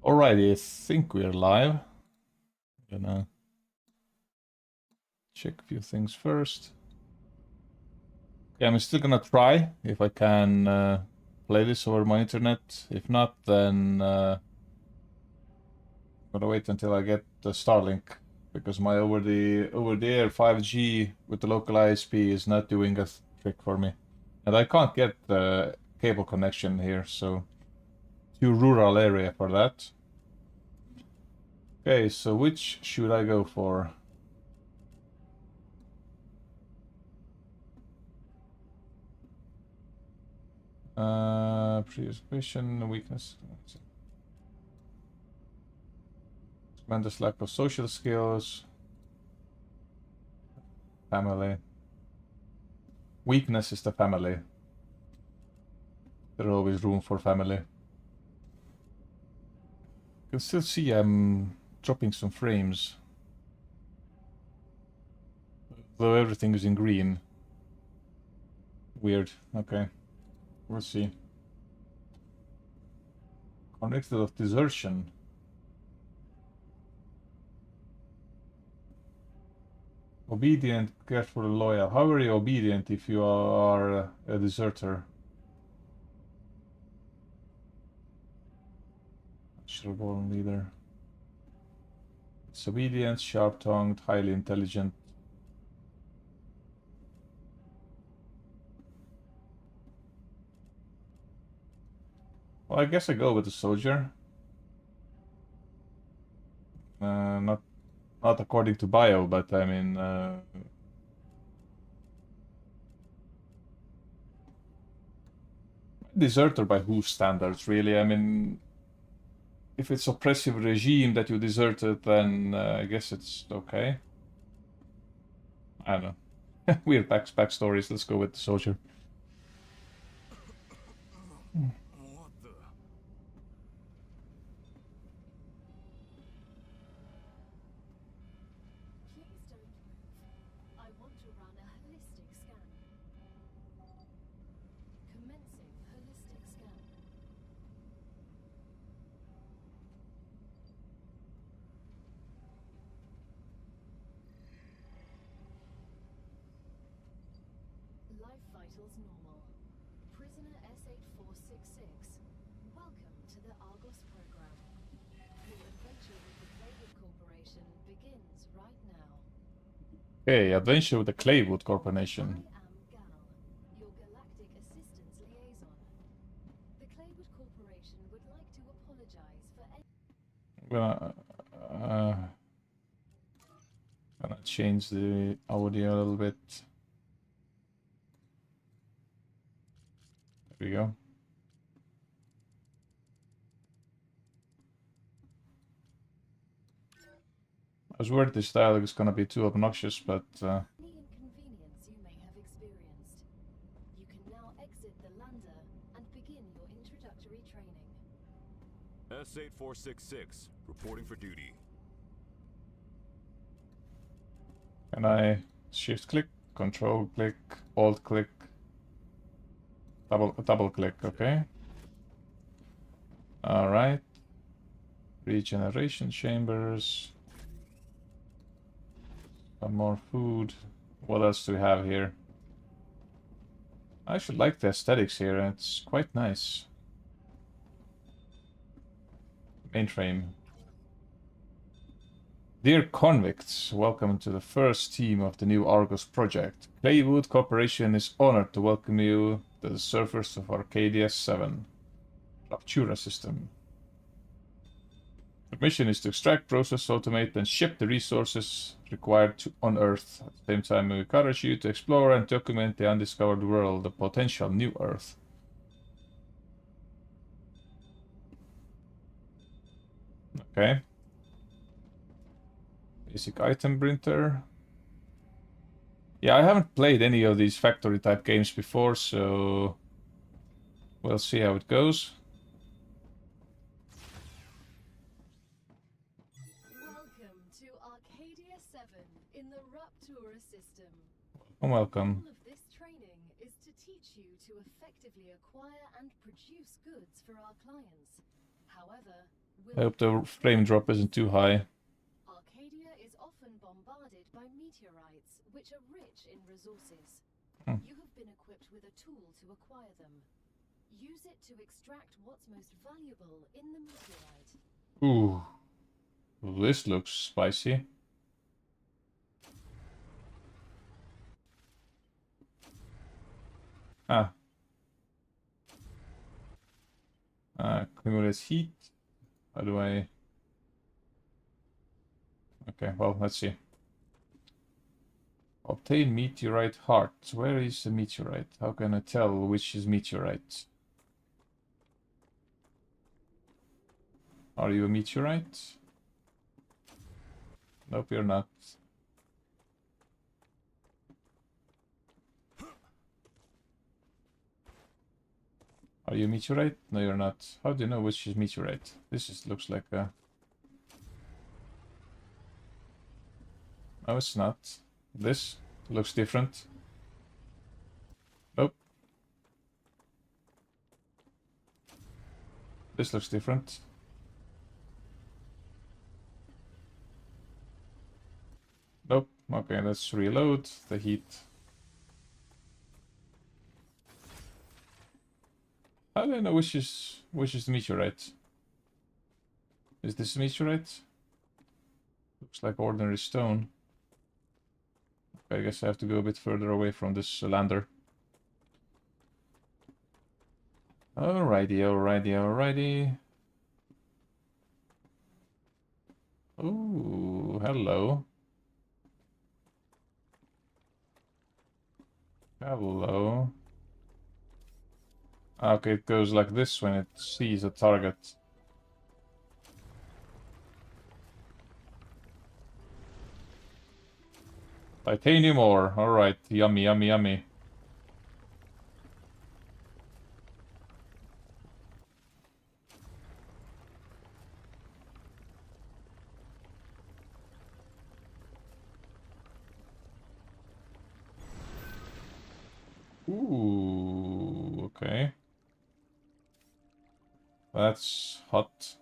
Alrighty, I think we're live. Gonna check a few things first. Yeah, I'm still gonna try if I can play this over my internet. If not, then I'm gonna wait until I get the Starlink because my over-the-air 5G with the local ISP is not doing a trick for me, and I can't get the cable connection here, so too rural area for that. Okay, so which should I go for? Previous question, weakness. Tremendous lack of social skills. Family. Weakness is the family. There's always room for family. You can still see I'm dropping some frames. Though everything is in green. Weird. Okay. We'll see. Convicted of desertion. Obedient, careful, loyal. How are you obedient if you are a deserter? Natural-born leader. Disobedient, sharp-tongued, highly intelligent. Well, I guess I go with the soldier. Not according to bio, but I mean... deserter by whose standards, really? I mean... If it's oppressive regime that you deserted, then I guess it's okay. I don't know. Weird backstories. Let's go with the soldier. Vitals normal. Prisoner S8466. Welcome to the Argos program. Your adventure with the Claywood Corporation begins right now. Okay, adventure with the Claywood Corporation. I am Gal, your galactic assistance liaison. The Claywood Corporation would like to apologize for any... Gonna change the audio a little bit. There we go. I was worried this dialogue is gonna be too obnoxious, but Any inconvenience you may have experienced. You can now exit the lander and begin your introductory training. S8466, reporting for duty. can I shift click, control click, alt click, double click, okay. Alright. Regeneration chambers. Some more food. What else do we have here? I actually like the aesthetics here, it's quite nice. Mainframe. Dear convicts, welcome to the first team of the new Argos project. Claywood Corporation is honored to welcome you to the surface of Arcadia 7 StarRupture system. The mission is to extract, process, automate, and ship the resources required on Earth. At the same time, we encourage you to explore and document the undiscovered world, the potential new Earth. Okay. Basic item printer. Yeah, I haven't played any of these factory type games before, so we'll see how it goes. Welcome to Arcadia 7 in the Raptura system. Welcome. The goal of this training is to teach you to effectively acquire and produce goods for our clients. However, I hope the frame drop isn't too high. Arcadia is often bombarded by meteorites, which are rich in resources. Hmm. You have been equipped with a tool to acquire them. Use it to extract what's most valuable in the meteorite. Ooh. This looks spicy. Ah. Accumulates heat. How do I... Okay, well, let's see. Obtain meteorite heart. Where is the meteorite? How can I tell which is meteorite? Are you a meteorite? Nope, you're not. Are you a meteorite? No, you're not. How do you know which is meteorite? This just looks like a... No, it's not. This looks different. Nope. This looks different. Nope. Okay, let's reload the heat. How do I know which is the meteorite? Is this meteorite? Looks like ordinary stone. Okay, I guess I have to go a bit further away from this lander. Alrighty, alrighty, alrighty. Ooh, hello. Hello. Okay, it goes like this when it sees a target. Titanium ore. Alright, yummy, yummy, yummy. Ooh, okay. That's hot.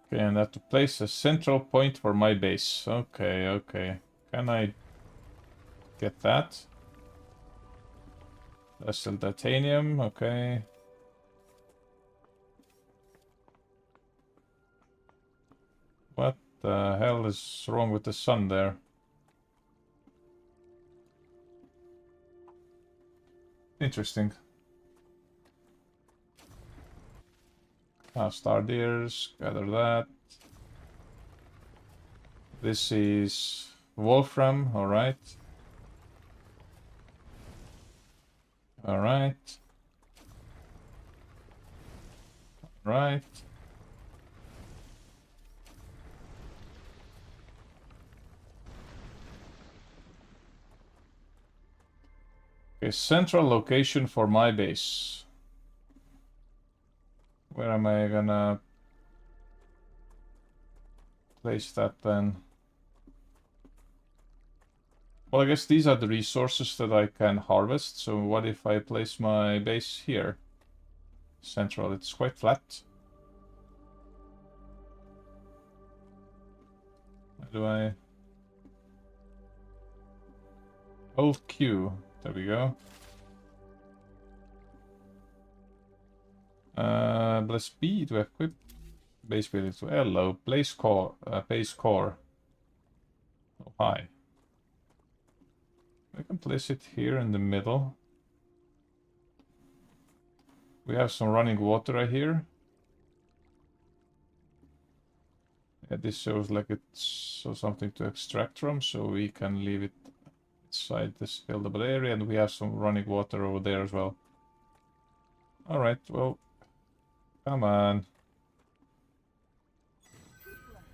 Okay, and I have to place a central point for my base. Okay, okay. Can I get that? That's still titanium, okay. What the hell is wrong with the sun there? Interesting. Star deers, gather that. This is wolfram, alright. Alright. Right. Okay, central location for my base. Where am I gonna place that then? Well, I guess these are the resources that I can harvest, so what if I place my base here? Central, it's quite flat. How do I... Hold Q. There we go. Bless B to equip. Base building to hello. Place core. Base core. Oh, hi. I can place it here in the middle. We have some running water right here. Yeah, this shows like it's something to extract from, so we can leave it inside this buildable area, and we have some running water over there as well. Alright, well, come on. Good work.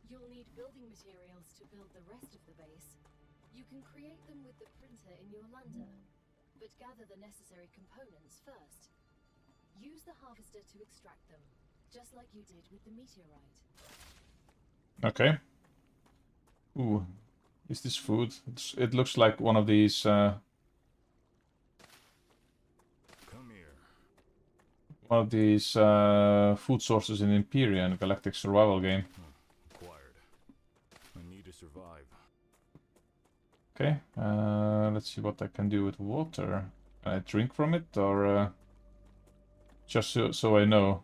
You'll need building materials to build the rest of the base. You can create them with the printer in your lander, but gather the necessary components first. Use the harvester to extract them, just like you did with the meteorite. Okay. Ooh, is this food? It looks like one of these one of these food sources in Empyrean Galactic Survival game. Acquired. I need to survive. Okay, let's see what I can do with water. Can I drink from it, or just so I know?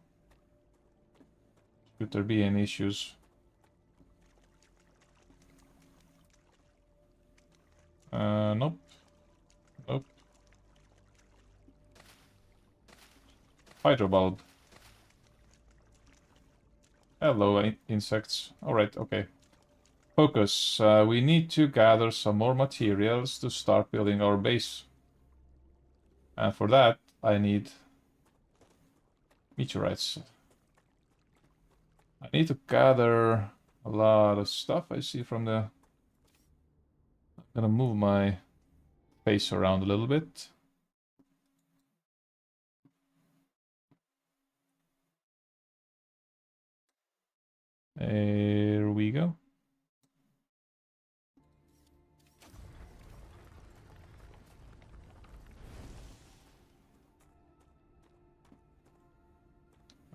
Could there be any issues? Nope. Nope. Hydrobulb. Hello, insects. Alright, okay. Focus. We need to gather some more materials to start building our base. And for that, I need meteorites. I need to gather a lot of stuff I see from the... I'm gonna move my face around a little bit. There we go.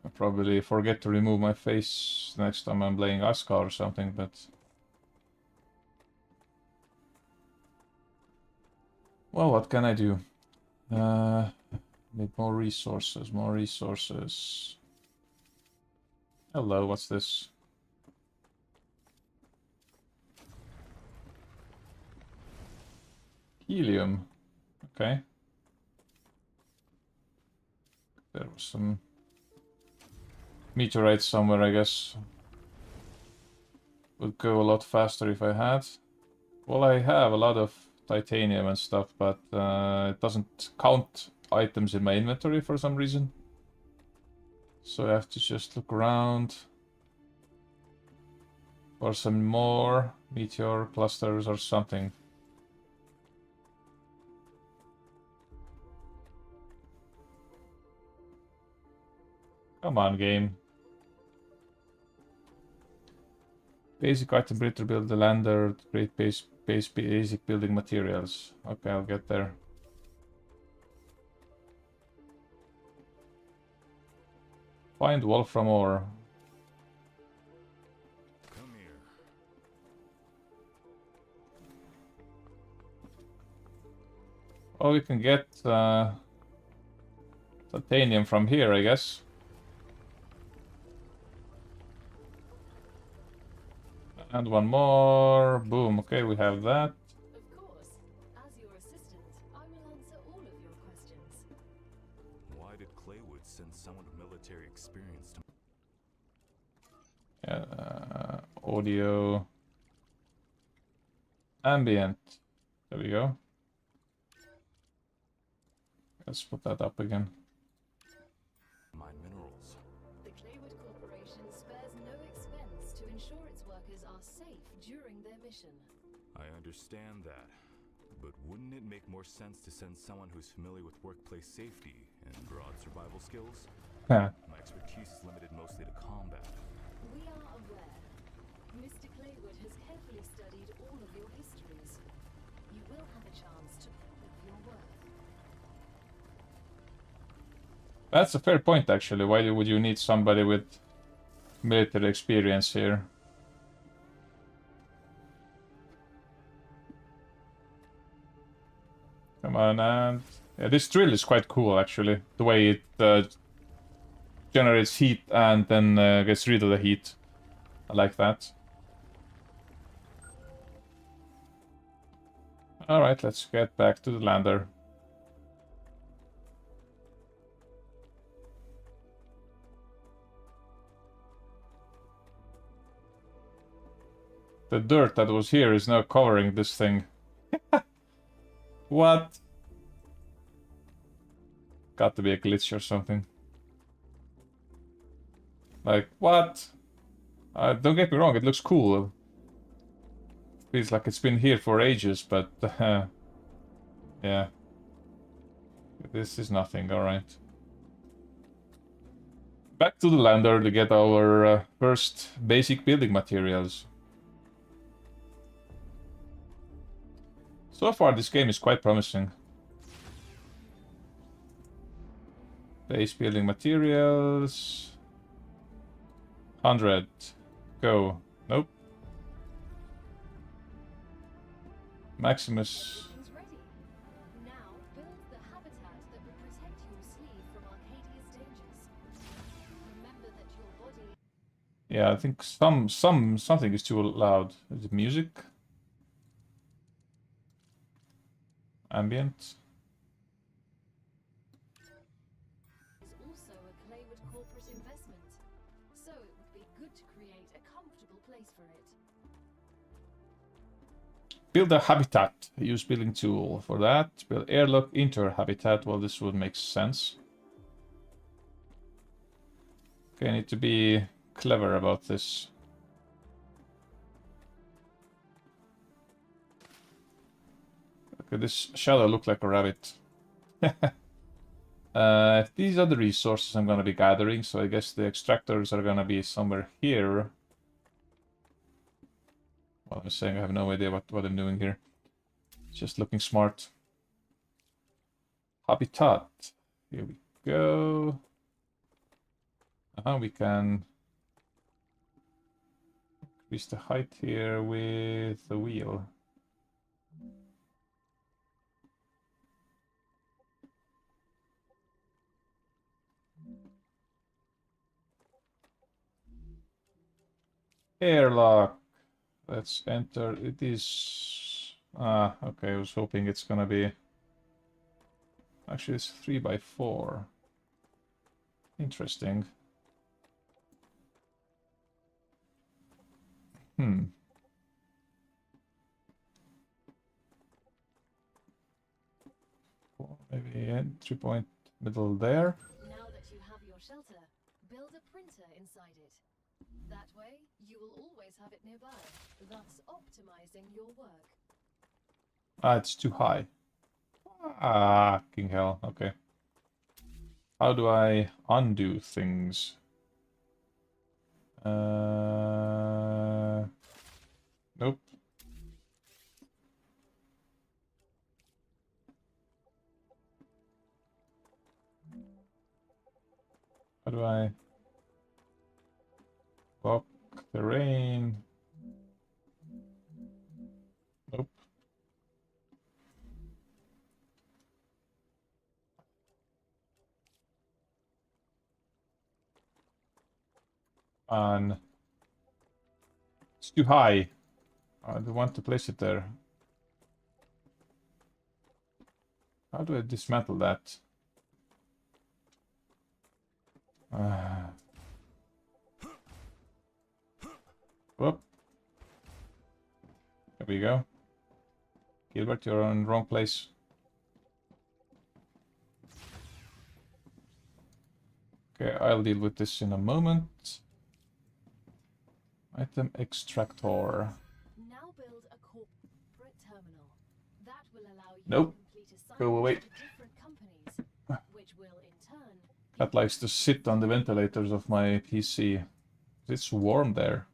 I'll probably forget to remove my face next time I'm playing Aska or something, but... Well, what can I do? Need more resources, more resources. Hello, what's this? Helium. Okay. There was some meteorites somewhere, I guess. Would go a lot faster if I had. Well, I have a lot of titanium and stuff, but it doesn't count items in my inventory for some reason. So I have to just look around for some more meteor clusters or something. Come on, game. Basic item printer, build the lander, create basic building materials. Okay, I'll get there. Find wolfram ore. Come here. Oh, we can get titanium from here, I guess. And one more. Boom. Okay, we have that. Of course. As your assistant, I will answer all of your questions. Why did Claywood send someone with military experience to... Yeah, audio. Ambient. There we go. Let's put that up again. mine minerals? The Claywood Corporation spares no expense to ensure its workers are safe during their mission. I understand that. But wouldn't it make more sense to send someone who's familiar with workplace safety and broad survival skills? Yeah. My expertise is limited mostly to combat. We are aware. Mr. Claywood has carefully studied all of your histories. You will have a chance to prove your worth. That's a fair point, actually. Why would you need somebody with military experience here? Come on, and... Yeah, this drill is quite cool, actually. The way it generates heat and then gets rid of the heat. I like that. Alright, let's get back to the lander. The dirt that was here is now covering this thing. What? Got to be a glitch or something. Like, what? Don't get me wrong, it looks cool. Feels like it's been here for ages, but... yeah. This is nothing, alright. Back to the lander to get our first basic building materials. So far, this game is quite promising. Base building materials. 100. Go. Nope. Maximus. Building's ready. Now build the habitat that will protect your sleeve from Arcadia's dangers. Remember that your body. Yeah, I think something is too loud. Is it music? Ambient. Is also a Claywood corporate investment, so it would be good to create a comfortable place for it. Build a habitat. Use building tool for that. Build airlock into a habitat. Well, this would make sense. Okay, I need to be clever about this. Okay, this shadow looked like a rabbit. These are the resources I'm gonna be gathering, so I guess the extractors are gonna be somewhere here. Well, I'm saying I have no idea what I'm doing here. It's just looking smart. Habitat. Here we go. We can increase the height here with the wheel. Airlock. Let's enter. It is... okay, I was hoping it's gonna be... Actually, it's 3x4. Interesting. Maybe entry point middle there. Now that you have your shelter, build a printer inside it. That way, you will always have it nearby, thus optimizing your work. It's too high. King hell. Okay. How do I undo things? Nope. How do I block the rain? Nope. And it's too high. I don't want to place it there. How do I dismantle that? Whoop. There we go. Gilbert, you're on the wrong place. Okay, I'll deal with this in a moment. Item extractor. Now build a corporate terminal. That will allow you Nope. to complete Go away. assignments to different companies, which will in turn. Cat likes to sit on the ventilators of my PC. It's warm there.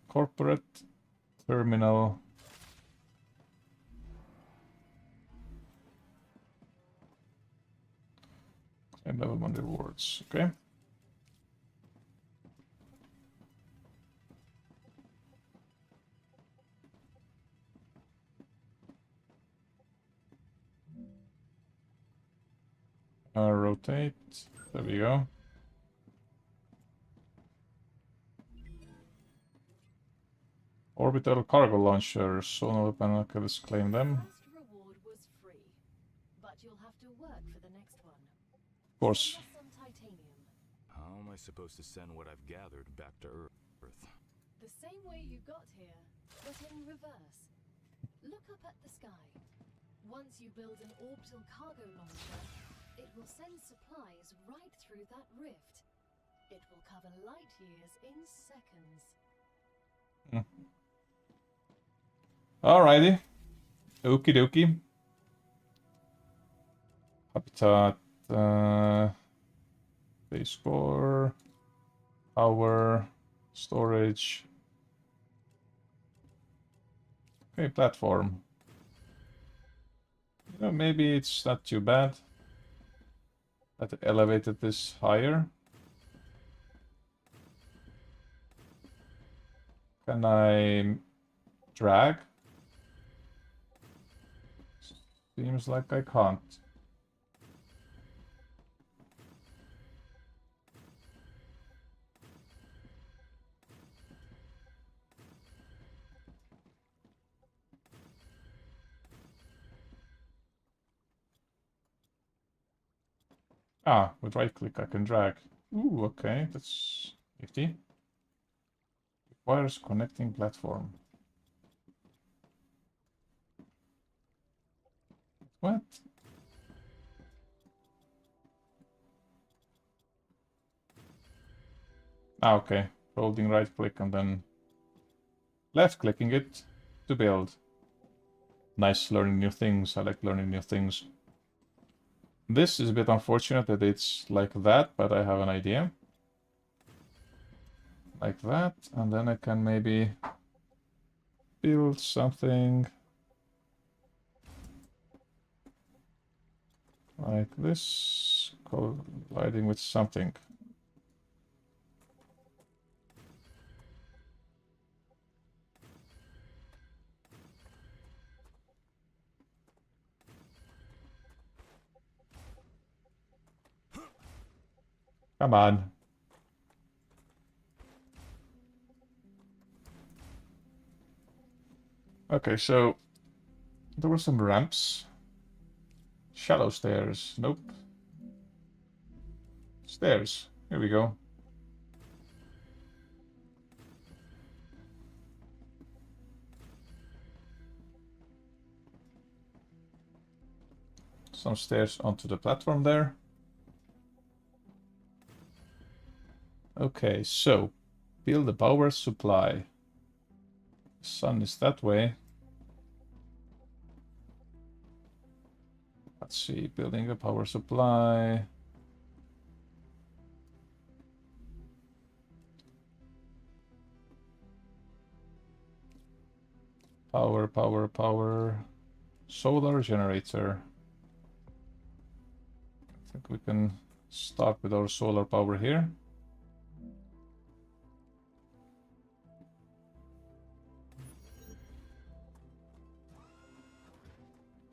Corporate terminal. And level 1 rewards. Okay. Rotate. There we go. Orbital cargo launchers. So no weapon. Okay, let's claim them. First reward was free, but you'll have to work for the next one. Of course. Send us some titanium. How am I supposed to send what I've gathered back to Earth? The same way you got here, but in reverse. Look up at the sky. Once you build an orbital cargo launcher, it will send supplies right through that rift. It will cover light years in seconds. Alrighty. Okie dokie. Habitat. Base core. Power. Storage. Okay, platform. You know, maybe it's not too bad that I elevated this higher. Can I drag? Seems like I can't. Ah, with right click I can drag. Ooh, okay, that's nifty. Requires connecting platform. What? Ah, okay. Holding right click and then left clicking it to build. Nice learning new things. I like learning new things. This is a bit unfortunate that it's like that, but I have an idea. Like that, and then I can maybe build something like this, colliding with something. Come on. Okay, so there were some ramps. Shallow stairs. Nope. Stairs. Here we go. Some stairs onto the platform there. Okay, so build a power supply. The sun is that way. Let's see, building a power supply. Power, power, power. Solar generator. I think we can start with our solar power here.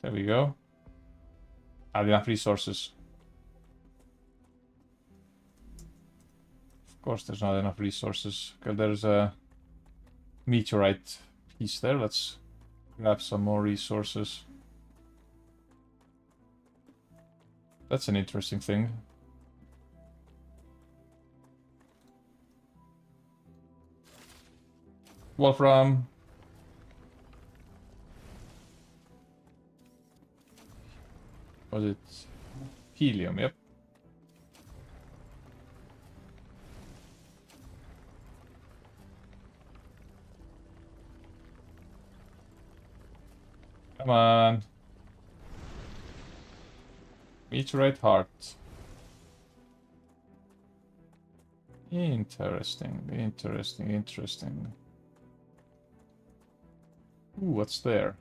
There we go. Add enough resources. Of course, there's not enough resources. Okay, there's a meteorite piece there. Let's grab some more resources. That's an interesting thing. Wolfram. Was it helium? Yep. Come on. Meteorite heart. Interesting, interesting, interesting. Ooh, what's there?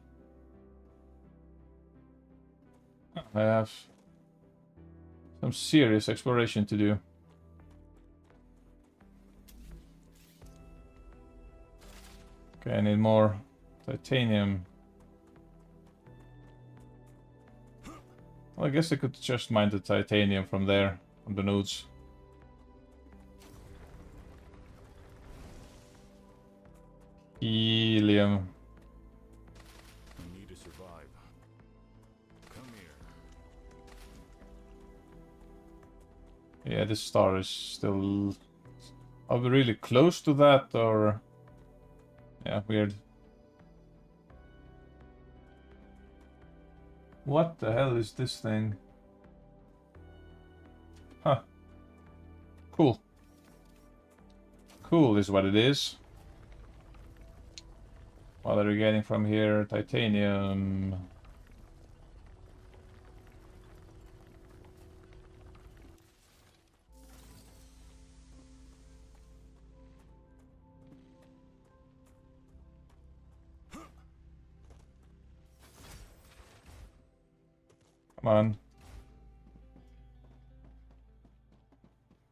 I have some serious exploration to do. Okay, I need more titanium. Well, I guess I could just mine the titanium from there, from the nodes. Helium. You need to survive. Come here. Yeah, this star is still... Are we really close to that, or... Yeah, weird. What the hell is this thing? Huh. Cool. Cool is what it is. What are we getting from here? Titanium. Come on.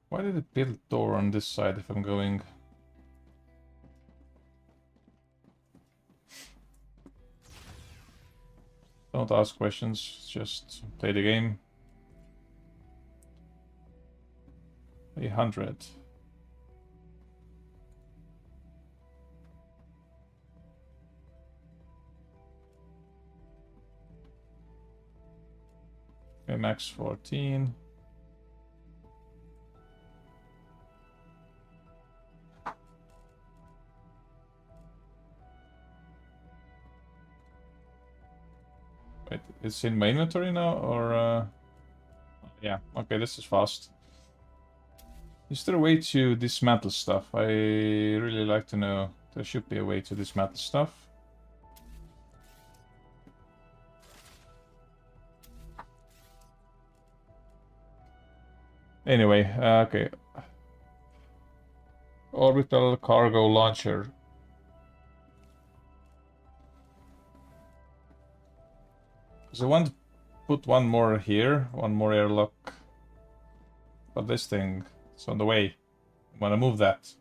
Why did it build a door on this side if I'm going? Don't ask questions, just play the game. 100. Okay, max 14. Wait, it's in my inventory now, or yeah, okay, this is fast. Is there a way to dismantle stuff? I really like to know. There should be a way to dismantle stuff. Anyway, okay. Orbital cargo launcher. So I want to put one more here, one more airlock. But this thing, it's on the way. I want to move that.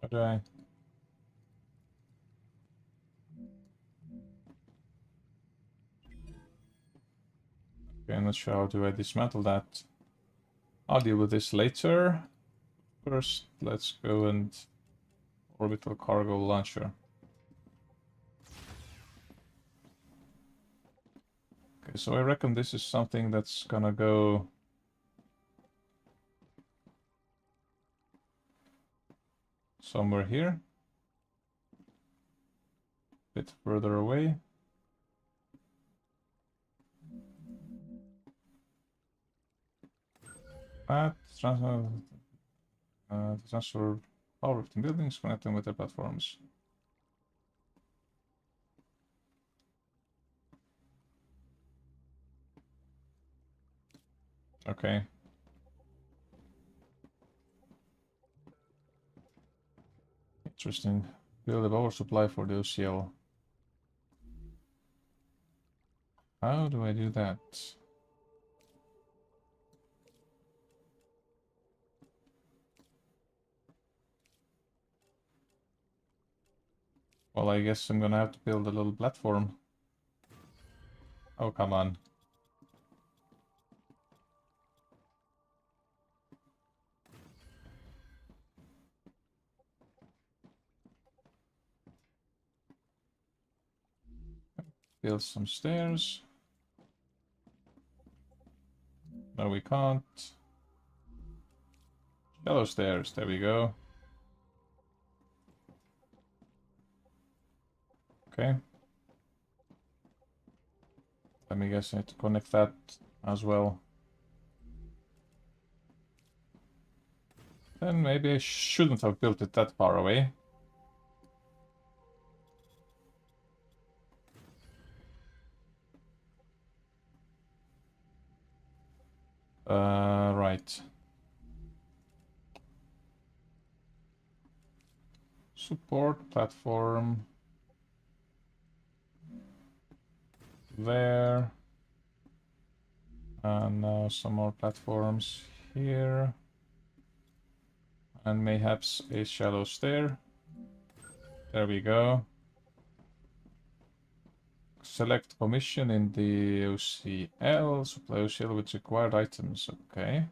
How do I? Okay, I'm not sure how do I dismantle that. I'll deal with this later. First, let's go and orbital cargo launcher. Okay, so I reckon this is something that's gonna go somewhere here. A bit further away. That transfer power of the buildings, connect them with the platforms. Okay. Interesting. Build a power supply for the OCL. How do I do that? Well, I guess I'm gonna have to build a little platform. Oh, come on. Build some stairs. No, we can't. Shallow stairs, there we go. Okay. Let me guess, I need to connect that as well. Then maybe I shouldn't have built it that far away. Right. Support platform. There. And now some more platforms here. And mayhaps a shallow stair. There we go. Select commission in the OCL. Supply OCL with required items. Okay.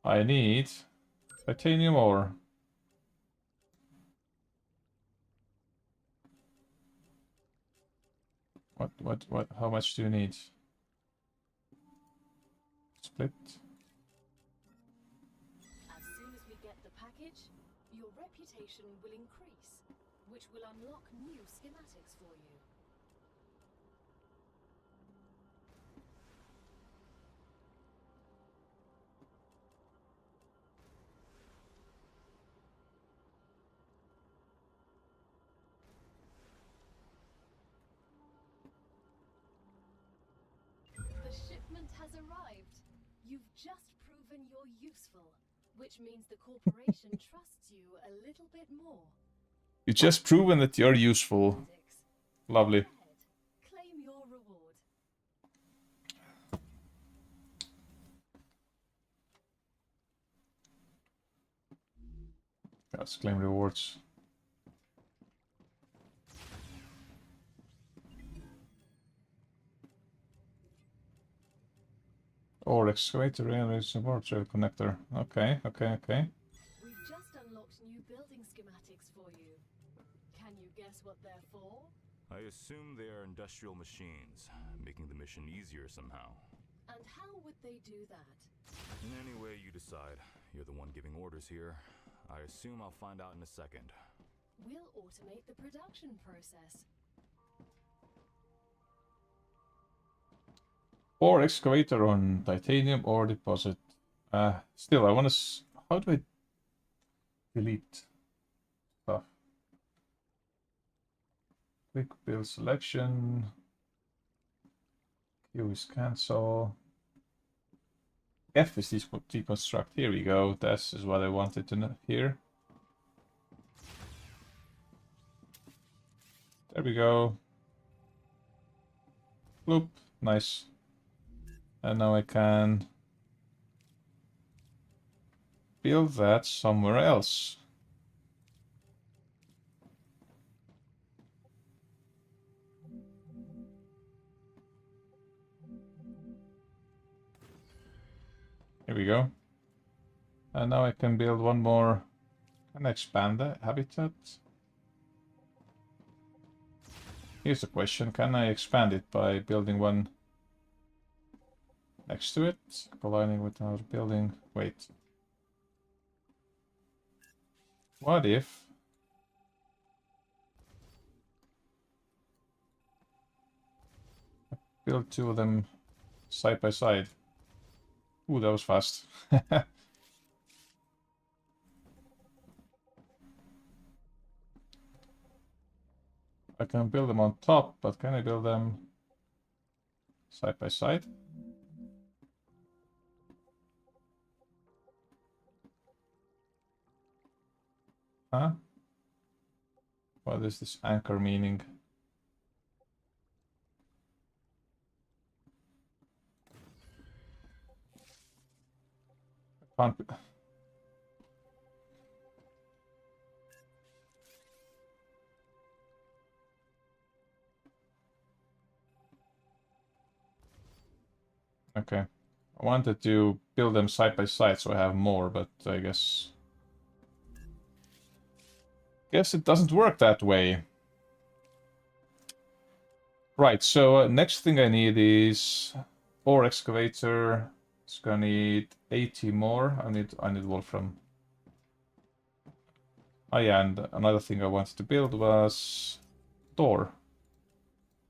I need titanium ore. What, how much do you need? Split. As soon as we get the package, your reputation will increase, which will unlock new schematics for you. has arrived. You've just proven you're useful, which means the corporation trusts you a little bit more. You just proven that you're useful. Lovely. Go ahead, claim your reward. Let's claim rewards. Or excavator and support rail connector. Okay. We've just unlocked new building schematics for you. Can you guess what they're for? I assume they are industrial machines, making the mission easier somehow. And how would they do that? In any way you decide, you're the one giving orders here. I assume I'll find out in a second. We'll automate the production process. Or excavator on titanium ore deposit. Still, I want to... How do I delete stuff? Quick build selection. Q is cancel. F is deconstruct. Here we go. This is what I wanted to know here. There we go. Bloop. Nice. And now I can build that somewhere else. Here we go. And now I can build one more. Can I expand the habitat? Here's the question. Can I expand it by building one next to it? Colliding with another building. Wait. What if... I build two of them side by side? Ooh, that was fast. I can build them on top, but can I build them side by side? Huh? What is this anchor meaning? I can't... Okay. I wanted to build them side by side so I have more, but I guess it doesn't work that way. Right, so next thing I need is ore excavator. It's gonna need 80 more. I need wolfram. Oh yeah, and another thing I wanted to build was door.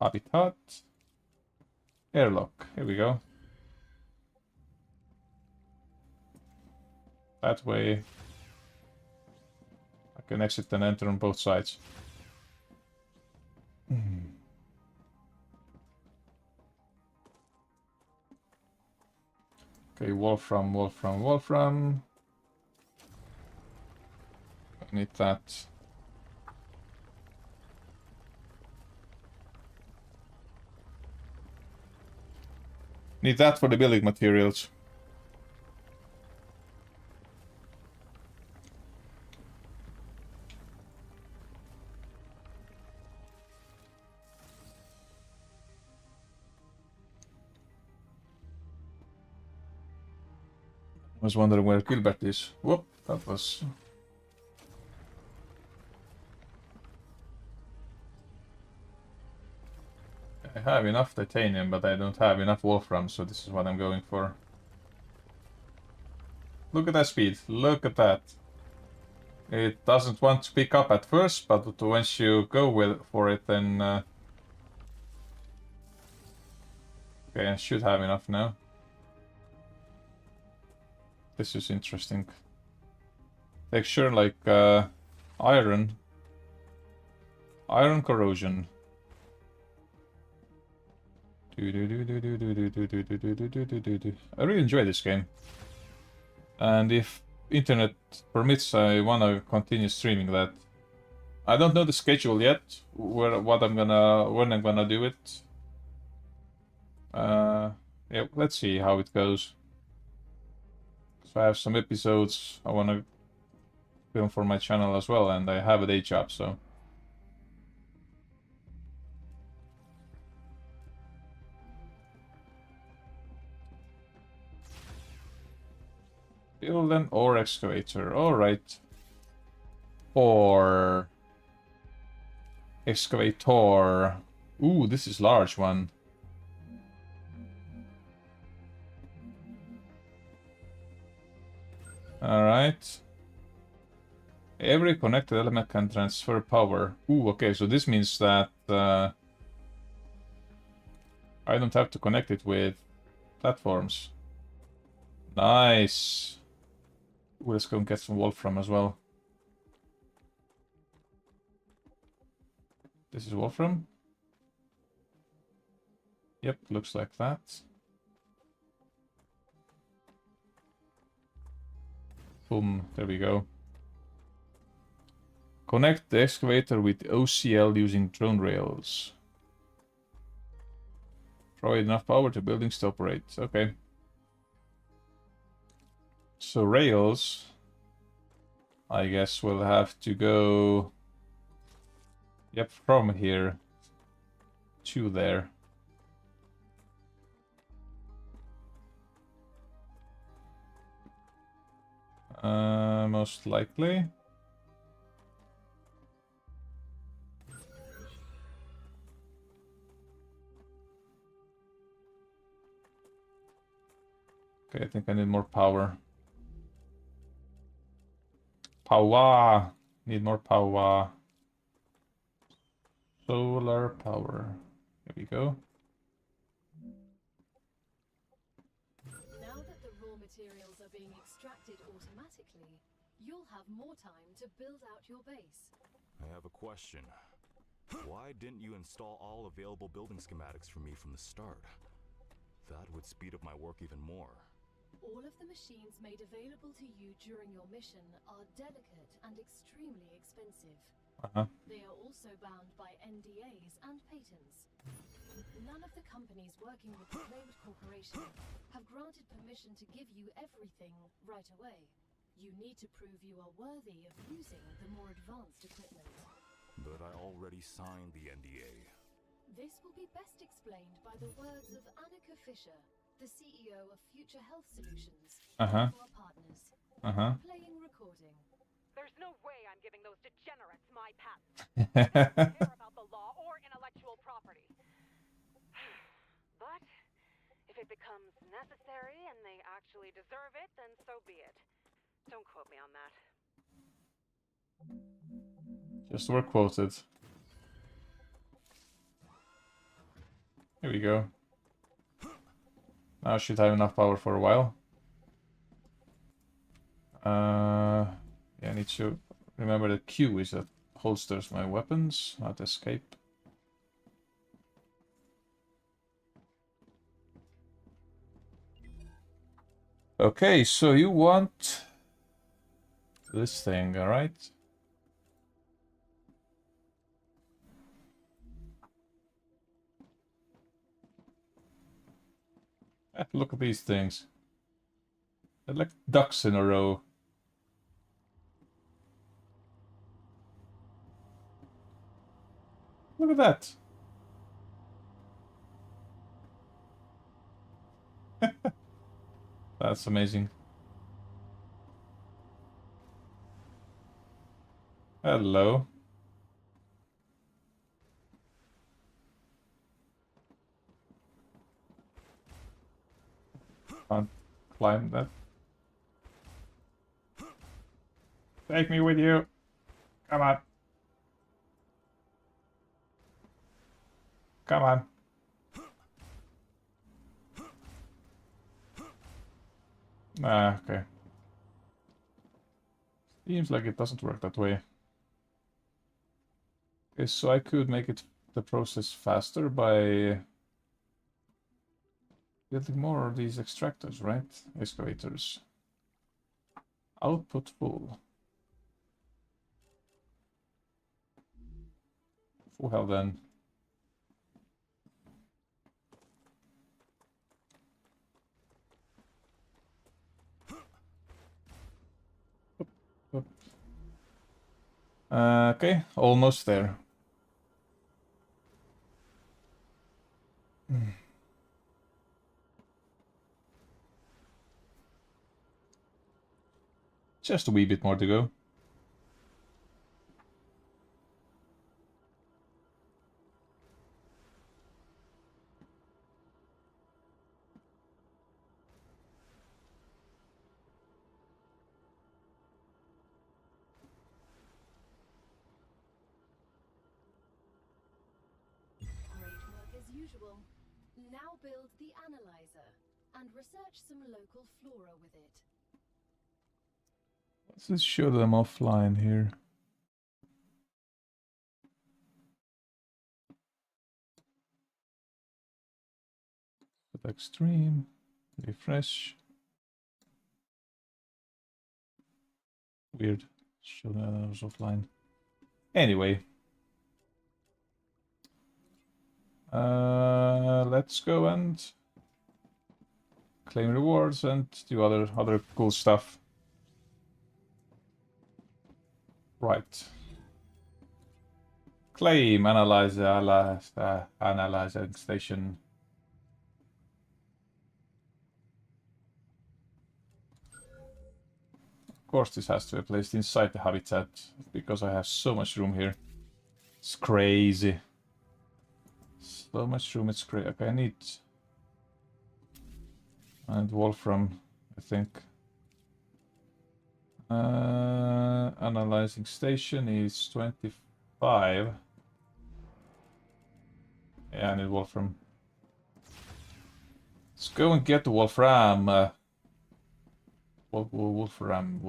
Habitat. Airlock. Here we go. That way I can exit and enter on both sides. Okay, wolfram. I need that. Need that for the building materials. I was wondering where Gilbert is. Whoop, that was... I have enough titanium, but I don't have enough wolfram, so this is what I'm going for. Look at that speed, look at that. It doesn't want to pick up at first, but once you go for it, then... Okay, I should have enough now. This is interesting. Texture like iron. Iron corrosion. I really enjoy this game. And if internet permits, I wanna continue streaming that. I don't know the schedule yet, when I'm gonna do it. Yeah, let's see how it goes. So I have some episodes I wanna film for my channel as well, and I have a day job, so. Build an ore excavator, alright. Or excavator. Ooh, this is large one. Alright. Every connected element can transfer power. Ooh, okay, so this means that I don't have to connect it with platforms. Nice. Ooh, let's go and get some wolfram as well. This is wolfram? Yep, looks like that. Boom, there we go. Connect the excavator with OCL using drone rails. Provide enough power to buildings to operate. Okay. So rails, I guess we'll have to go, yep, from here to there. Most likely. Okay, I think I need more power. Power! Need more power. Solar power. Here we go. Now that the raw materials are being extracted automatically, you'll have more time to build out your base. I have a question. Why didn't you install all available building schematics for me from the start? That would speed up my work even more. All of the machines made available to you during your mission are delicate and extremely expensive. They are also bound by NDAs and patents. None of the companies working with the claimed corporation have granted permission to give you everything right away. You need to prove you are worthy of using the more advanced equipment. But I already signed the NDA. This will be best explained by the words of Annika Fisher, the CEO of Future Health Solutions, one of our partners. Playing recording. There's no way I'm giving those degenerates my patents. They don't care about the law or intellectual property. But if it becomes necessary and they actually deserve it, then so be it. Don't quote me on that. Just were quoted. Here we go. Now I should have enough power for a while. Yeah, I need to remember that Q is that holsters my weapons, not escape. Okay, so you want this thing, alright? Look at these things. They're like ducks in a row. Look at that. That's amazing. Hello. Can't climb that. Take me with you. Come on. Come on. Ah, okay. Seems like it doesn't work that way. Okay, so I could make it the process faster by Building more of these extractors, right? Excavators. Output full. Full hell then. Oop. Okay, almost there. Just a wee bit more to go. Great work as usual. Now build the analyzer and research some local flora with it. Let's just show them offline here. Put extreme, refresh. Weird. Show that I was offline. Anyway. Let's go and claim rewards and do other cool stuff. Right. Claim analyzing station. Of course, this has to be placed inside the habitat because I have so much room here. It's crazy. So much room, it's great. Okay, I need... And Wolfram, I think. Analyzing station is 25. Yeah, I need Wolfram. Let's go and get the Wolfram. Wolfram.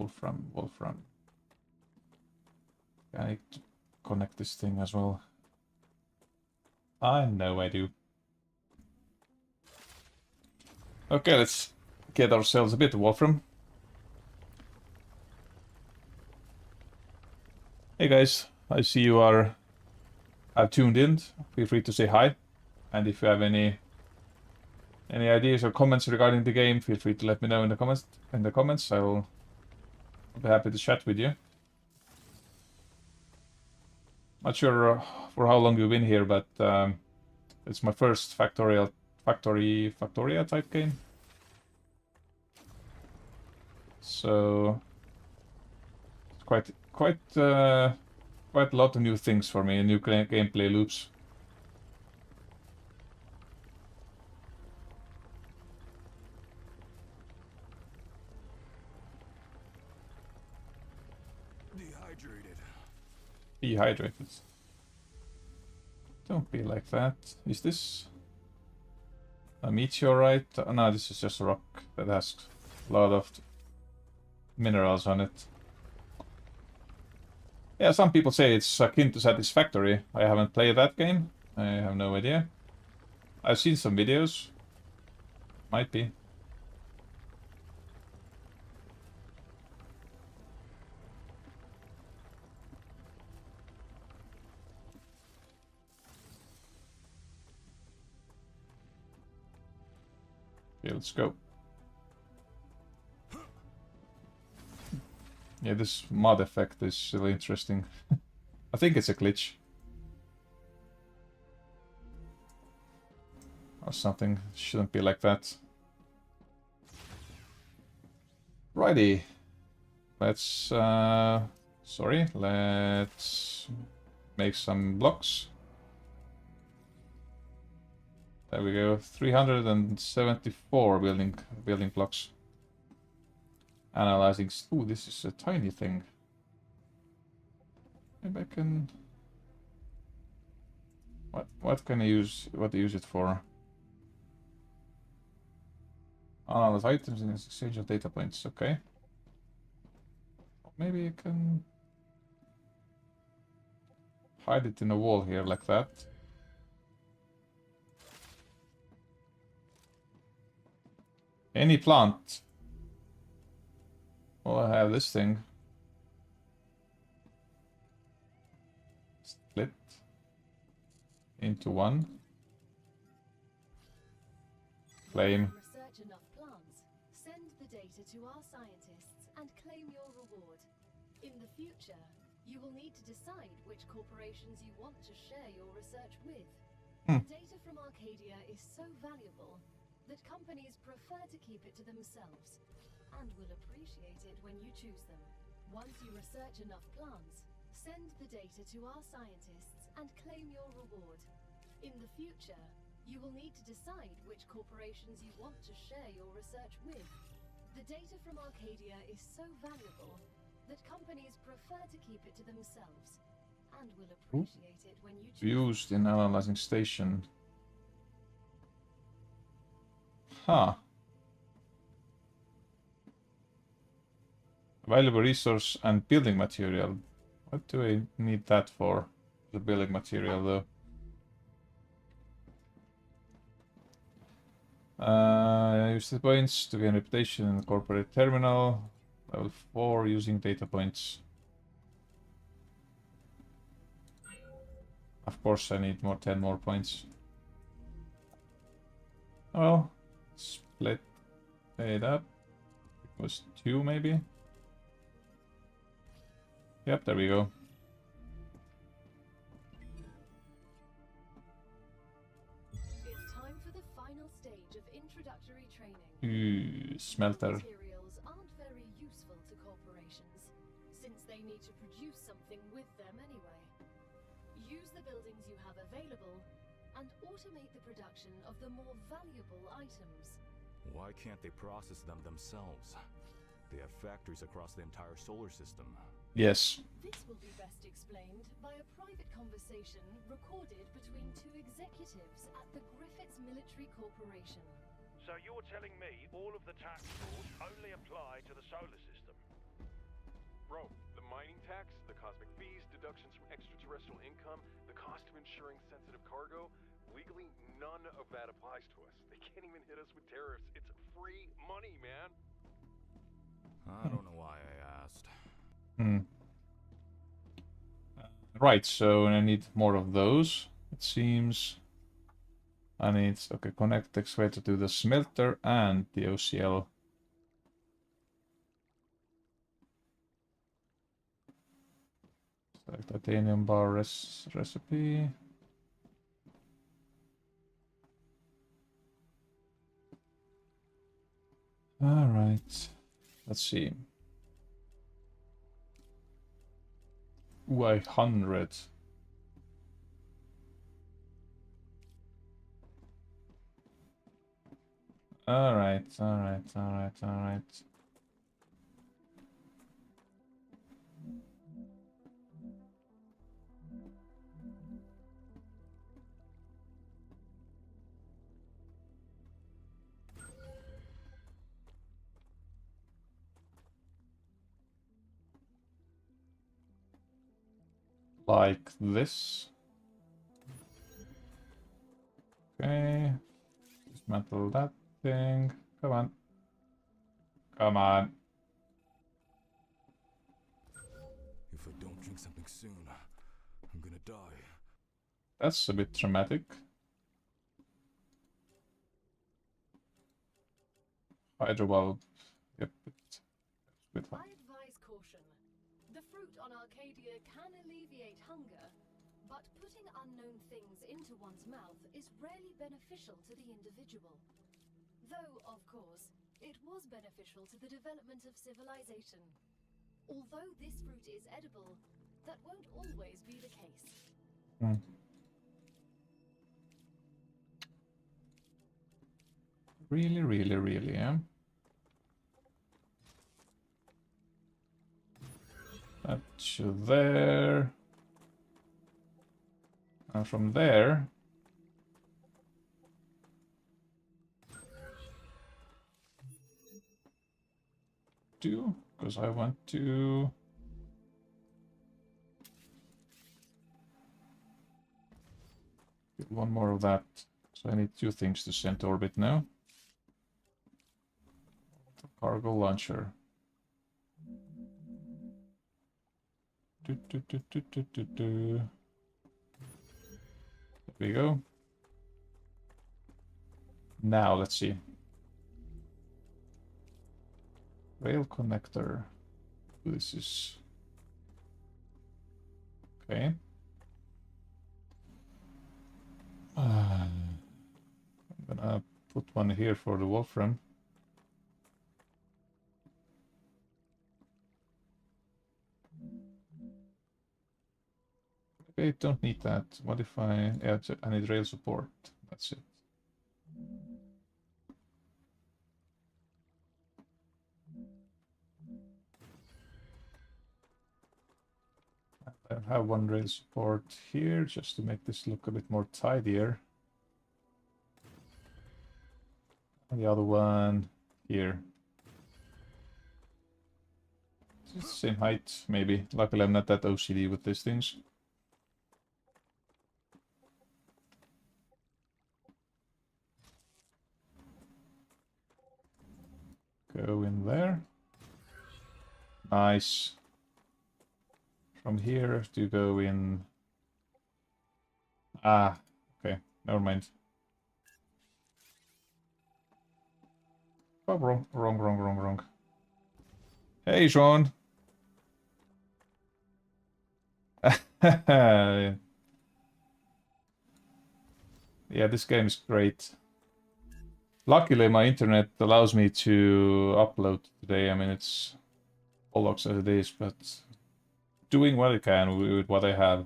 I need to connect this thing as well. I know I do. Okay, let's get ourselves a bit of Wolfram. Hey guys, I see you have tuned in. Feel free to say hi. And if you have any ideas or comments regarding the game, feel free to let me know in the comments. I will be happy to chat with you. Not sure for how long you've been here, but it's my first Factoria type game. So it's quite a lot of new things for me, new gameplay loops. Dehydrated. Don't be like that. Is this a meteorite? Oh, no, this is just a rock that has a lot of minerals on it. Yeah, some people say it's akin to Satisfactory. I haven't played that game. I have no idea. I've seen some videos. Might be. Okay, let's go. Yeah, this mod effect is really interesting. I think it's a glitch. Or something. Shouldn't be like that. Righty. Let's let's make some blocks. There we go. 374 building blocks. Analyzing. Ooh, this is a tiny thing. Maybe I can. What can I use? What to use it for? Analyze items in exchange of data points. Okay. Maybe I can hide it in a wall here like that. Any plant. Oh, I have this thing. Split into one. Claim. Research enough plants. Send the data to our scientists and claim your reward. In the future, you will need to decide which corporations you want to share your research with. The data from Arcadia is so valuable that companies prefer to keep it to themselves and will appreciate it when you choose them. Once you research enough plants, send the data to our scientists and claim your reward. In the future, you will need to decide which corporations you want to share your research with. The data from Arcadia is so valuable that companies prefer to keep it to themselves and will appreciate it when you choose. Used in analyzing station. Huh. Valuable resource and building material. What do I need that for? The building material, though. Use the points to gain reputation in the corporate terminal. Level 4 using data points. Of course I need 10 more points. Well, split it up. It was 2 maybe? Yep, there we go. It's time for the final stage of introductory training. Smelter. Materials aren't very useful to corporations, since they need to produce something with them anyway. Use the buildings you have available, and automate the production of the more valuable items. Why can't they process them themselves? They have factories across the entire solar system. Yes. This will be best explained by a private conversation recorded between 2 executives at the Griffiths Military Corporation. So you're telling me all of the tax rules only apply to the solar system? Bro, the mining tax, the cosmic fees, deductions from extraterrestrial income, the cost of insuring sensitive cargo, legally none of that applies to us. They can't even hit us with tariffs. It's free money, man. I don't know why I asked. Right, so I need more of those, it seems. I need, okay, connect the excavator to the smelter and the OCL. Select titanium bar recipe. Alright, let's see. Ooh, 100. Alright. Like this. Okay. Dismantle that thing. Come on. Come on. If I don't drink something soon, I'm gonna die. That's a bit dramatic. Hydro bulb. Yep. Bit I advise caution. The fruit on Arcadia can alleviate hunger, but putting unknown things into one's mouth is rarely beneficial to the individual. Though, of course, it was beneficial to the development of civilization. Although this fruit is edible, that won't always be the case. Really, yeah. That to there. And from there. Because I want to. Get one more of that. So I need 2 things to send to orbit now. Cargo launcher. Do, do, do, do, do, do, do. There we go. Now let's see. Rail connector. This is okay. I'm gonna put one here for the Wolfram. Okay, don't need that. Modify. Yeah, I need rail support. That's it. I have one rail support here just to make this look a bit more tidier. And the other one here. It's the same height, maybe. Luckily, I'm not that OCD with these things. Go in there. Nice. From here to go in. Ah, okay. Never mind. Oh, wrong. Hey, Sean. Yeah, this game is great. Luckily, my internet allows me to upload today. I mean, it's bollocks as it is, but doing what I can with what I have.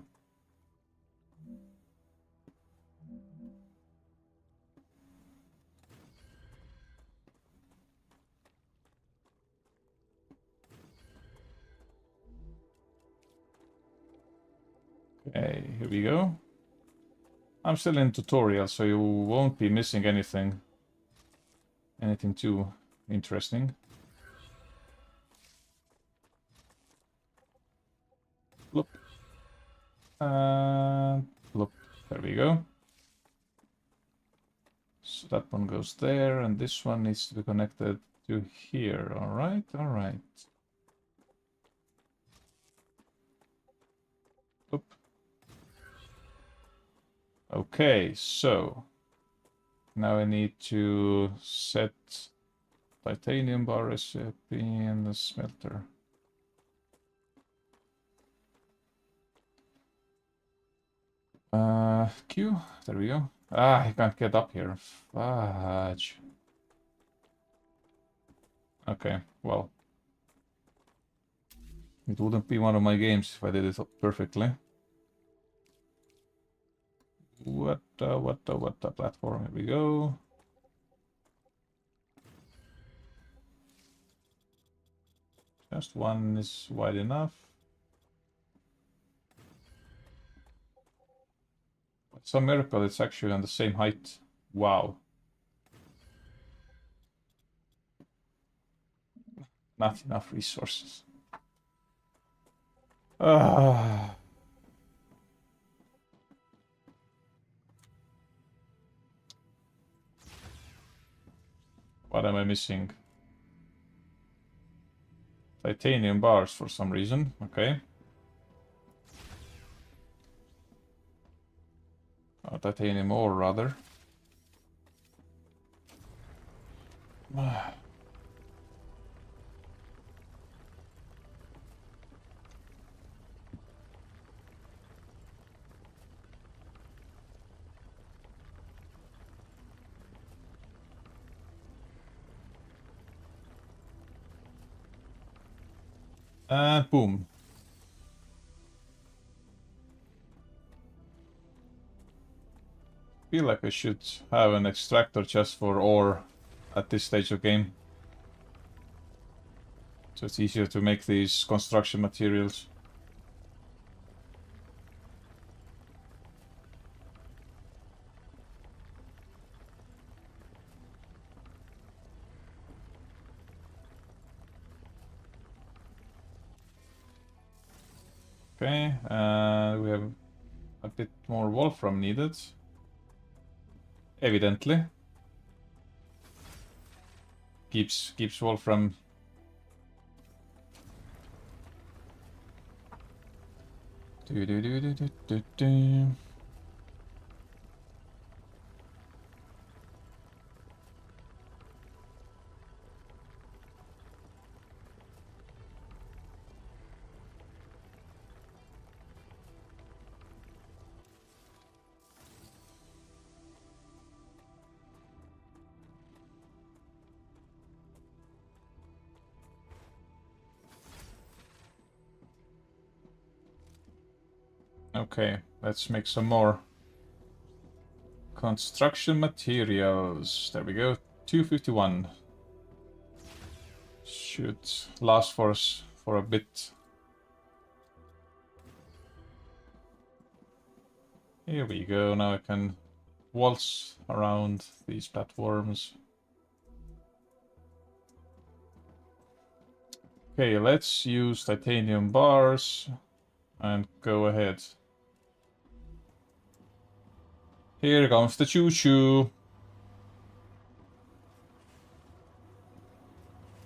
Okay, here we go. I'm still in tutorial, so you won't be missing anything. Anything too interesting. Look. And look. There we go. So that one goes there, and this one needs to be connected to here. Alright, alright. Oop. Okay, so now I need to set titanium bar recipe in the smelter. Q, there we go. Ah, I can't get up here. Fudge. Okay, well. It wouldn't be one of my games if I did it perfectly. What the platform? Here we go. Just one is wide enough. It's a miracle it's actually on the same height. Wow. Not enough resources. Ah. What am I missing? Titanium bars for some reason. Okay. Or titanium ore, rather. And boom. Feel like I should have an extractor just for ore at this stage of game. So it's easier to make these construction materials. Okay, we have a bit more wolfram needed. Evidently. keeps Wolfram. Do. Okay, let's make some more construction materials. There we go. 251. Should last for us for a bit. Here we go. Now I can waltz around these platforms. Okay, let's use titanium bars and go ahead. Here comes the choo-choo.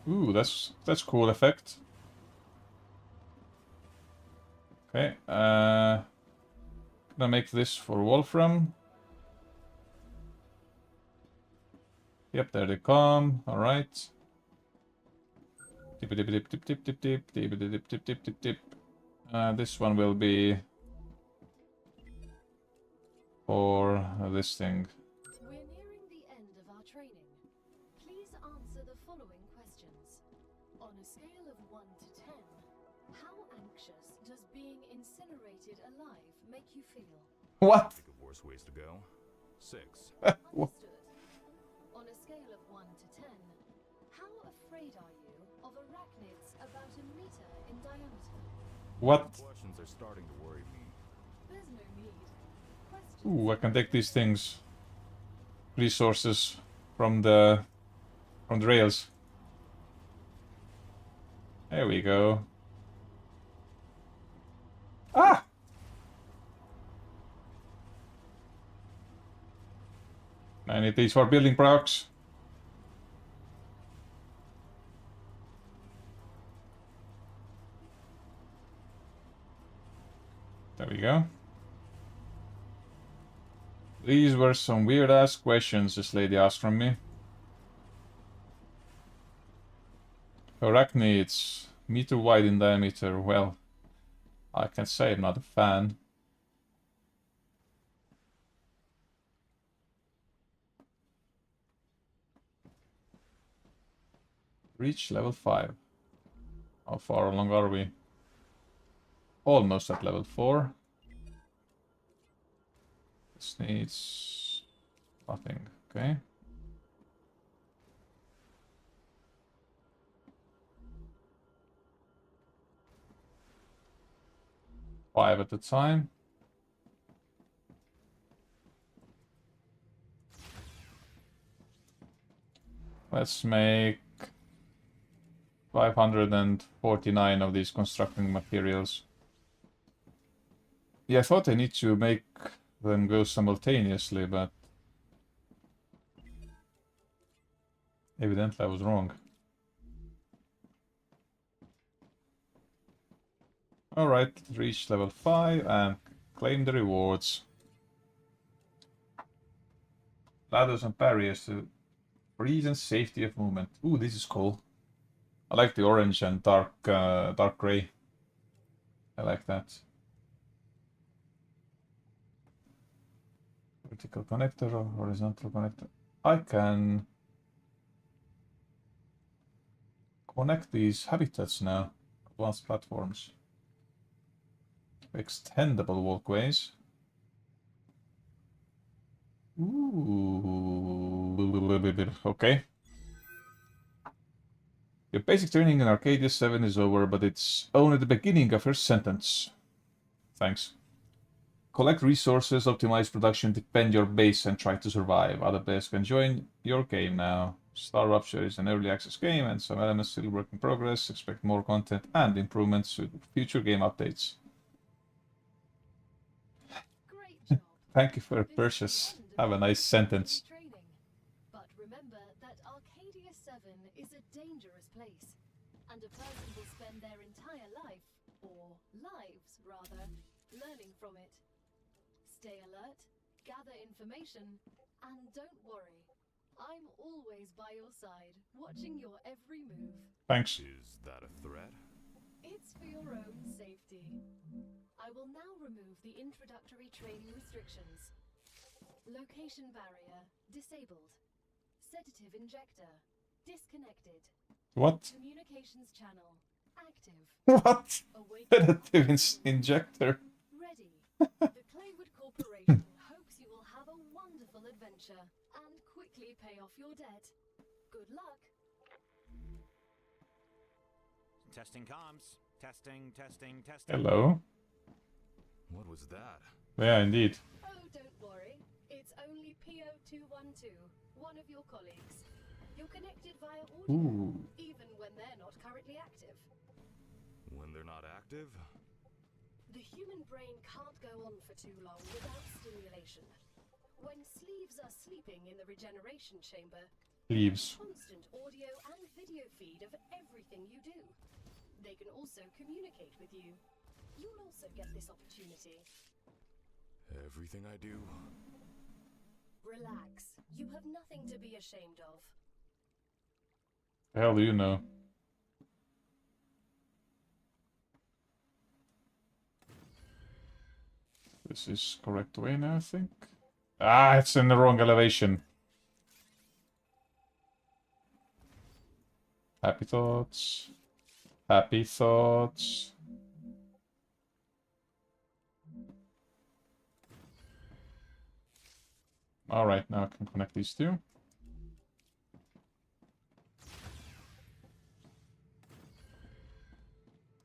Ooh, that's cool effect. Okay, gonna make this for Wolfram. Yep, there they come. All right. Tip tip tip tip tip tip tip tip tip tip tip tip tip. This one will be for this thing. We're nearing the end of our training. Please answer the following questions. On a scale of 1 to 10, how anxious does being incinerated alive make you feel? What? Think of worse ways to go. 6. Understood. On a scale of 1 to 10, how afraid are you of arachnids about a meter in diameter? What? Questions are starting to worry me. There's no need. Questions. Ooh, I can take these things. Resources from the rails. There we go. Ah! I need these for building products. There we go. These were some weird-ass questions this lady asked from me. Arachnids, meter wide in diameter. Well, I can say I'm not a fan. Reach level 5. How far along are we? Almost at level 4. This needs nothing, okay. Five at a time. Let's make 549 of these constructing materials. Yeah, I thought I need to make them go simultaneously, but evidently I was wrong. Alright, reach level 5 and claim the rewards. Ladders and barriers to breeze and safety of movement. Ooh, this is cool. I like the orange and dark gray. I like that. Vertical connector or horizontal connector. I can connect these habitats now. Advanced platforms. Extendable walkways. Ooh. Okay. Your basic training in Arcadia 7 is over, but it's only the beginning of your sentence. Thanks. Collect resources, optimize production, defend your base, and try to survive. Other players can join your game now. StarRupture is an early access game, and some elements still work in progress. Expect more content and improvements with future game updates. Great job. Thank you for your This is purchase. the end of Have a your nice sentence. training. But remember that Arcadia 7 is a dangerous place, and a person will spend their entire life, or lives rather, learning from it. Stay alert, gather information, and don't worry. I'm always by your side, watching your every move. Thanks. Is that a threat? It's for your own safety. I will now remove the introductory training restrictions. Location barrier disabled. Sedative injector disconnected. What? Communications channel active. What? Awakening Sedative injector. ready. The Claywood Corporation hopes you will have a wonderful adventure and quickly pay off your debt. Good luck. Testing comms. Testing. Hello. What was that? Yeah, indeed. Oh, don't worry. It's only PO212, one of your colleagues. You're connected via audio, Ooh. even when they're not currently active. When they're not active? The human brain can't go on for too long without stimulation. When sleeves are sleeping in the regeneration chamber, Leaves. constant audio and video feed of everything you do. They can also communicate with you. You'll also get this opportunity. Everything I do? Relax. You have nothing to be ashamed of. The hell do you know? This is correct way now, I think. Ah, it's in the wrong elevation. Happy thoughts. Happy thoughts. Alright, now I can connect these two.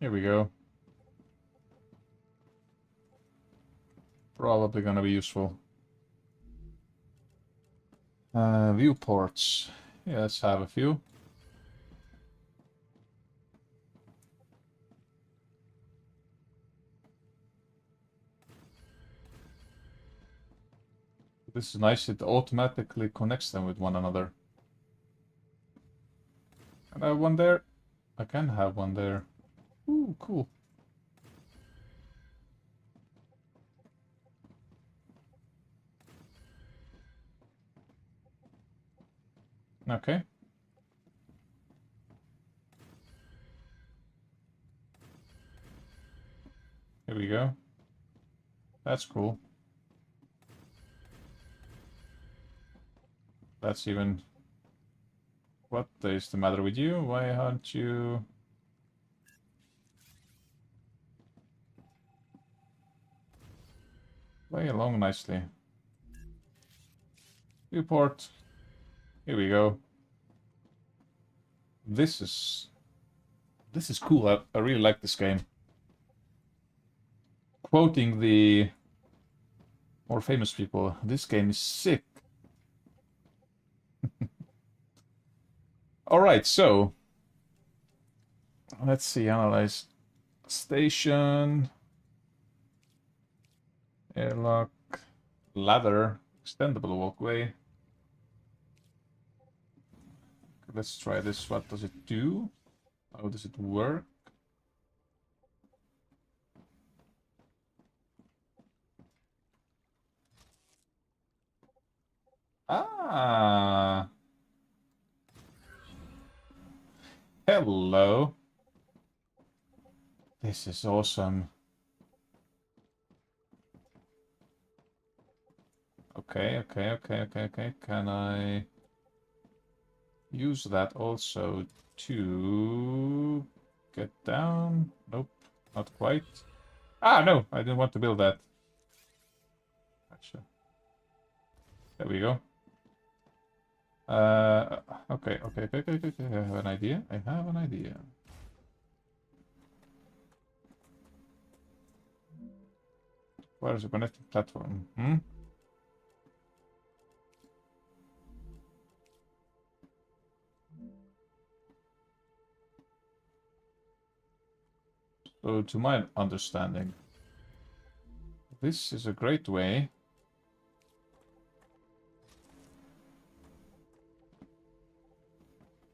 Here we go. Probably gonna be useful. Viewports. Yeah, let's have a few. This is nice, it automatically connects them with one another. Can I have one there? I can have one there. Ooh, cool. Okay. Here we go. That's cool. That's even... What is the matter with you? Why aren't you... Play along nicely. Viewport. Here we go. This is cool. I really like this game. Quoting the more famous people, this game is sick. Alright, so let's see, analyze station, airlock, ladder, extendable walkway. Let's try this. What does it do? How does it work? Ah. Hello. This is awesome. Okay. Can I use that also to get down? Nope, not quite. Ah, no, I didn't want to build that. Gotcha. There we go. Okay. I have an idea. Where is the connecting platform? So, to my understanding, this is a great way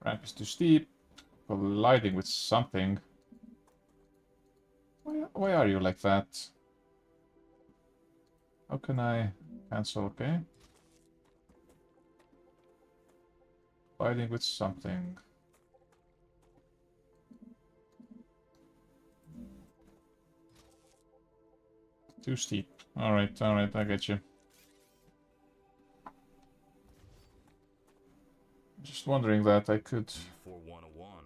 Ramp is too steep. Colliding with something. Why are you like that? How can I cancel? Okay. Colliding with something. Too steep. Alright, I get you. Just wondering that I could... D4101.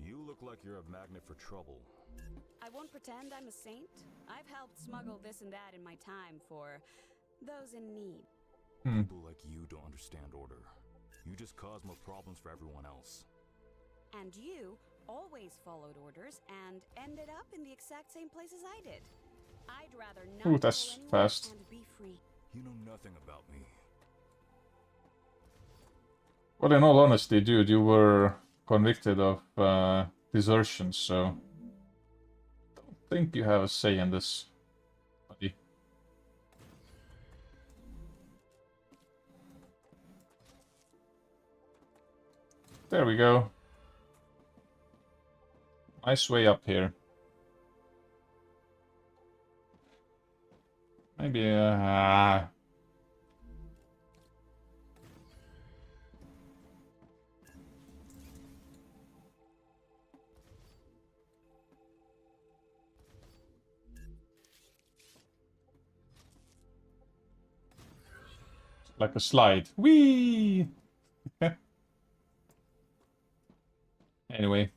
You look like you're a magnet for trouble. I won't pretend I'm a saint. I've helped smuggle this and that in my time for those in need. People like you don't understand order. You just cause more problems for everyone else. And you always followed orders and ended up in the exact same place as I did. I'd rather not Ooh, go that's anywhere fast. and be free. You know nothing about me. Well, in all honesty, dude, you were convicted of desertion, so... don't think you have a say in this, buddy. There we go. Nice way up here. Maybe, like a slide. Whee! Anyway.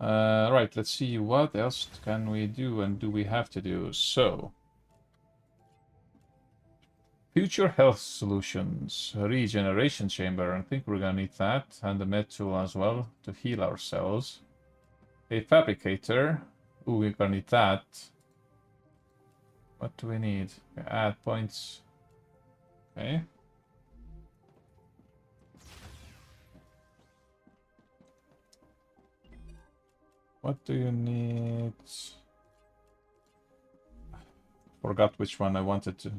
Right, let's see what else can we do and do we have to do. So, future health solutions, regeneration chamber. I think we're gonna need that, and the med tool as well to heal ourselves. A fabricator. Ooh, we're gonna need that. What do we need? Add points. Okay. What do you need? Forgot which one I wanted to.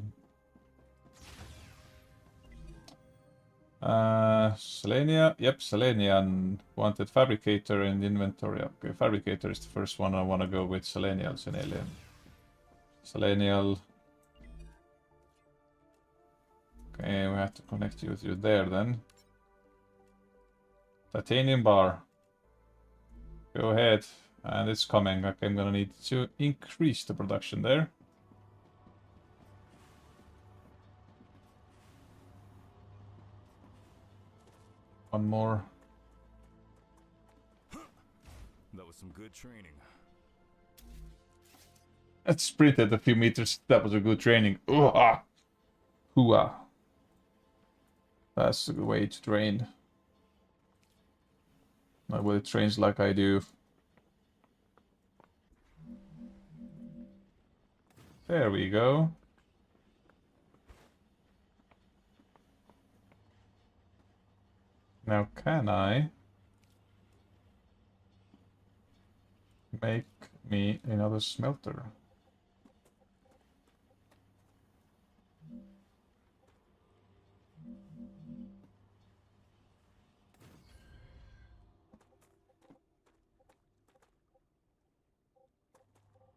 Selenia. Yep, Selenian wanted fabricator in the inventory. Okay, fabricator is the first one I want to go with. Selenial, Selenial. Selenial. Okay, we have to connect you with you there then. Titanium bar. Go ahead. And it's coming. Okay, I'm gonna need to increase the production there. One more. That was some good training. It sprinted a few meters. That was a good training. Ooh-ah. Hooah. That's the way to train. Nobody trains like I do. There we go. Now can I make me another smelter?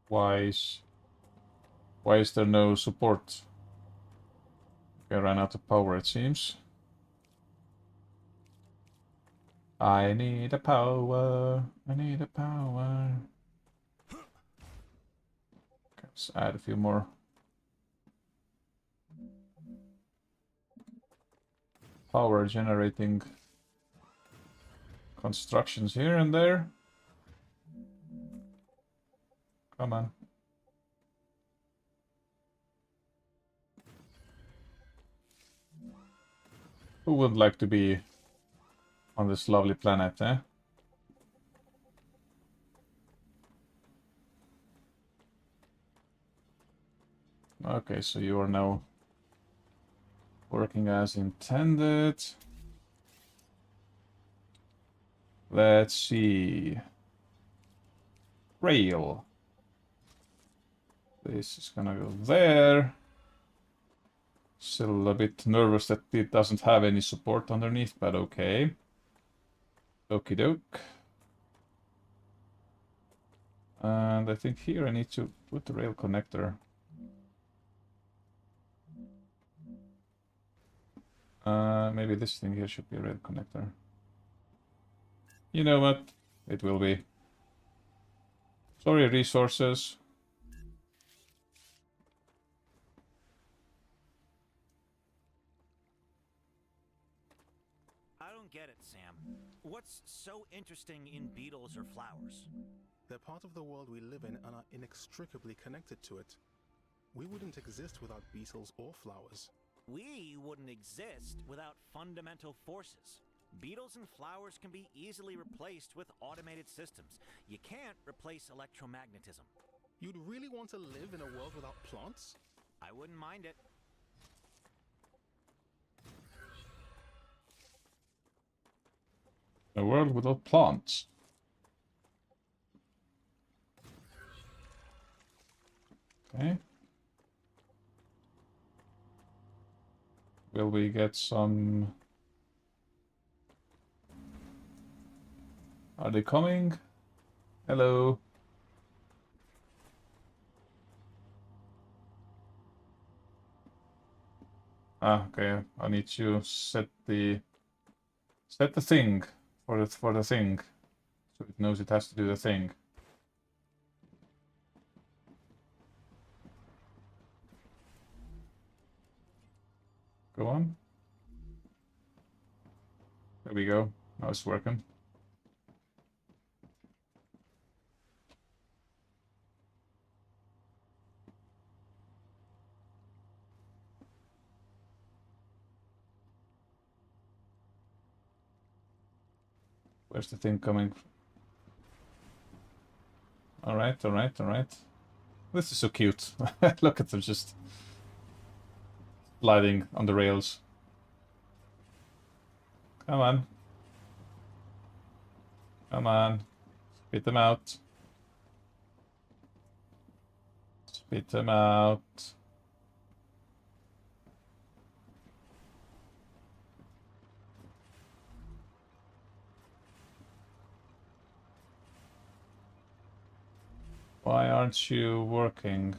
Why is there no support? Okay, I ran out of power, it seems. I need a power. I need a power. Okay, let's add a few more. Power generating constructions here and there. Come on. Who would like to be on this lovely planet, eh? Okay, so you are now working as intended. Let's see. Rail. This is gonna go there. Still a bit nervous that it doesn't have any support underneath, but okay. Okie doke. And I think here I need to put the rail connector. Maybe this thing here should be a rail connector. You know what? It will be. Sorry, resources. I don't get it, Sam. What's so interesting in beetles or flowers? They're part of the world we live in and are inextricably connected to it. We wouldn't exist without beetles or flowers. We wouldn't exist without fundamental forces. Beetles and flowers can be easily replaced with automated systems. You can't replace electromagnetism. You'd really want to live in a world without plants? I wouldn't mind it. A world without plants. Okay. Will we get some... Are they coming? Hello. Ah, okay. I need to set the thing for the thing, so it knows it has to do the thing. Go on. There we go. Now it's working. Where's the thing coming? Alright, alright, alright. This is so cute. Look at them just sliding on the rails. Come on. Come on. Spit them out. Spit them out. Why aren't you working?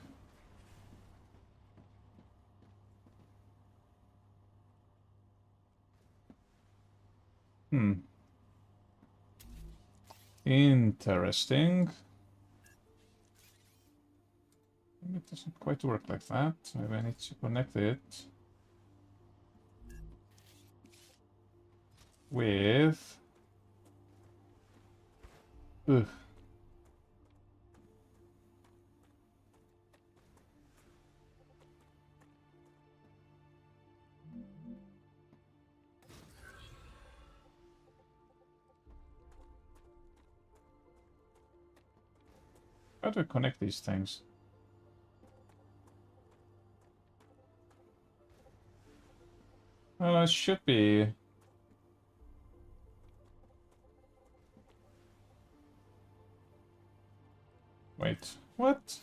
Interesting. Maybe it doesn't quite work like that. Maybe I need to connect it with... Ugh. How do I connect these things? Well, it should be... Wait, what?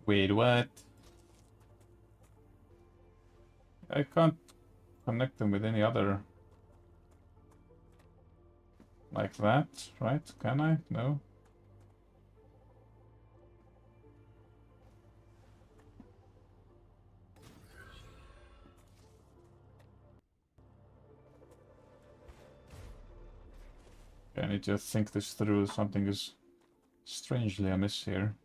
Wait, what? I can't connect them with any other... Like that, right? Can I? No. I need to think this through. Something is strangely amiss here.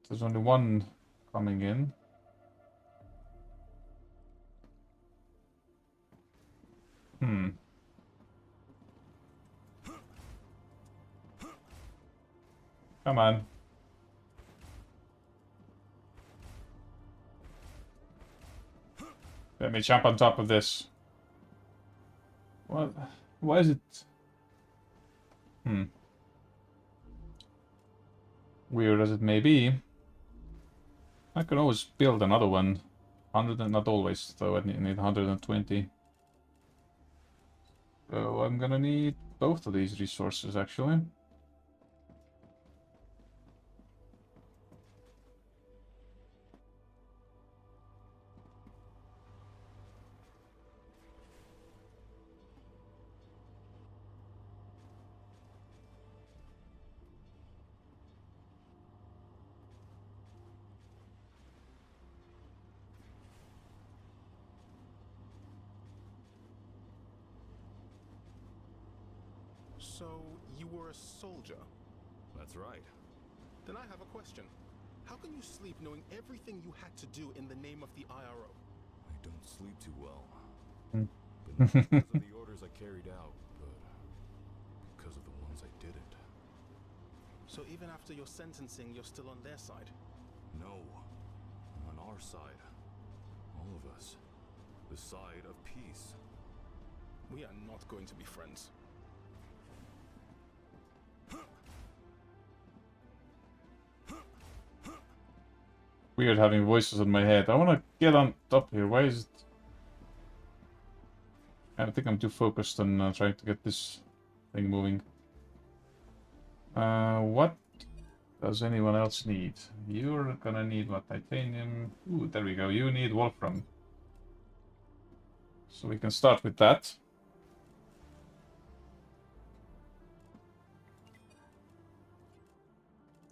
There's only one coming in. Come on. Let me jump on top of this. What? Why is it... Weird as it may be, I can always build another one 100 and not always, though I need 120. So I'm gonna need both of these resources actually. So, you were a soldier? That's right. Then I have a question. How can you sleep knowing everything you had to do in the name of the IRO? I don't sleep too well. Mm. But not because of the orders I carried out, but because of the ones I didn't. So even after your sentencing, you're still on their side? No. I'm on our side. All of us. The side of peace. We are not going to be friends. Weird having voices in my head. I wanna get on top here. Why is it... I think I'm too focused on trying to get this thing moving. What does anyone else need? You're gonna need what? Titanium. Ooh, there we go. You need Wolfram. So we can start with that.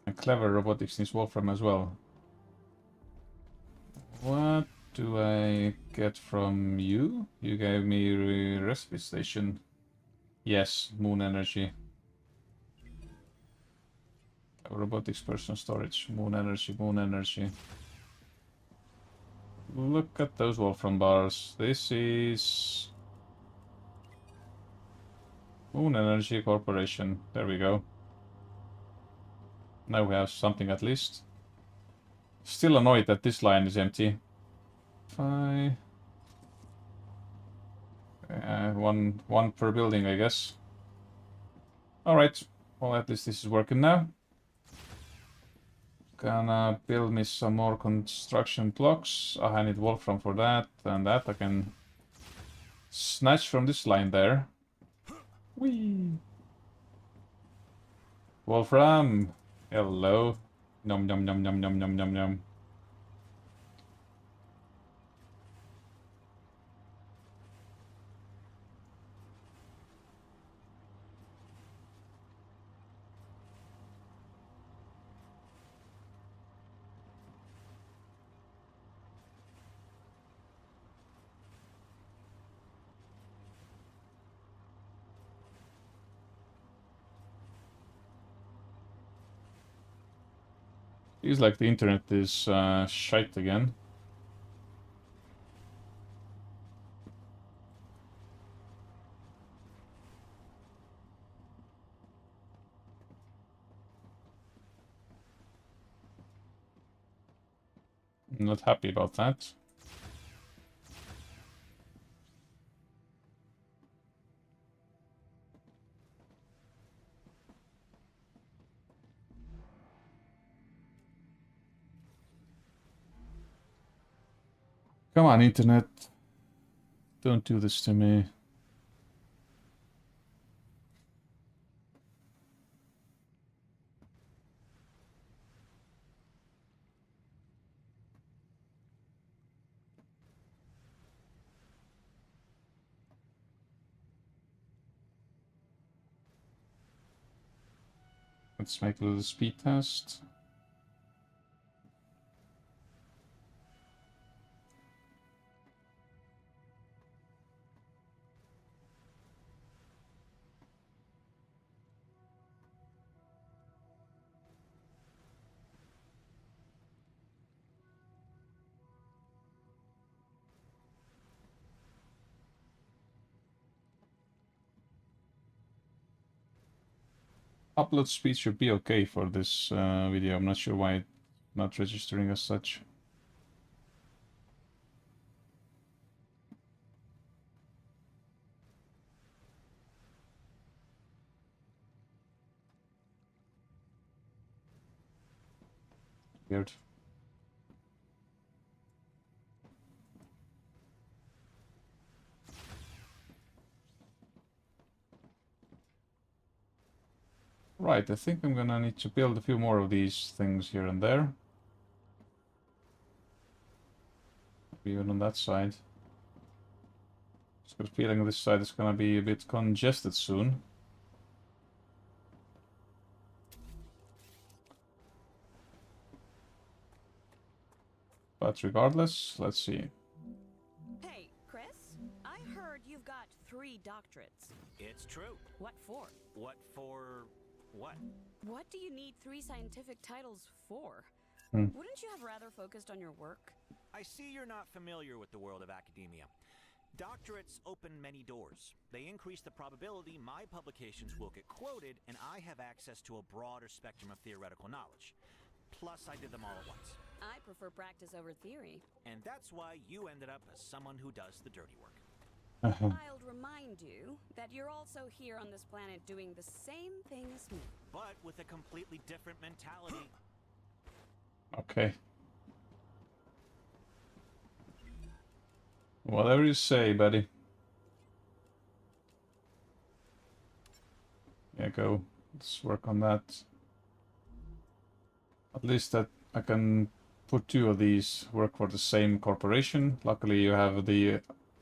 And Clever Robotics needs Wolfram as well. What do I get from you? You gave me a recipe station. Yes, moon energy. Robotics person storage. Moon energy, moon energy. Look at those Wolfram bars. This is... Moon Energy Corporation. There we go. Now we have something at least. Still annoyed that this line is empty. One per building, I guess. Alright. Well, at least this is working now. Gonna build me some more construction blocks. I need Wolfram for that, and that I can snatch from this line there. Whee! Wolfram! Hello. Nom nom nom nom nom nom nom nom. Feels like the internet is shite again. I'm not happy about that. Come on, internet. Don't do this to me. Let's make a little speed test. Upload speed should be okay for this video. I'm not sure why it's not registering as such. Weird. Right, I think I'm gonna need to build a few more of these things here and there. Even on that side. Just got a feeling this side is gonna be a bit congested soon. But regardless, let's see. Hey, Chris, I heard you've got 3 doctorates. It's true. What for? What for what? What do you need 3 scientific titles for? Hmm. Wouldn't you have rather focused on your work? I see you're not familiar with the world of academia. Doctorates open many doors. They increase the probability my publications will get quoted, and I have access to a broader spectrum of theoretical knowledge. Plus, I did them all at once. I prefer practice over theory. And that's why you ended up as someone who does the dirty work. I'll remind you that you're also here on this planet doing the same thing as me. But with a completely different mentality. Okay. Whatever you say, buddy. Yeah, go. Let's work on that. At least that I can put 2 of these work for the same corporation. Luckily, you have the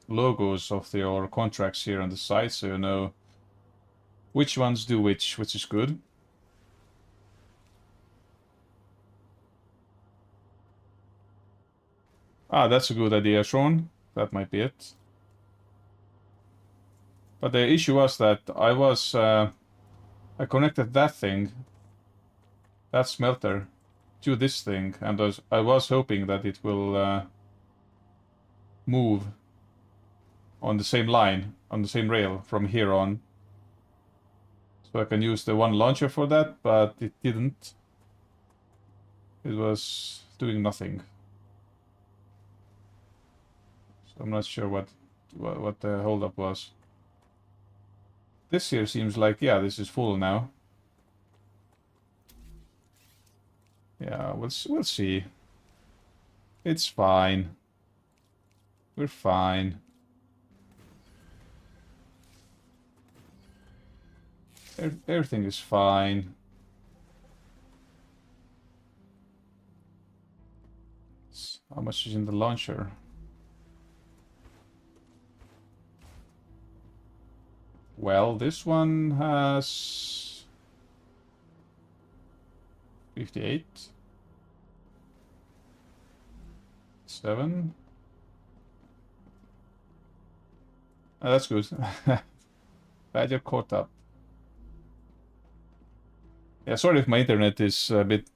logos of your contracts here on the side, so you know which ones do which is good. Ah, that's a good idea, Sean. That might be it. But the issue was that I connected that thing, that smelter, to this thing, and I was hoping that it will move on the same line, on the same rail from here on. So I can use the one launcher for that, but it didn't. It was doing nothing. So I'm not sure what the holdup was. This here seems like, yeah, this is full now. Yeah, we'll see. It's fine. We're fine. Everything is fine. How much is in the launcher? Well, this one has 58. 7. Oh, that's good. Glad you're caught up. Yeah, sorry if my internet is a bit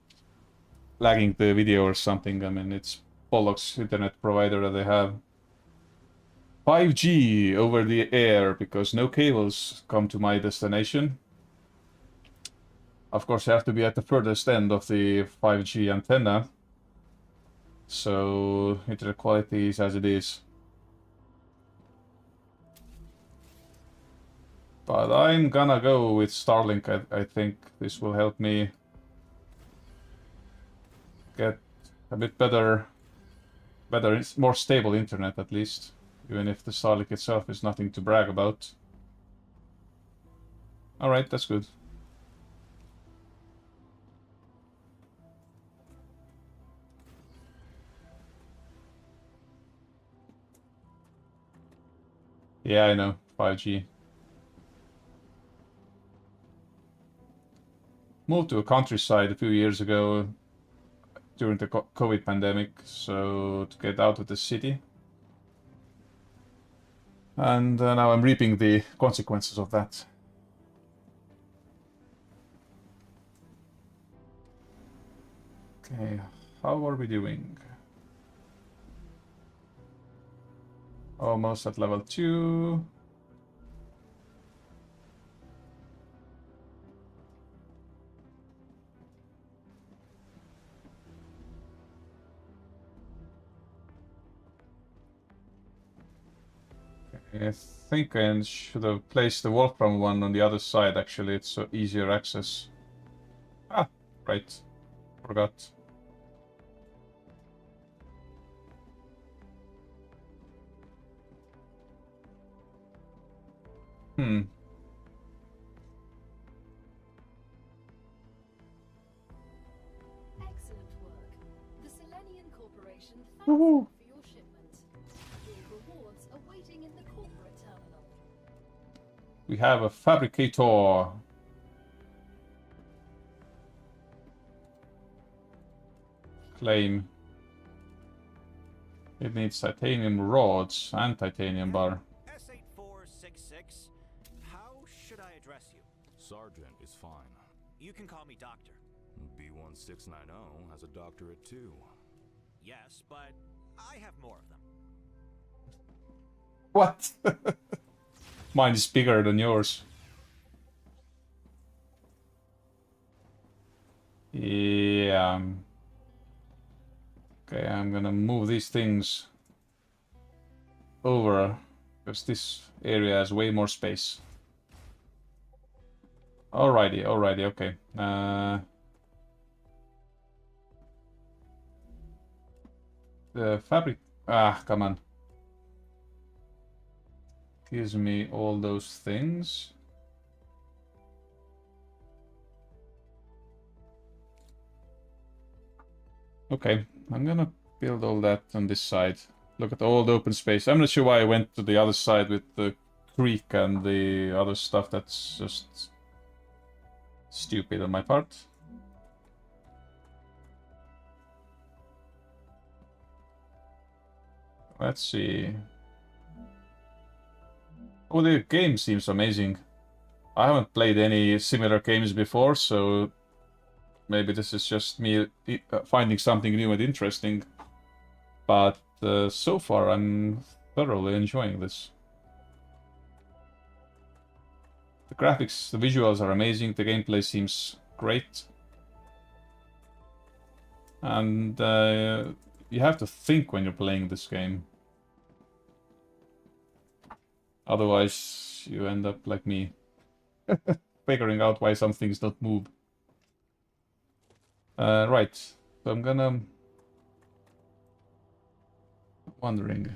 lagging the video or something. I mean, it's Pollock's internet provider that they have. 5G over the air because no cables come to my destination. Of course, I have to be at the furthest end of the 5G antenna. So internet quality is as it is. But I'm gonna go with Starlink. I think this will help me get a bit better, more stable internet at least. Even if the Starlink itself is nothing to brag about. Alright, that's good. Yeah, I know. 5G. Moved to a countryside a few years ago during the COVID pandemic, so to get out of the city. And now I'm reaping the consequences of that. Okay, how are we doing? Almost at level 2. I think I should have placed the Wolfram one on the other side, actually. It's so easier access. Ah, right. Forgot. Woohoo. for your shipment. Your rewards are waiting in the corporate terminal. We have a fabricator. Claim. It needs titanium rods and titanium bar. S8466. How should I address you? Sergeant is fine. You can call me Doctor. B1690 has a doctorate too. Yes, but I have more of them. What? Mine is bigger than yours. Yeah. Okay, I'm gonna move these things over because this area has way more space. Alrighty, okay. The fabric... Ah, come on. Gives me all those things. Okay, I'm gonna build all that on this side. Look at all the open space. I'm not sure why I went to the other side with the creek and the other stuff. That's just stupid on my part. Let's see. Oh, the game seems amazing. I haven't played any similar games before, so maybe this is just me finding something new and interesting. But so far, I'm thoroughly enjoying this. The graphics, the visuals are amazing. The gameplay seems great. And you have to think when you're playing this game. Otherwise, you end up like me. Figuring out why some things don't move. Right. So I'm gonna... Wondering.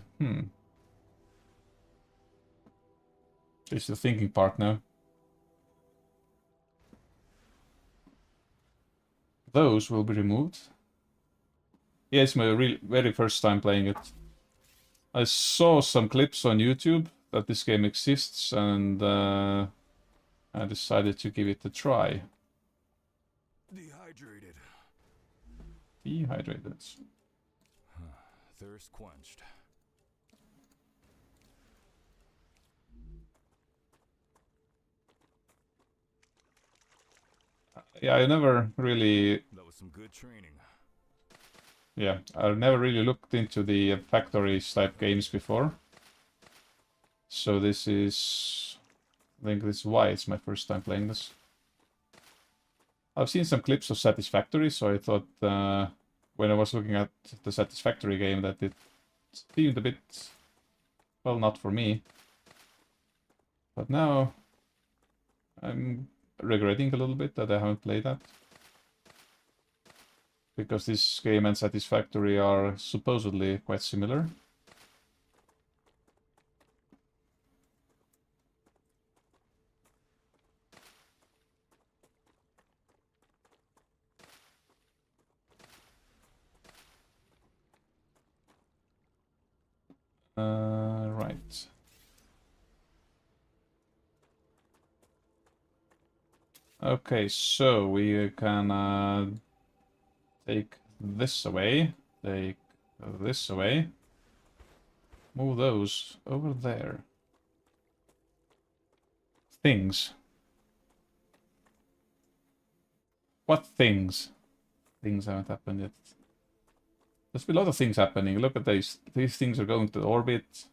This is the thinking part now. Those will be removed. Yeah, it's my very first time playing it. I saw some clips on YouTube that this game exists, and I decided to give it a try. Dehydrated. Dehydrated. Thirst quenched. Yeah, I never really... That was some good training. Yeah, I've never really looked into the factories type games before. So this is... I think this is why it's my first time playing this. I've seen some clips of Satisfactory, so I thought when I was looking at the Satisfactory game that it seemed a bit... well, not for me. But now I'm regretting a little bit that I haven't played that. Because this game and Satisfactory are supposedly quite similar. Right. Okay, so we can take this away, take this away, move those over there. Things. What things? Things haven't happened yet. There's been a lot of things happening. Look at these. These things are going to orbit.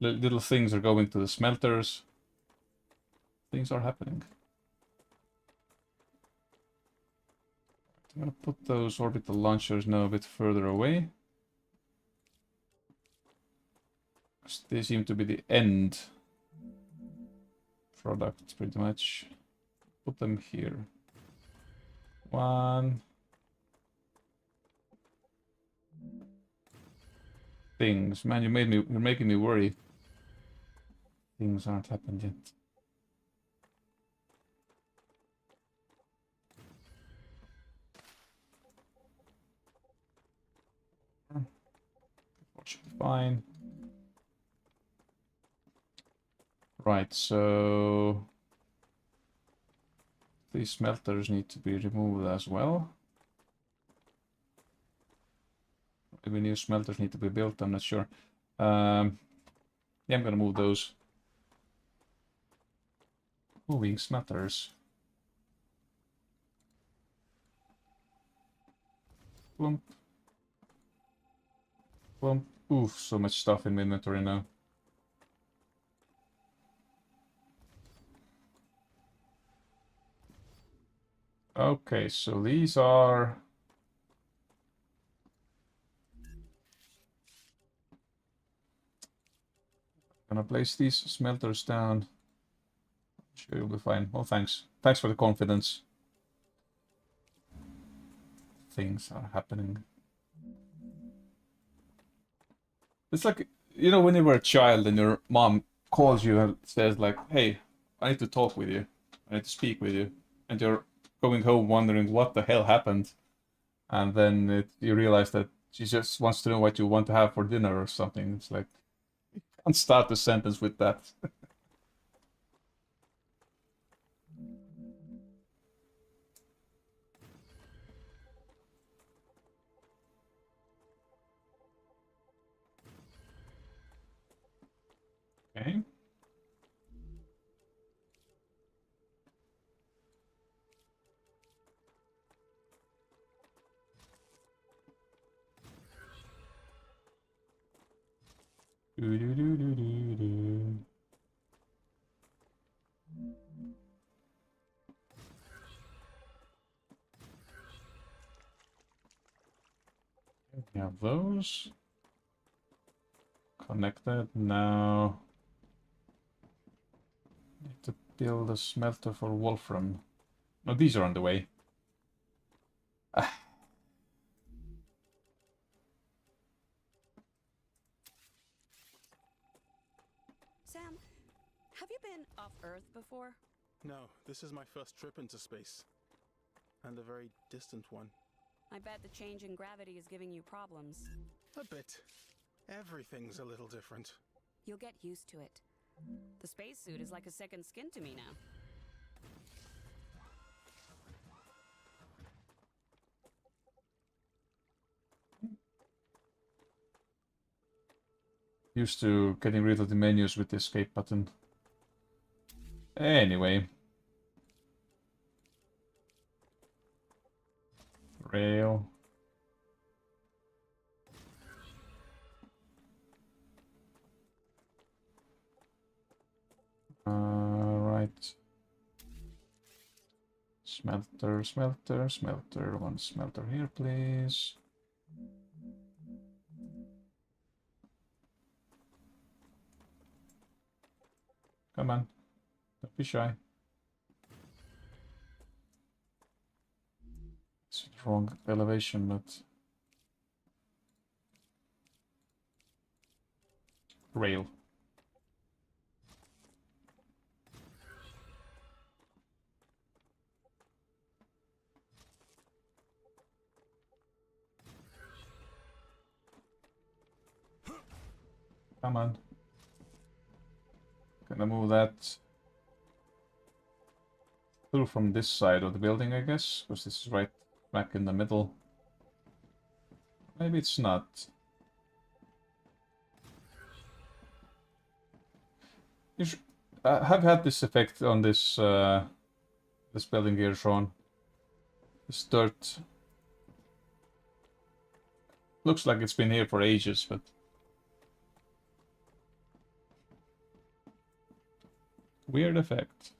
Little things are going to the smelters. Things are happening. I'm gonna put those orbital launchers now a bit further away. They seem to be the end product, pretty much. Put them here. One. Things. Man, you're making me worry. Things aren't happened yet. fine. Right, so these smelters need to be removed as well. Maybe new smelters need to be built, I'm not sure. Yeah, I'm gonna move those. Moving smelters. Plump. Plump. Oof, so much stuff in my inventory now. Okay, so these are... Gonna place these smelters down. Sure, you'll be fine. Oh, thanks. Thanks for the confidence. Things are happening. It's like, you know, when you were a child and your mom calls you and says like, hey, I need to talk with you. I need to speak with you. And you're going home wondering what the hell happened. And then you realize that she just wants to know what you want to have for dinner or something. It's like, you can't start a sentence with that. Okay. Do do do do do do. We have those connected. Now need to build a smelter for Wolfram. No, these are on the way. Sam, have you been off Earth before? No, this is my first trip into space. And a very distant one. I bet the change in gravity is giving you problems. A bit. Everything's a little different. You'll get used to it. The spacesuit is like a second skin to me now. Used to getting rid of the menus with the escape button. Anyway. Rail. Right. Smelter, smelter, smelter. One smelter here, please. Come on. Don't be shy. It's the wrong elevation, but... Rail. Come on. Gonna move that through from this side of the building, I guess, because this is right back in the middle. Maybe it's not. I've had this effect on this this building here, Sean. This dirt looks like it's been here for ages, but weird effect.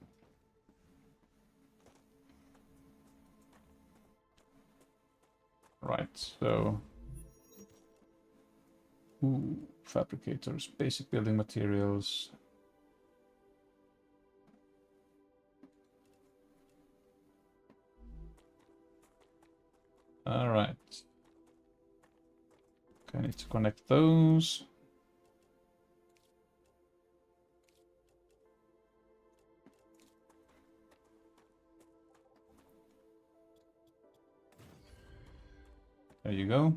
Right, so... Ooh, fabricators, basic building materials. Alright. Okay, I need to connect those. There you go.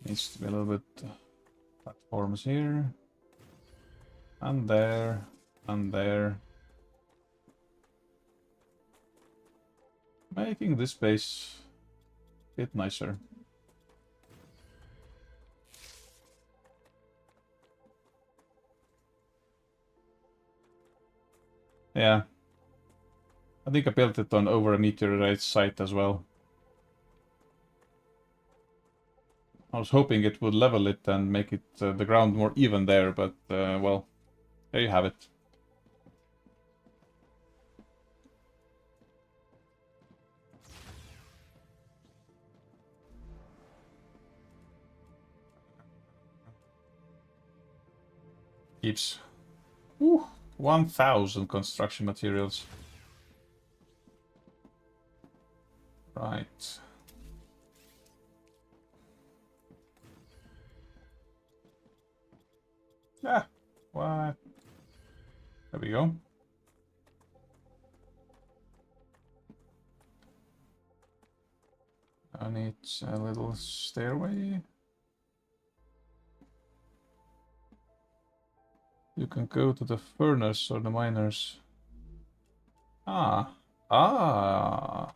Needs to be a little bit platforms here. And there. And there. Making this base a bit nicer. Yeah. I think I built it on over a meteorite site as well. I was hoping it would level it and make it the ground more even there, but well, there you have it. Keeps 1,000 construction materials. Right. Yeah. What? There we go. I need a little stairway. You can go to the furnace or the miners. Ah.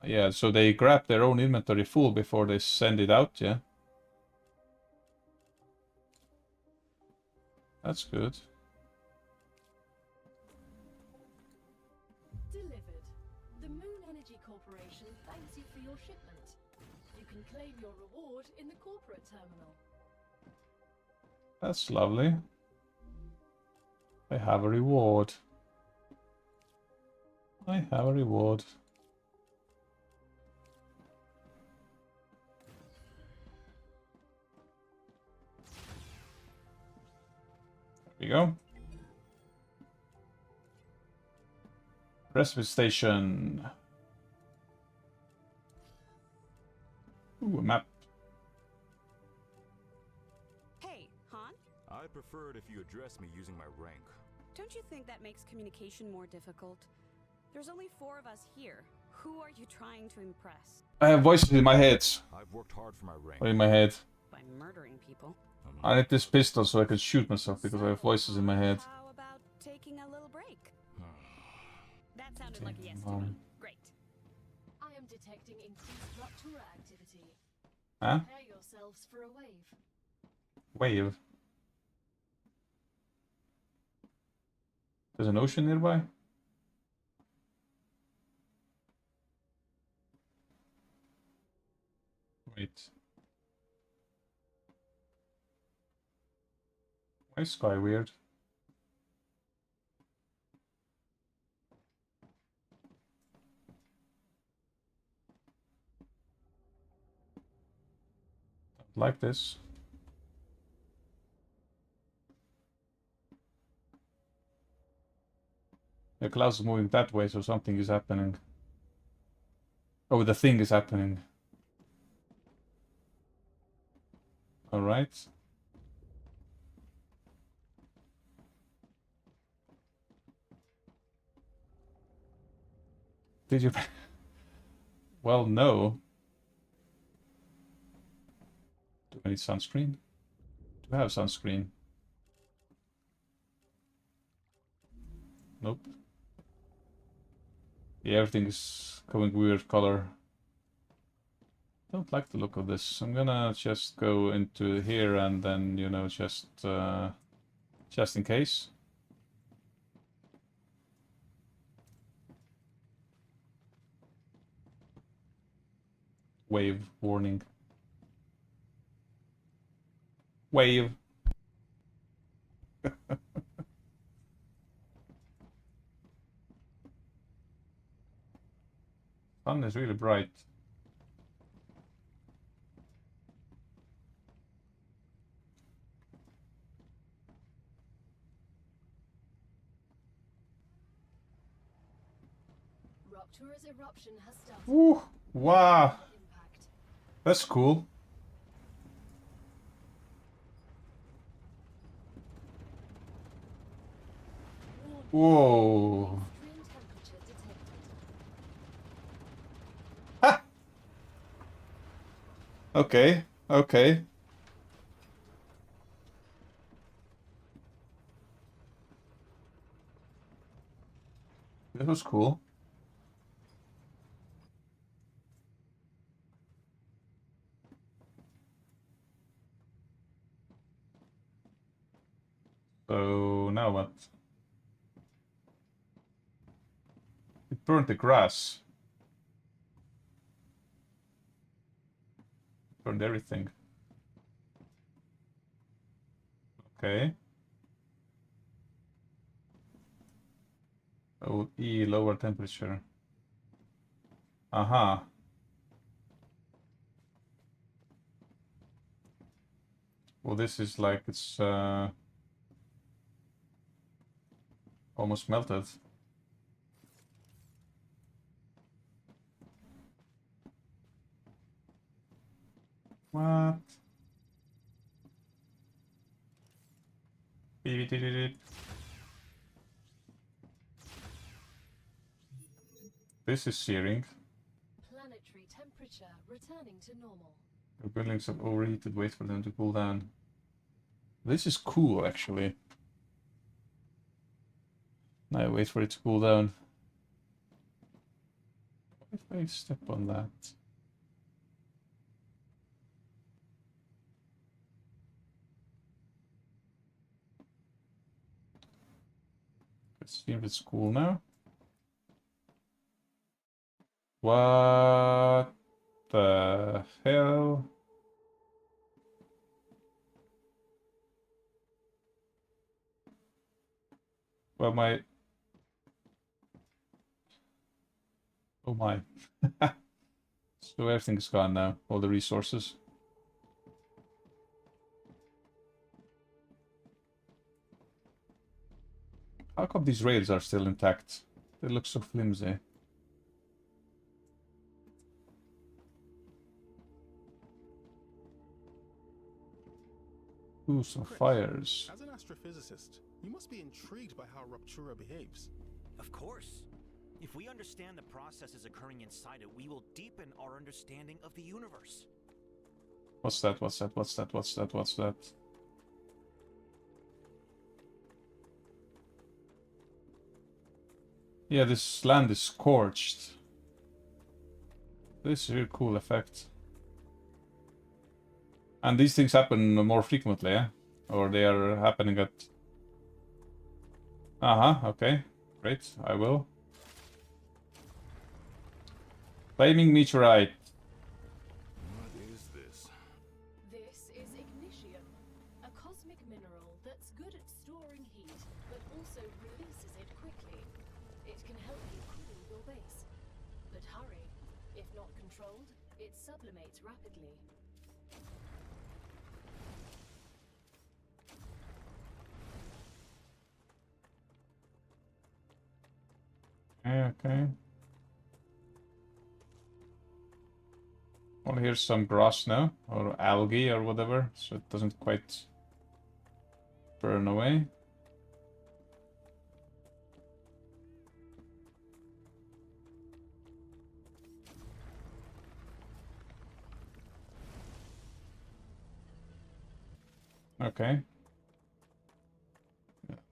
Yeah, so they grab their own inventory full before they send it out, yeah? That's good. Delivered. The Moon Energy Corporation thanks you for your shipment. You can claim your reward in the corporate terminal. That's lovely. I have a reward. I have a reward. There we go. Recipe station. Ooh, a map. Hey, Han? I'd prefer it if you address me using my rank. Don't you think that makes communication more difficult? There's only 4 of us here. Who are you trying to impress? I have voices in my head. I've worked hard for my rank. Or in my head. By murdering people. I need this pistol so I can shoot myself because I have voices in my head. How about taking a little break? That sounded like a yes to me. Great. I am detecting increased Rupture activity. Huh? Prepare yourselves for a wave. Wave. There's an ocean nearby? Wait. Why is sky weird? Don't like this. The clouds are moving that way, so something is happening. Oh, the thing is happening. Alright. Did you... Well, no. Do I need sunscreen? Do I have sunscreen? Nope. Yeah, everything is going weird color. Don't like the look of this. I'm gonna just go into here and then, you know, just in case. Wave warning. Wave. Sun is really bright. Rupture's eruption has started. Ooh, wow. Impact. That's cool. Whoa. Extreme temperature detected. Ha! Okay, okay. It was cool. So now what? It burned the grass. Burned everything. Okay. Oh, E, lower temperature. Aha. Well, this is like it's almost melted. What? Beep, beep, beep, beep. This is searing. Planetary temperature returning to normal. The buildings have overheated. Wait for them to cool down. This is cool, actually. Now wait for it to cool down. What if I step on that? Let's see if it's cool now. What the hell? Well, my... Oh my. So everything's gone now. All the resources. How come these rails are still intact? They look so flimsy. Ooh, some fires. As an astrophysicist, you must be intrigued by how Ruptura behaves. Of course. If we understand the processes occurring inside it, we will deepen our understanding of the universe. What's that? What's that? What's that? What's that? What's that? Yeah, this land is scorched. This is a really cool effect. And these things happen more frequently, yeah? Or they are happening at... Uh-huh, okay. Great, I will. Flaming meteorite. What is this? This is ignitium, a cosmic mineral that's good at storing heat, but also releases it quickly. It can help you cool your base. But hurry, if not controlled, it sublimates rapidly. Okay. Well, here's some grass now, or algae or whatever, so it doesn't quite burn away. Okay.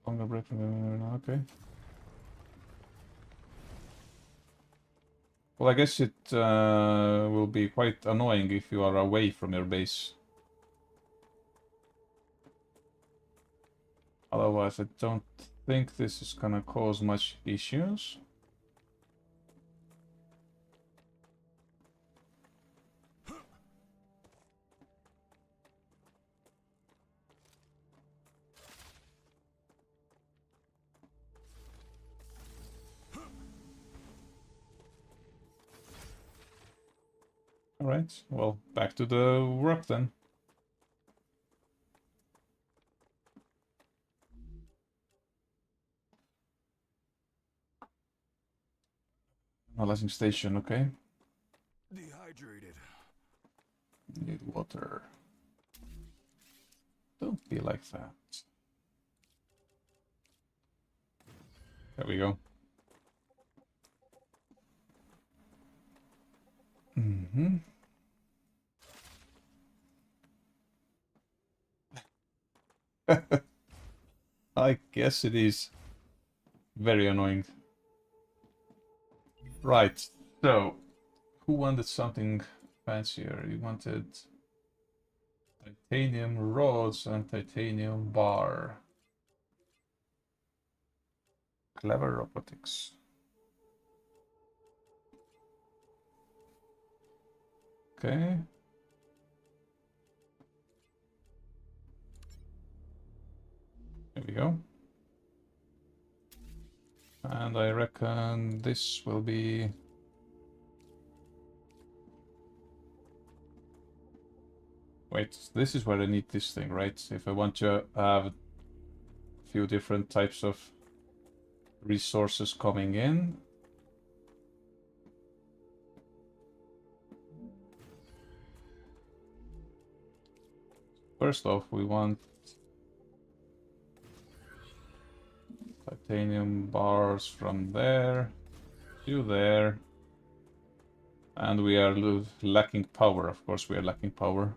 Longer break. Okay. Well, I guess it will be quite annoying if you are away from your base. Otherwise, I don't think this is gonna cause much issues. Alright, well, back to the work then. Analyzing station, okay. Dehydrated. Need water. Don't be like that. There we go. Mm-hmm. I guess it is very annoying. Right, so who wanted something fancier? You wanted titanium rods and titanium bar. Clever robotics. Okay. There we go. And I reckon this will be... Wait, this is where I need this thing, right? If I want to have a few different types of resources coming in. First off, we want titanium bars from there to there. And we are lacking power. Of course, we are lacking power.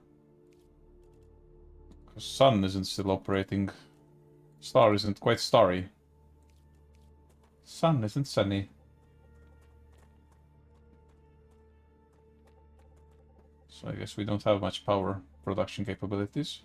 Because sun isn't still operating. Star isn't quite starry. Sun isn't sunny. So I guess we don't have much power production capabilities.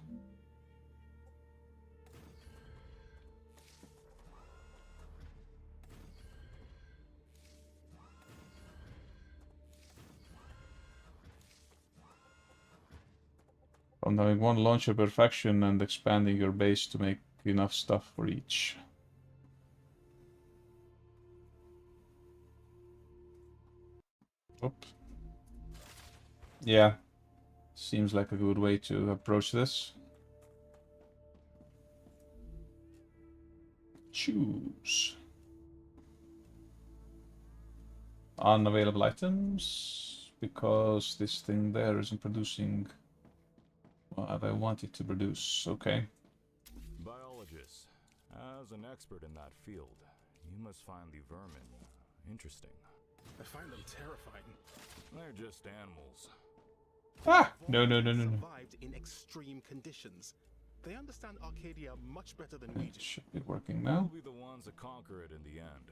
From having one launcher per faction and expanding your base to make enough stuff for each. Oop. Yeah. Seems like a good way to approach this. Choose. Unavailable items. Because this thing there isn't producing what I want it to produce. Okay. Biologist, as an expert in that field, you must find the vermin interesting. I find them terrifying. They're just animals. Ah! No. Survived in extreme conditions. They understand Arcadia much better than we It do. should be working now. We'll be the ones that conquer it in the end.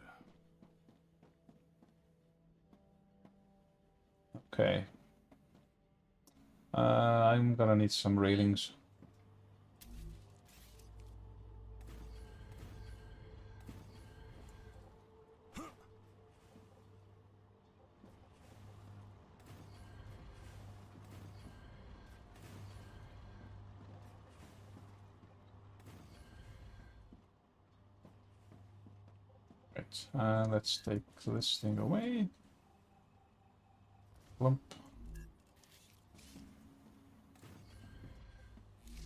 Okay. I'm gonna need some railings. Right, let's take this thing away. Plump.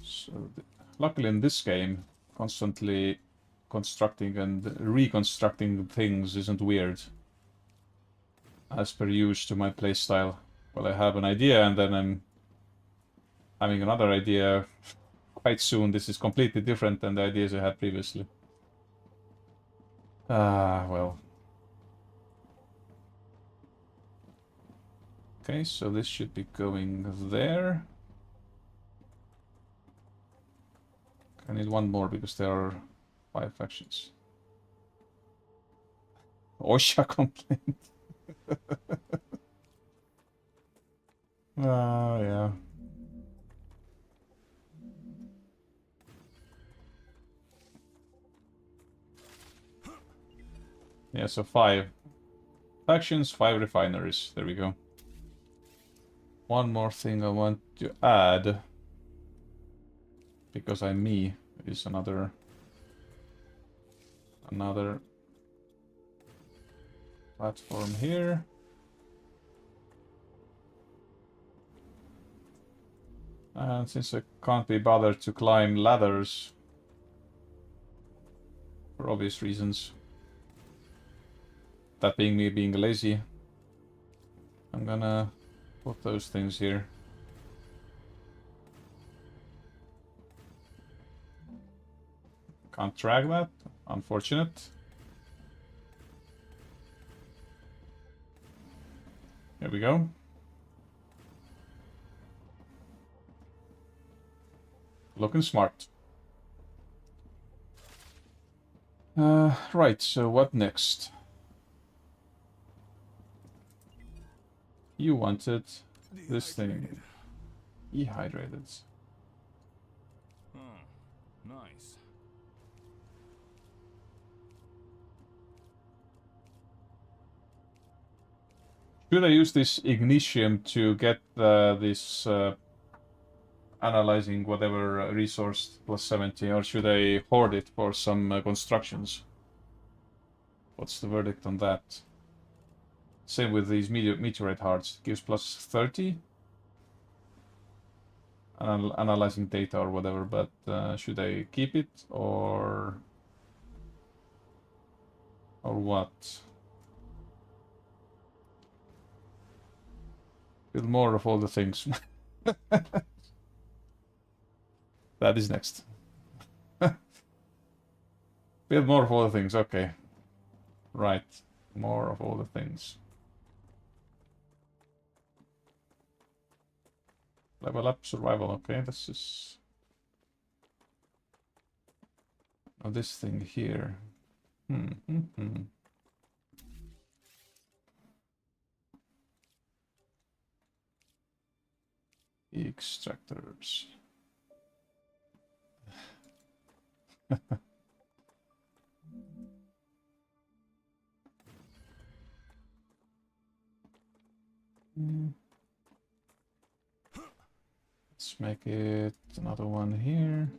So, luckily in this game, constantly constructing and reconstructing things isn't weird. As per usual to my playstyle. Well, I have an idea and then I'm having another idea quite soon. This is completely different than the ideas I had previously. Ah, well. Okay, so this should be going there. I need one more because there are 5 factions. OSHA complaint. Oh, yeah. Yeah, so 5 factions, 5 refineries. There we go. One more thing I want to add, because I'm me, is another platform here. And since I can't be bothered to climb ladders, for obvious reasons, that being me being lazy, I'm gonna put those things here. Can't drag that, unfortunate. Here we go. Looking smart. Right, so what next? You wanted this thing. Dehydrated. Hmm. Nice. Should I use this Ignitium to get this analyzing whatever resource plus 70, or should I hoard it for some constructions? What's the verdict on that? Same with these meteorite hearts. It gives plus 30. Analyzing data or whatever, but should I keep it or what? Build more of all the things. That is next. Build more of all the things, okay. Right, more of all the things. Level up, survival, okay, this is... Oh, this thing here. Extractors. Let's make it another one here.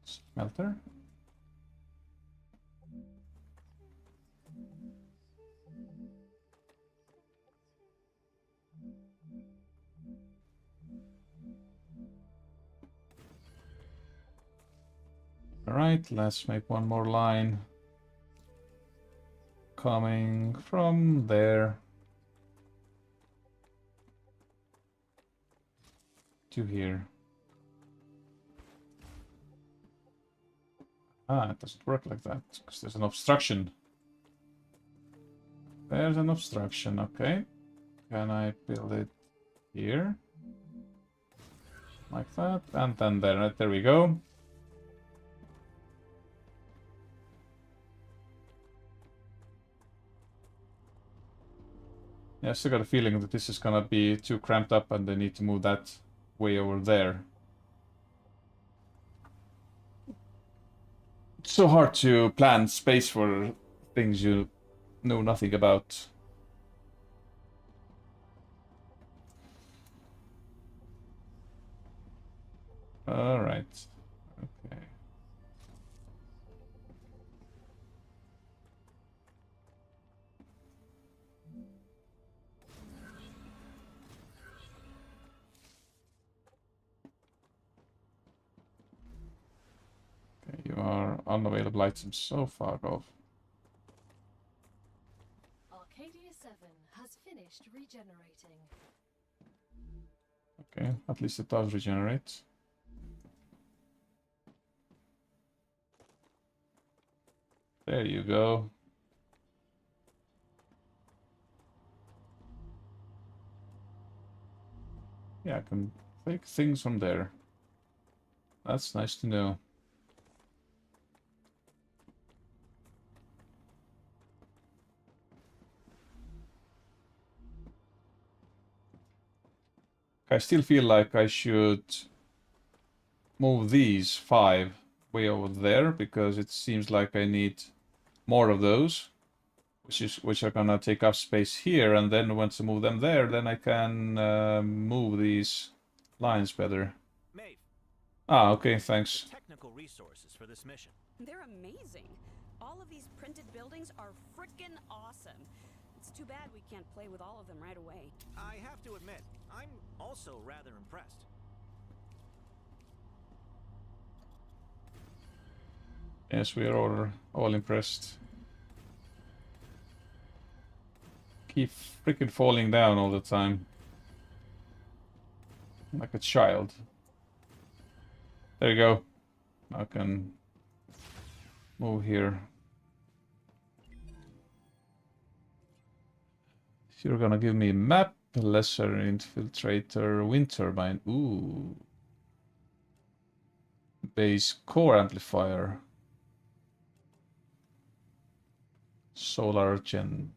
Smelter. Alright, let's make one more line. Coming from there to here. Ah, it doesn't work like that, because there's an obstruction. There's an obstruction, okay. Can I build it here? Like that, and then there, right, there we go. Yeah, I still got a feeling that this is gonna be too cramped up and they need to move that way over there. It's so hard to plan space for things you know nothing about. Alright. Okay. Okay, you are unavailable items, so far off. Arcadia 7 has finished regenerating. Okay, at least it does regenerate. There you go. Yeah, I can take things from there. That's nice to know. I still feel like I should move these 5 way over there, because it seems like I need more of those, which are gonna take up space here, and then once I move them there, then I can move these lines better. Maeve, Ah, okay, thanks. the technical resources for this mission. They're amazing. All of these printed buildings are frickin' awesome. It's too bad we can't play with all of them right away. I have to admit, I'm also rather impressed. Yes, we are all impressed. Keep freaking falling down all the time. Like a child. There you go. I can move here. You're gonna give me a map, lesser infiltrator, wind turbine. Ooh. Base core amplifier. Solar gen.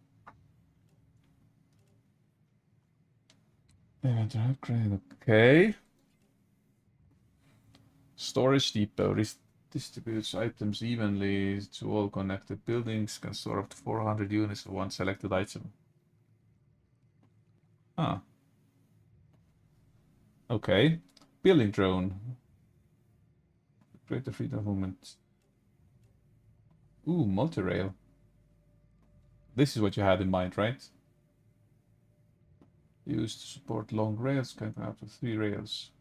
Inventory upgrade. Okay. Storage depot distributes items evenly to all connected buildings. Can store up to 400 units of one selected item. Ah. Okay. Building drone. Greater freedom of movement. Ooh, multi-rail. This is what you had in mind, right? Used to support long rails, can have up to 3 rails.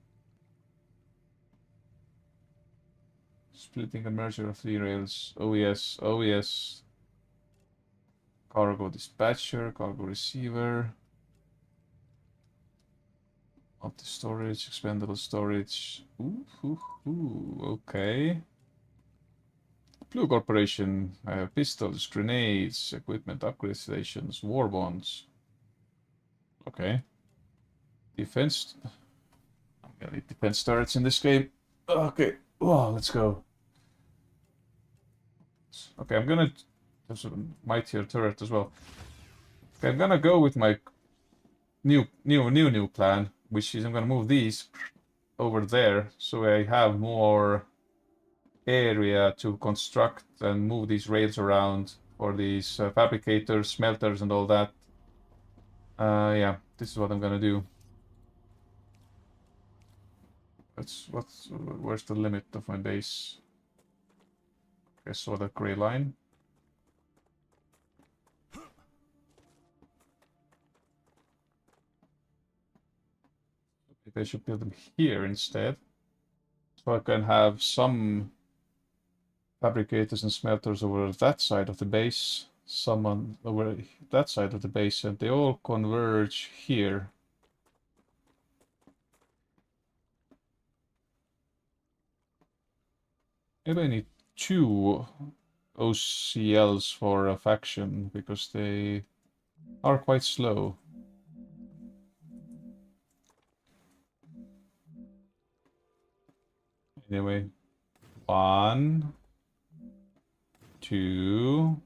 Splitting a merger of 3 rails. Oh yes, oh yes. Cargo dispatcher, cargo receiver. Opti storage, expendable storage. Okay. Blue Corporation, pistols, grenades, equipment upgrade stations, war bonds. Okay. Defense. I'm gonna need defense turrets in this game. Okay. Wow, let's go. Okay, I'm gonna. There's a mightier turret as well. Okay, I'm gonna go with my new plan, which is I'm gonna move these over there so I have more area to construct and move these rails around for these fabricators, smelters, and all that. Yeah, this is what I'm gonna do. Where's the limit of my base? Okay, so that gray line. Maybe I should build them here instead. So I can have some fabricators and smelters over that side of the base, some on over that side of the base, and they all converge here. Maybe I need 2 OCLs for a faction because they are quite slow. Anyway, 1, 2.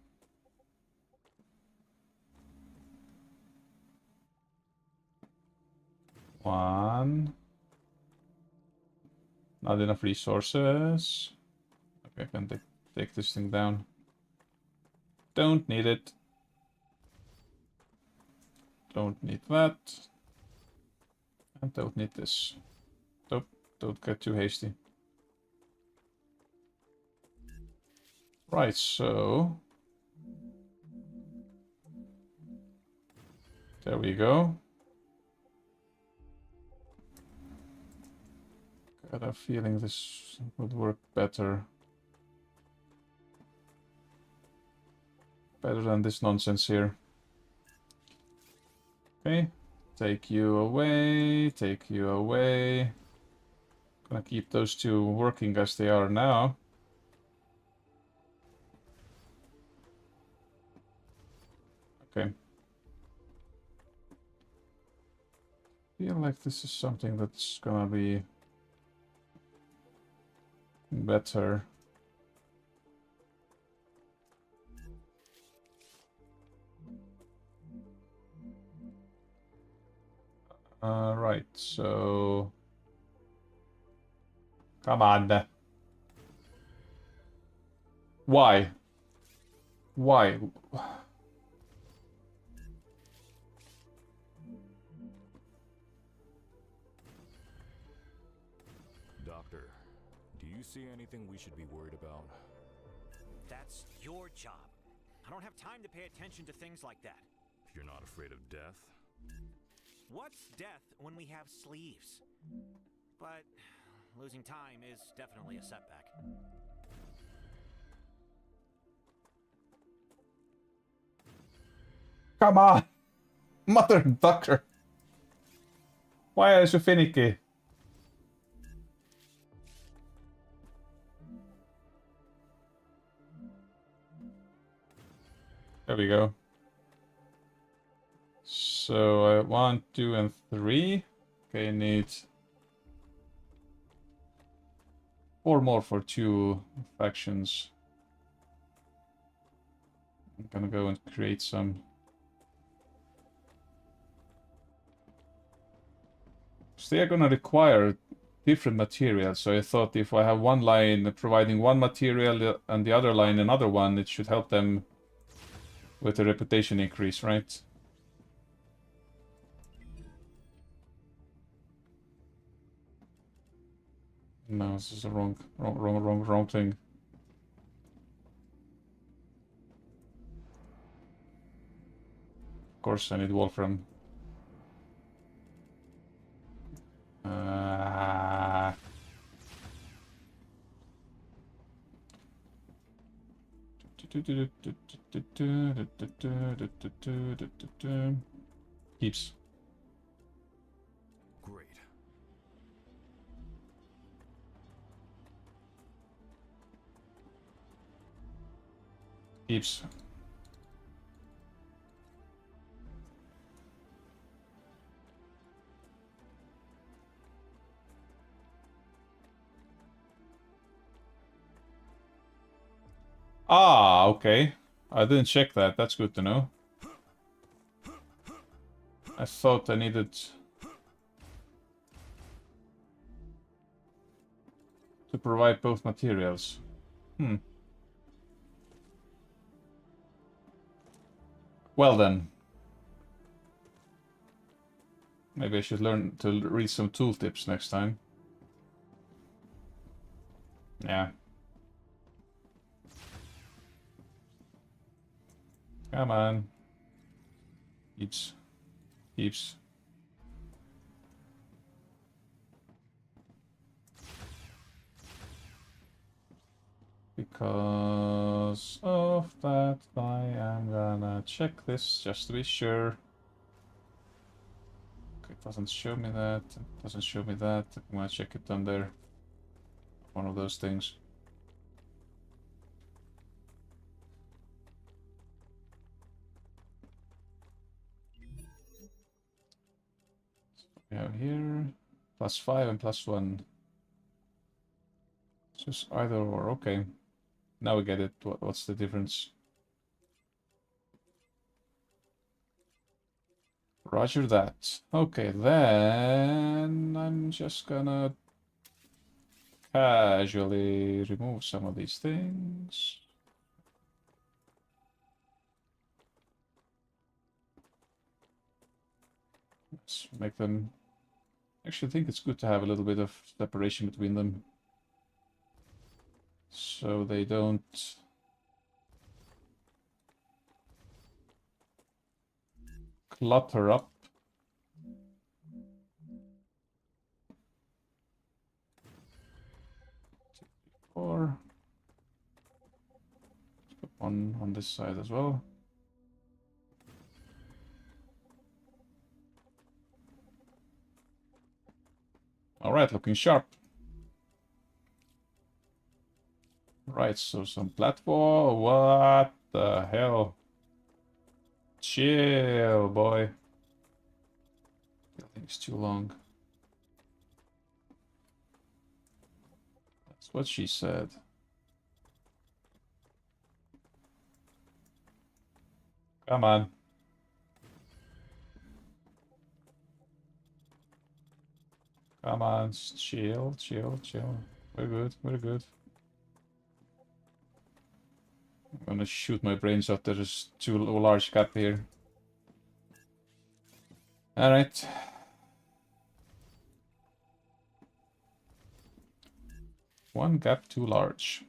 One. Not enough resources. Okay, I can take this thing down. Don't need it. Don't need that. And don't need this. Don't get too hasty. Right, so... There we go. Got a feeling this would work better. Better than this nonsense here. Okay. Take you away. Take you away. Gonna keep those 2 working as they are now. Okay. Feel like this is something that's gonna be better. Right, so... Come on. Why? Why? Doctor, do you see anything we should be worried about? That's your job. I don't have time to pay attention to things like that. You're not afraid of death? What's death when we have sleeves? But losing time is definitely a setback. Come on! Mother ducker! Why are you so finicky? There we go. So 1, 2, and 3. Okay, need 4 more for 2 factions. I'm gonna go and create some. So they are gonna require different materials. So I thought if I have one line providing one material and the other line another one, it should help them with the reputation increase, right? No, this is the wrong thing. Of course, I need Wolfram. Keeps. Great. Keeps. Ah, okay. I didn't check that. That's good to know. I thought I needed to provide both materials. Well then. Maybe I should learn to read some tooltips next time. Yeah. Come on. Keeps. Keeps. Because of that, I am gonna check this just to be sure. Okay, it doesn't show me that. It doesn't show me that. I'm gonna check it under one of those things. We have here +5 and +1. It's just either or. Okay. Now we get it. What's the difference? Roger that. Okay, then I'm just gonna casually remove some of these things. Let's make them... Actually, I think it's good to have a little bit of separation between them. So they don't... clutter up. Or put one on this side as well. All right, looking sharp. Right, so some platform. What the hell? Chill, boy. Building's too long. That's what she said. Come on. Come on, chill, chill, chill. We're good, we're good. I'm gonna shoot my brains out. There's too large gap here. Alright. One gap too large.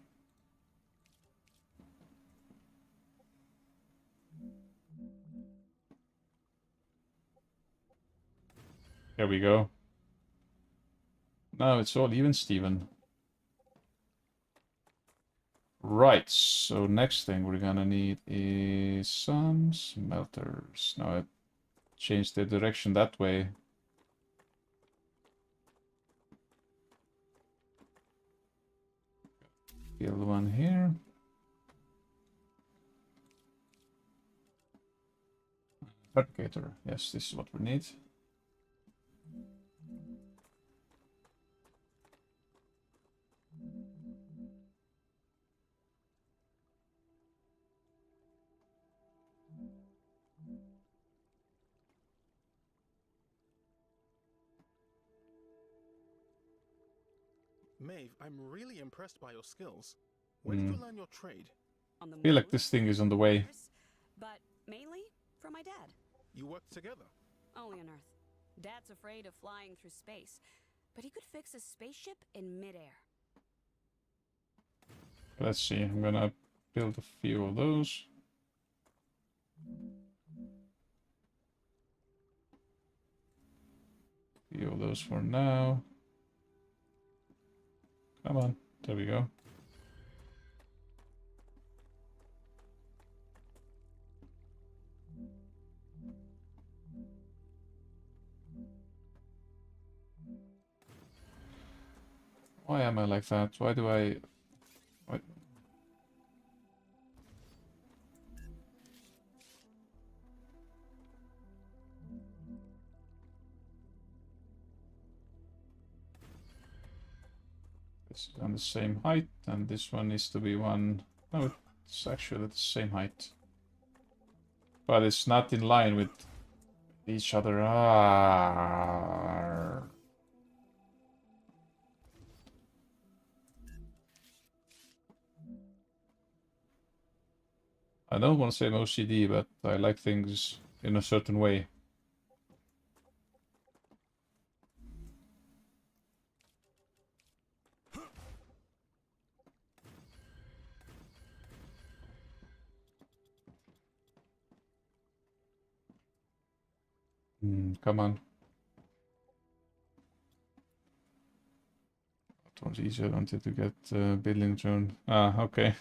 Here we go. Now it's all even, Steven. Right, so next thing we're gonna need is some smelters. Now I changed the direction that way. Build one here. Fabricator. Yes, this is what we need. Maeve, I'm really impressed by your skills. Where did you learn your trade? On the I feel like moon, this thing is on the way. of course, but mainly from my dad. You worked together. Only on Earth. Dad's afraid of flying through space, but he could fix a spaceship in midair. Let's see, I'm gonna build a few of those. Few of those for now. Come on, there we go. Why am I like that? Why do I... What? This is on the same height, and this one needs to be one... No, it's actually the same height. But it's not in line with each other. Ah. I don't want to say I'm OCD, but I like things in a certain way. Come on. It was easier. I wanted to get building drone. Ah, okay.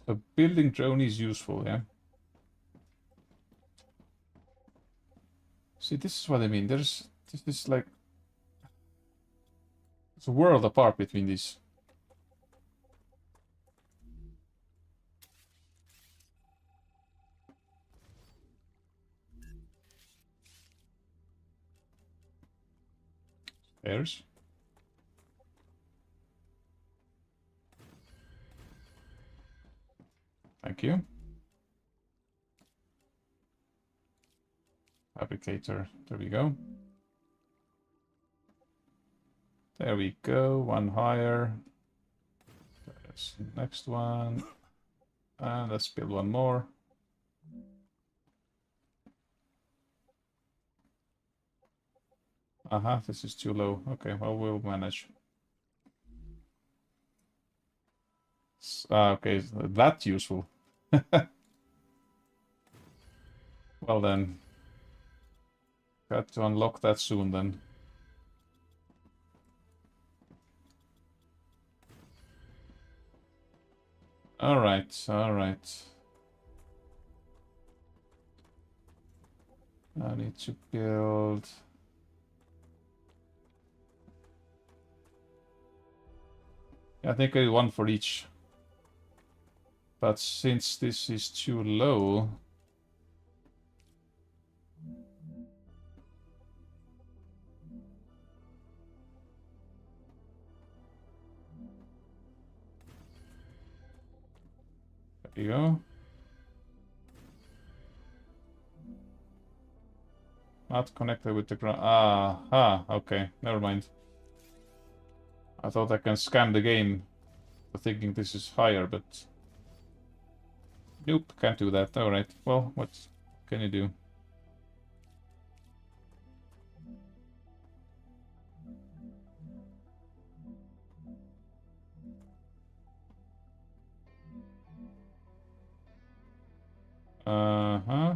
So building drone is useful, yeah. See, this is what I mean. This is like it's a world apart between these. There's. Thank you. Fabricator. There we go. There we go. One higher. There's the next one. And let's build one more. Aha, this is too low. Okay, well, we'll manage. Okay, that's useful. Well then. Got to unlock that soon then. Alright, alright. I need to build... I think I need one for each. But since this is too low... There you go. Not connected with the ground. Ah, okay, never mind. I thought I can scan the game for thinking this is higher, but... Nope, can't do that. Alright, well, what can you do? Uh-huh.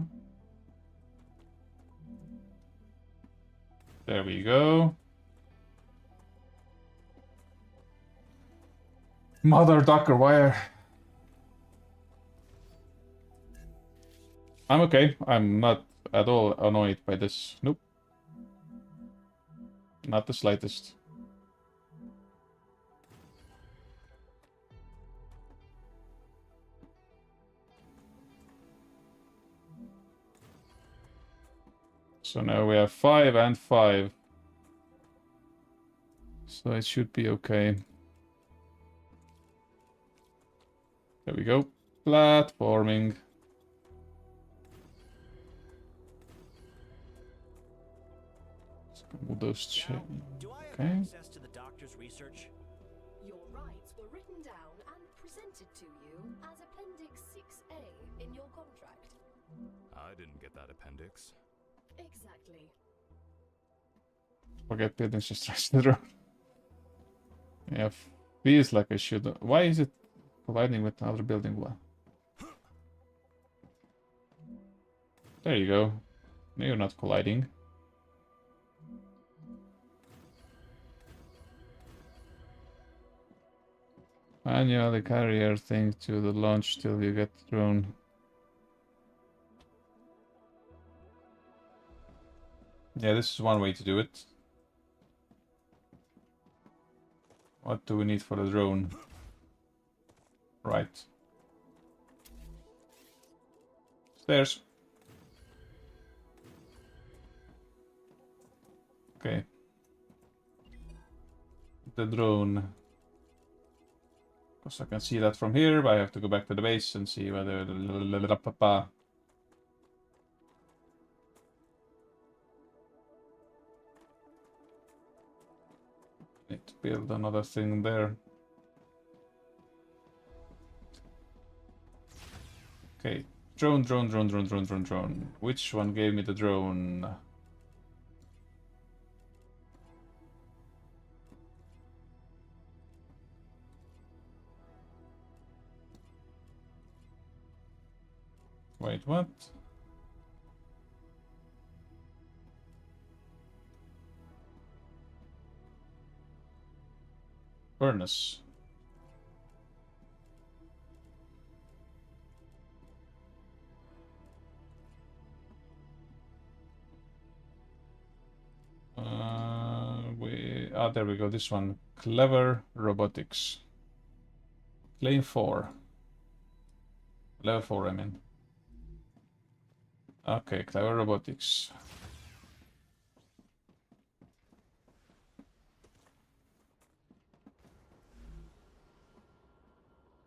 There we go. Mother Ducker wire. I'm okay. I'm not at all annoyed by this. Nope. Not the slightest. So now we have 5 and 5. So it should be okay. There we go. Platforming. Move those. Now, do I have Okay. access to the doctor's research? Your rights were written down and presented to you as Appendix 6A in your contract. I didn't get that appendix. Exactly. Forget buildings, just trash the drone. Yeah, feels like I should. Why is it colliding with another building? Well, there you go. No, you're not colliding. Manual the carrier thing to the launch till you get the drone. Yeah, this is one way to do it. What do we need for the drone? Right. Stairs. Okay. The drone. Because I can see that from here, but I have to go back to the base and see whether... Need to build another thing there. Okay. Drone. Which one gave me the drone? Wait, what? Furnace. There we go. This one. Clever robotics. Lane 4. Level 4, I mean. Okay, clever robotics.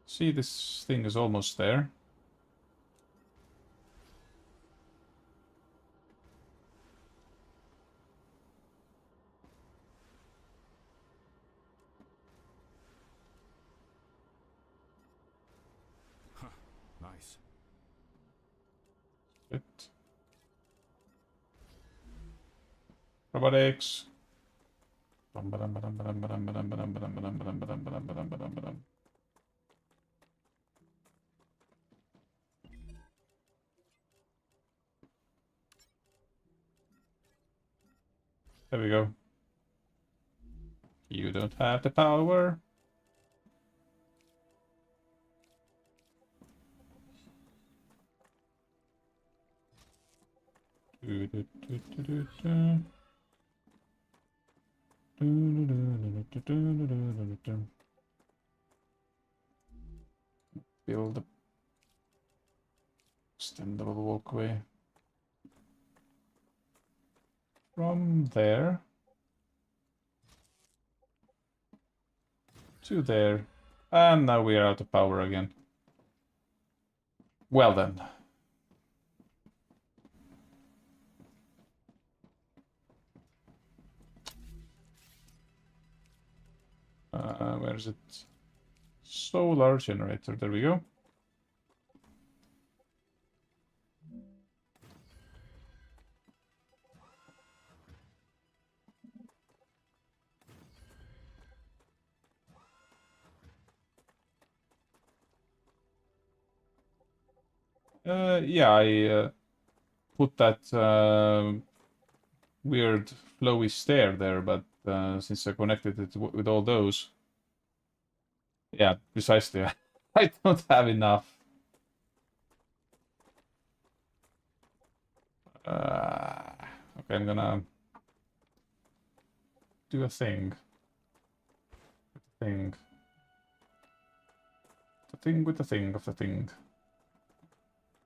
See, this thing is almost there. Nice. It. Robotics. There we go. You don't have the power. Build a extendable walkway from there to there, and now we are out of power again. Well then. Where is it? Solar generator, there we go. Yeah, I put that weird flowy stair there, but since I connected it with all those, yeah, precisely, I don't have enough. Okay, I'm gonna do a thing. The thing with the thing of the thing.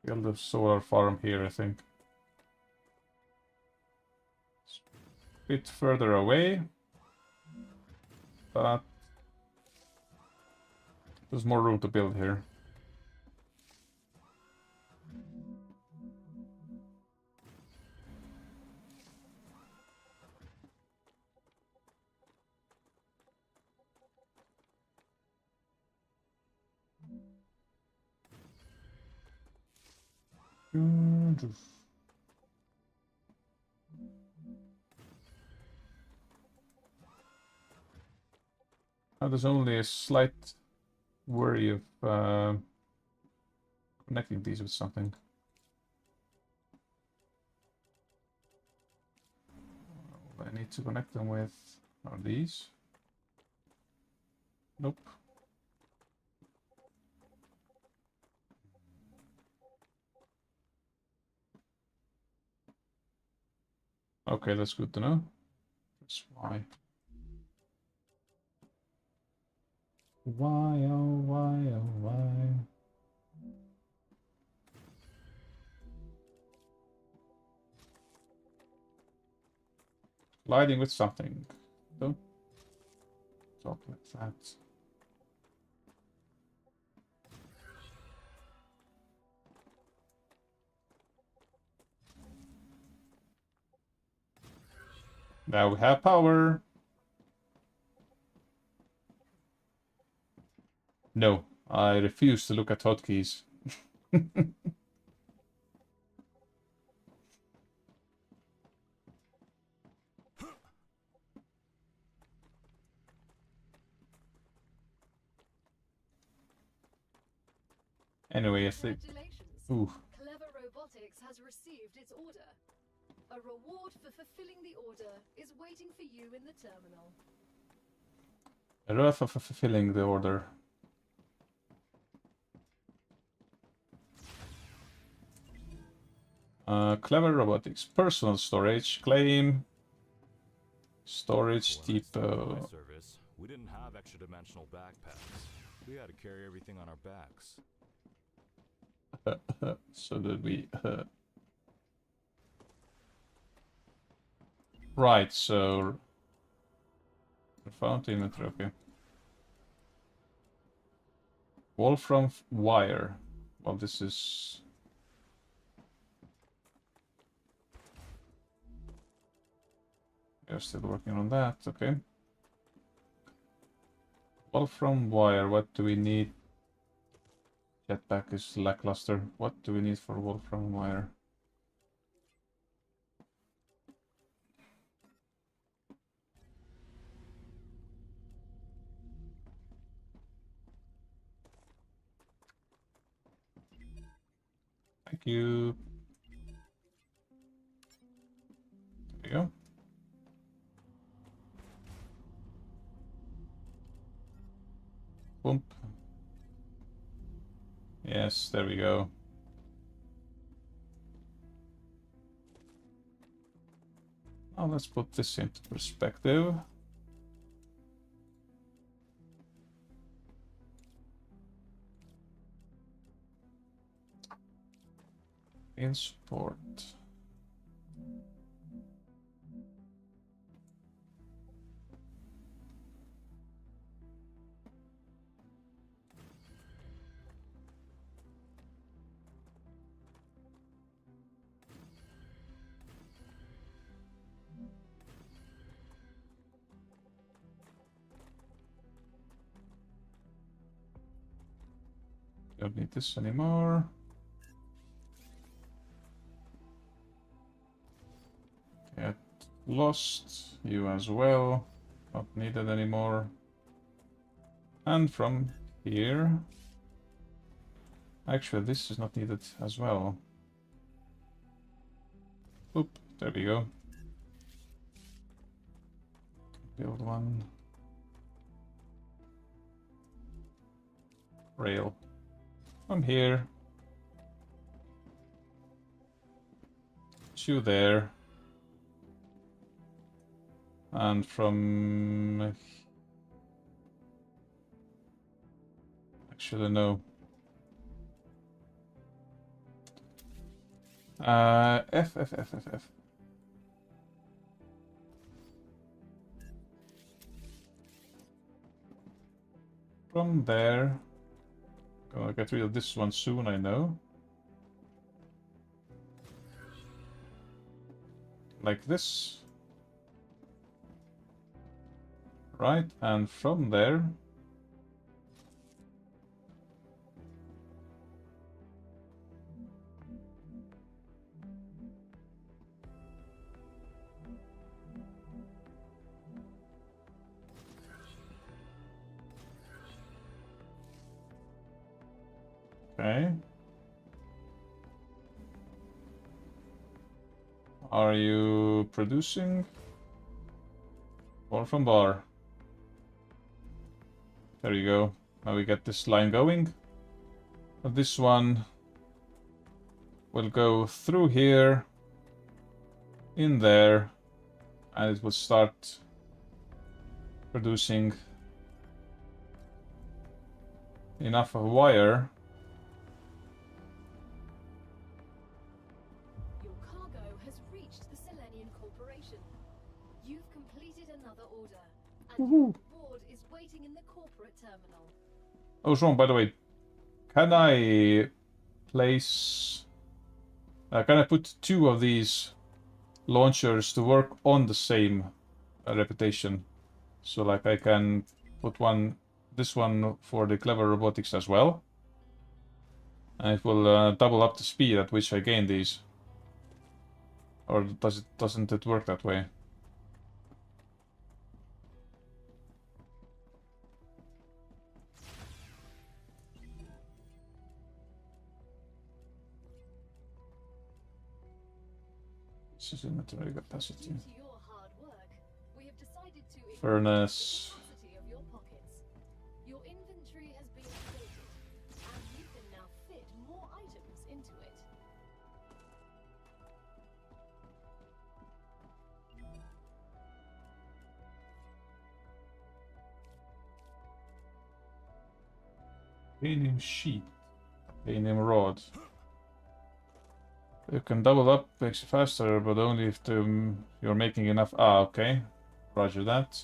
Build a solar farm here, I think. It's a bit further away, but there's more room to build here. There's only a slight worry of connecting these with something. What I need to connect them with are these. Nope. Okay, that's good to know. That's why. Why, oh, why, oh, why? Colliding with something. Don't talk like that. Now we have power. No, I refuse to look at hotkeys. Anyway, I think. Congratulations. Ooh. Clever Robotics has received its order. A reward for fulfilling the order is waiting for you in the terminal. Rough of fulfilling the order. Clever Robotics. Personal storage. Claim. Storage When I started my depot. service, we didn't have extra-dimensional backpacks. We had to carry everything on our backs. So did we. Right, so. Found inventory, okay. Wolfram wire. Well, this is. We're still working on that, okay. Wolfram wire, what do we need? Jetpack is lackluster. What do we need for Wolfram wire? Thank you. There we go. Boom. Yes, there we go. Now let's put this into perspective. In support. Don't need this anymore. Get lost. You as well. Not needed anymore. And from here. Actually, this is not needed as well. Oop, there we go. Build one. Rail. From here. To there. And from... Actually, no. F. From there. Gonna get rid of this one soon, I know. Like this. Right, and from there. Okay. Are you producing? Bar from bar. There you go. Now we get this line going. This one will go through here, in there, and it will start producing enough of wire. Your cargo has reached the Selenian Corporation. You've completed another order, and your reward is waiting in the corporate terminal. Oh, Sean, by the way, can I place... can I put 2 of these launchers to work on the same reputation? So, like, I can put this one for the clever robotics as well. And it will double up the speed at which I gain these. Or doesn't it work that way? This is inventory capacity. Due to your hard work, we have decided to increase Furnace. the capacity of your pockets. Your inventory has been updated, and you can now fit more items into it. Titanium sheet. Titanium rod. You can double up, makes you faster, but only if you're making enough. Ah, okay. Roger that.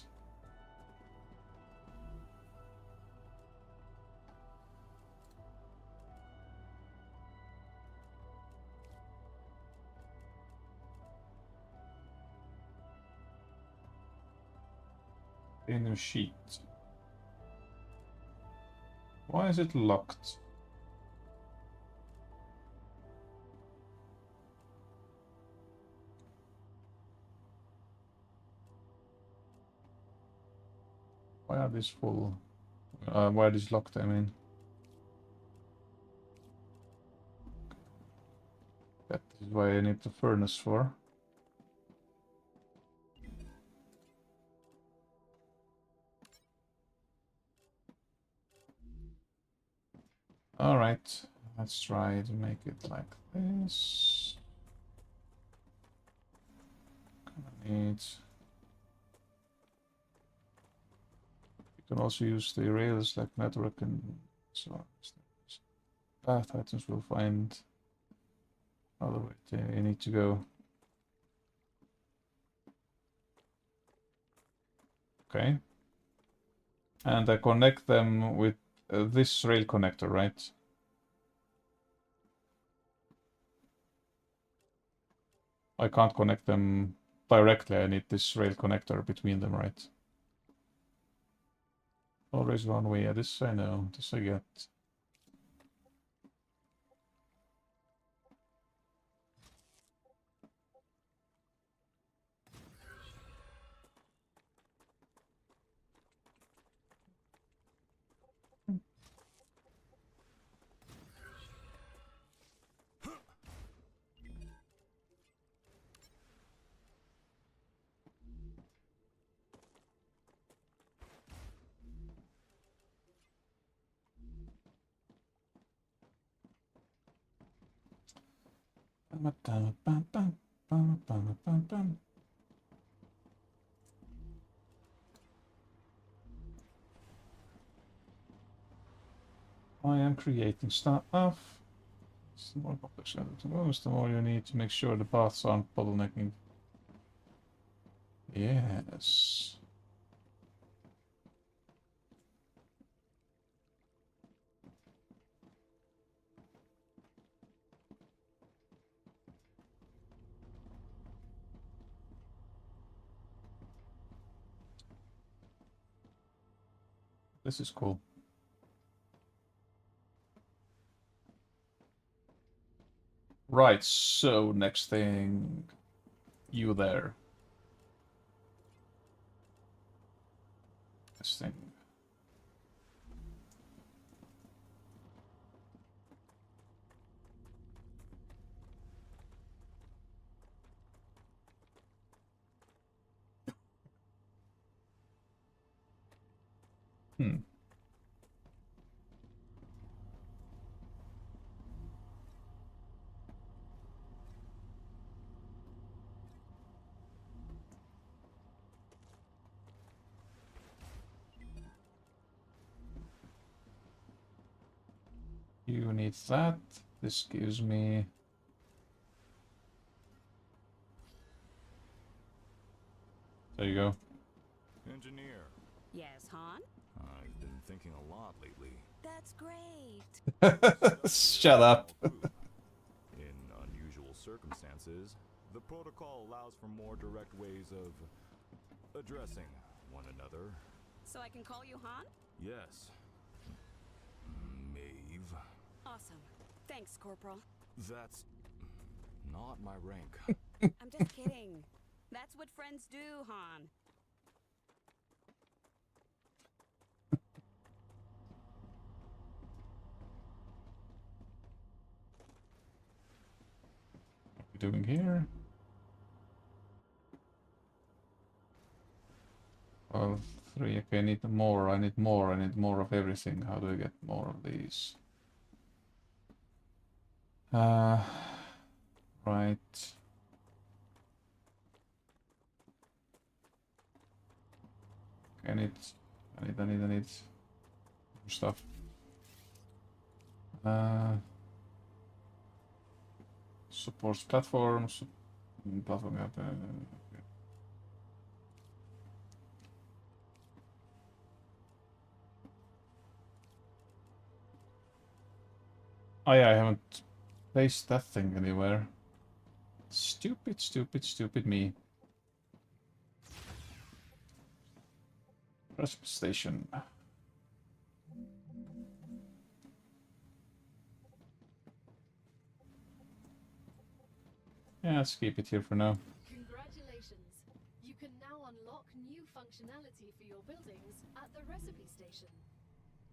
Titanium sheet. Why is it locked? Why are these full? Why are these locked, I mean? That is why I need the furnace for. Alright, let's try to make it like this. Gonna need... You can also use the rails like network and so on. Path items will find other way they need to go. Okay. And I connect them with this rail connector, right? I can't connect them directly. I need this rail connector between them, right? Always one way. Yeah, this I know. This I get. I am creating stuff. The more complex to move, the more you need to make sure the paths aren't bottlenecking. Yes. This is cool. Right, so next thing, you there. This thing. Hmm. You need that. This gives me... There you go. Engineer, Yes, Han? I've been thinking a lot lately. That's great. Shut up. In unusual circumstances, the protocol allows for more direct ways of addressing one another. So I can call you Han? Yes. Maeve. Awesome. Thanks, Corporal. That's not my rank. I'm just kidding. That's what friends do, Han. What are we doing here? Well, 3. Okay, I need more. I need more. I need more of everything. How do I get more of these? Right. Okay, I need more stuff. Supports platforms. Platform. Okay. Oh yeah, I haven't placed that thing anywhere. Stupid, stupid, stupid me. Recipe station. Yeah, let's keep it here for now. Congratulations! You can now unlock new functionality for your buildings at the recipe station.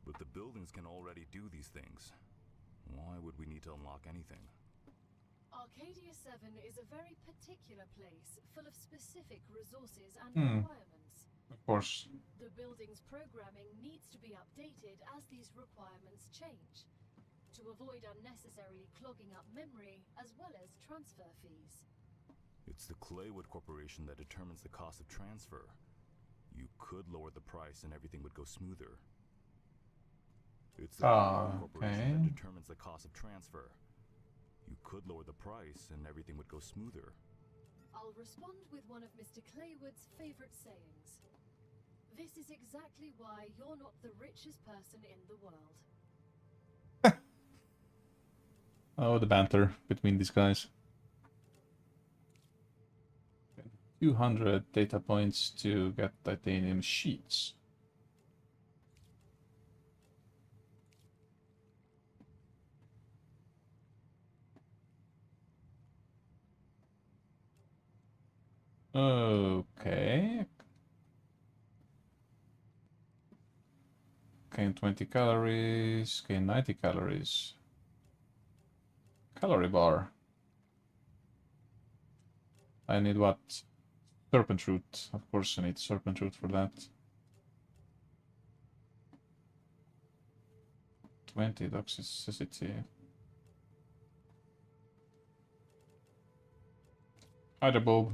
But the buildings can already do these things. Why would we need to unlock anything? Arcadia 7 is a very particular place, full of specific resources and requirements. Of course. The building's programming needs to be updated as these requirements change, to avoid unnecessarily clogging up memory, as well as transfer fees. It's the Claywood Corporation that determines the cost of transfer. You could lower the price and everything would go smoother. It's the Claywood Corporation that determines the cost of transfer. You could lower the price and everything would go smoother. I'll respond with one of Mr. Claywood's favorite sayings. This is exactly why you're not the richest person in the world. Oh, the banter between these guys. 200 data points to get titanium sheets. Okay. Gain 20 calories, gain 90 calories. Calorie bar. I need what? Serpent root. Of course I need serpent root for that. 20 toxicity. Hydro bulb.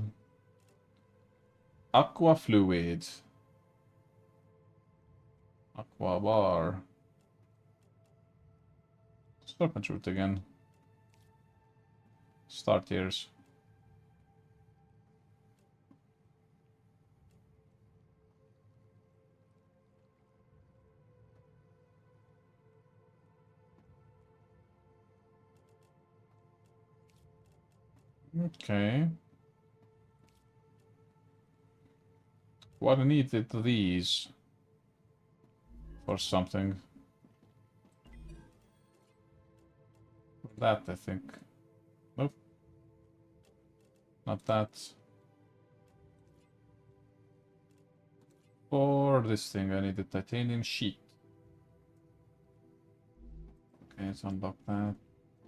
Aqua fluid. Aqua bar. Serpent root again. Start years. Okay. What I needed these for something. That I think. Nope. Not that. For this thing I need a titanium sheet. Okay, let's unlock that.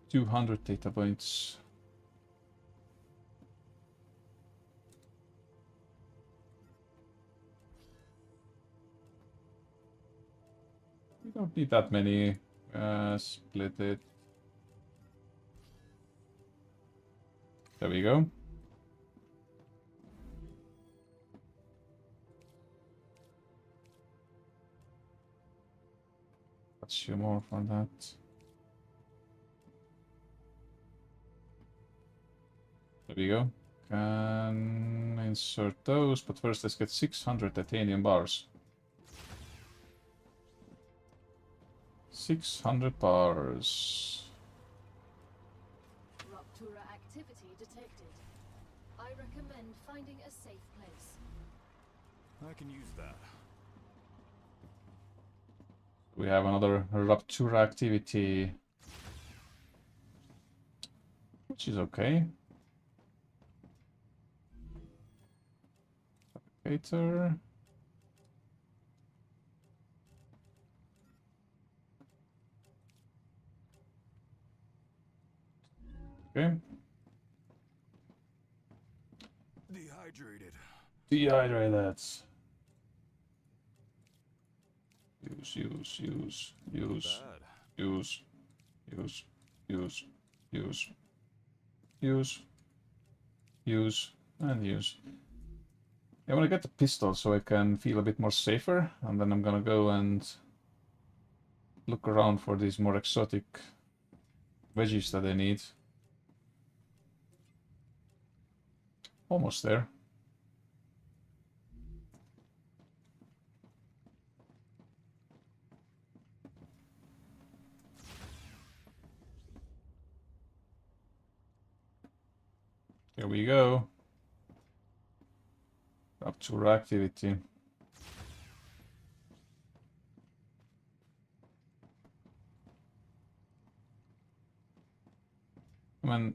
200 data points. don't need that many. Split it. There we go. Let's show more for that. There we go. Can insert those, but first let's get 600 titanium bars. 600 bars. Ruptura activity detected. I recommend finding a safe place. I can use that. We have another Rupture activity, which is okay. Fabricator. Okay. Dehydrated. Dehydrated. Use. And use. I want to get the pistol so I can feel a bit more safer, and then I'm gonna go and look around for these more exotic veggies that I need. Almost there. Here we go. Up to activity. I mean,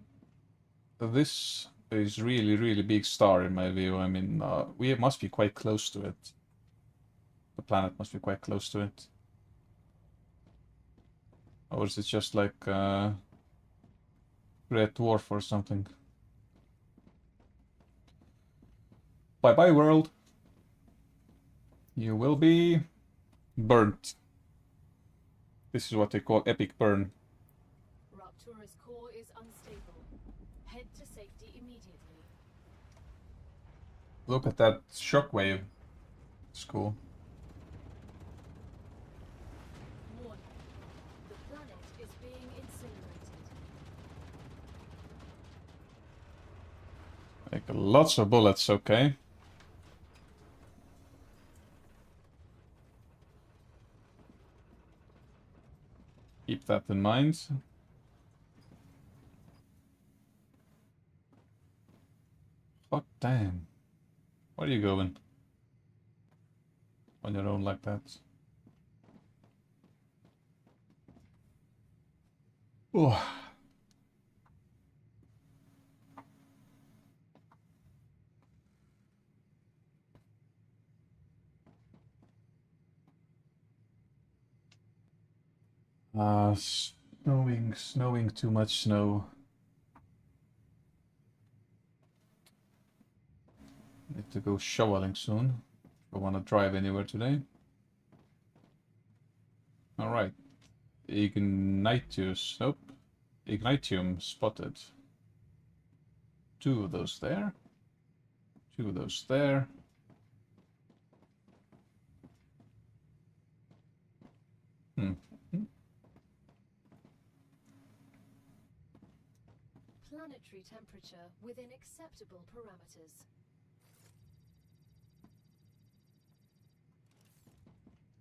this is really big star in my view. I mean, we must be quite close to it. The planet must be quite close to it. Or is it just like red dwarf or something? Bye bye world. You will be burnt. This is what they call epic burn. Ruptura's core is unstable. Head to safety immediately. Look at that shockwave. It's cool. Warning. The planet is being incinerated. Like lots of bullets, okay. Keep that in mind. Fuck damn. Where are you going? On your own like that. Oh. Snowing, too much snow. Need to go shoveling soon. If I want to drive anywhere today. Alright. Ignitius. Nope. Ignitium spotted. 2 of those there. 2 of those there. Planetary temperature within acceptable parameters.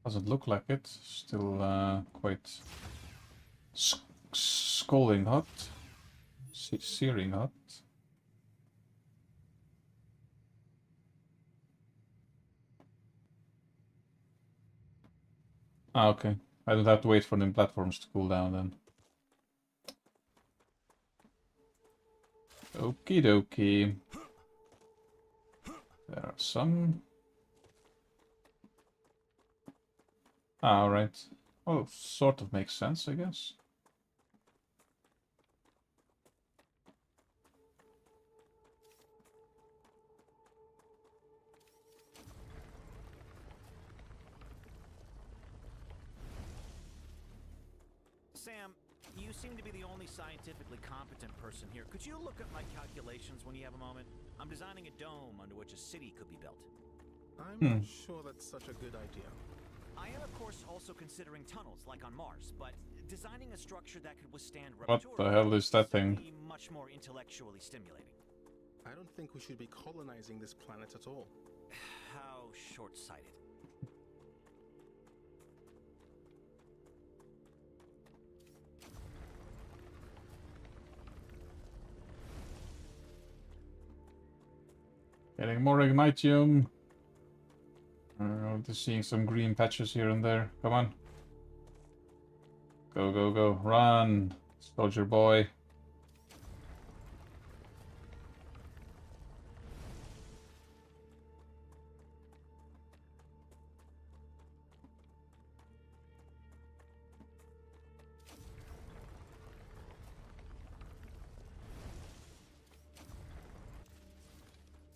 Doesn't look like it. Still quite scalding hot. Searing hot. Ah, okay. I don't have to wait for the platforms to cool down then. Okie dokie. There are some. Ah, alright. Well, sort of makes sense, I guess. You seem to be the only scientifically competent person here. Could you look at my calculations when you have a moment? I'm designing a dome under which a city could be built. I'm not sure that's such a good idea. I am, of course, also considering tunnels, like on Mars, but designing a structure that could withstand What rupture the hell is that thing? would be much more intellectually stimulating. I don't think we should be colonizing this planet at all. How short-sighted. Getting more ignitium. Just seeing some green patches here and there. Come on. Go, go, go. Run, soldier boy.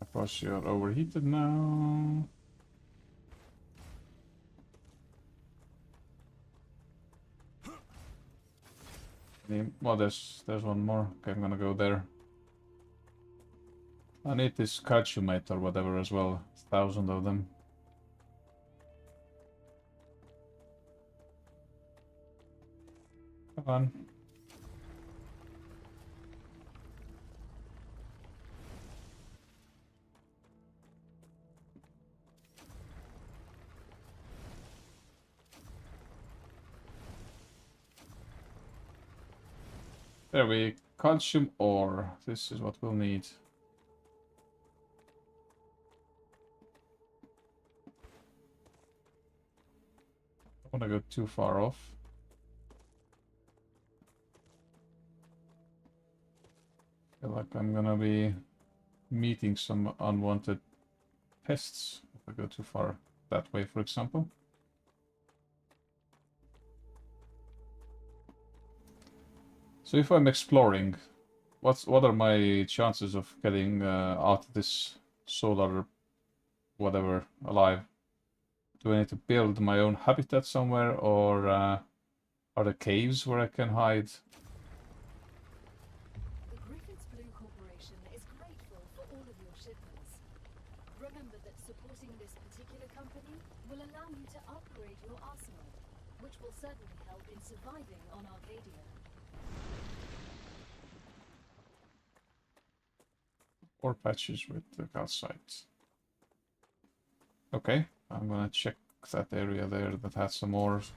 Of course, you're overheated now. Well, there's one more. Okay, I'm gonna go there. I need this calciumate or whatever as well. 1,000 of them. Come on. There we calcium ore. This is what we'll need. Don't want to go too far off. Feel like I'm gonna be meeting some unwanted pests if I go too far that way, for example. So if I'm exploring, what are my chances of getting out of this solar whatever alive? Do I need to build my own habitat somewhere, or are there caves where I can hide? The Griffith's Blue Corporation is grateful for all of your shipments. Remember that supporting this particular company will allow you to upgrade your arsenal, which will certainly help in surviving on Arcadia. Ore patches with the calcite. Okay, I'm gonna check that area there that has some ores.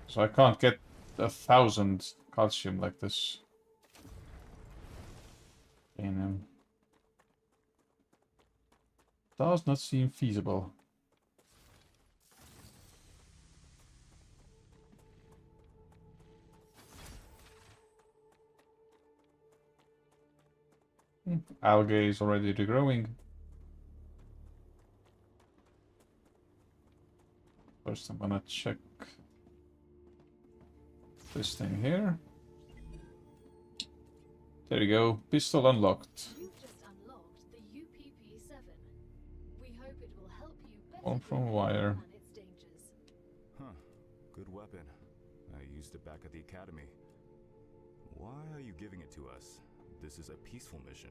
So I can't get 1,000 calcium like this. Does not seem feasible. Algae is already regrowing. First I'm gonna check this thing here. There you go, pistol unlocked. You've just unlocked the UPP-7. We hope it will help you better One from prevent wire. the planet's dangers. Huh. Good weapon. I used it back at the academy. Why are you giving it to us? This is a peaceful mission.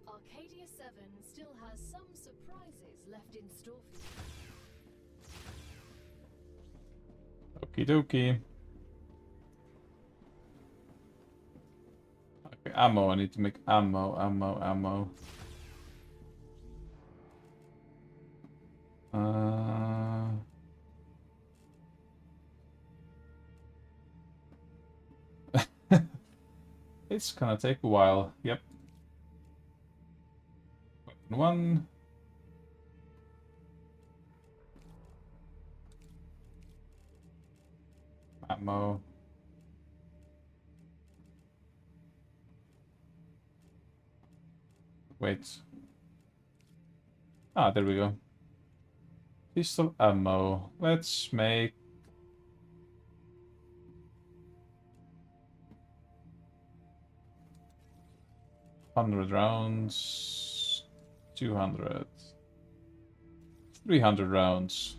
Arcadia 7 still has some surprises left in store for you. Okie dokie. Okay, ammo. I need to make ammo. It's gonna take a while. Yep. Weapon 1. Ammo. Wait. Ah, there we go. Pistol ammo. Let's make 100 rounds. 200. 300 rounds.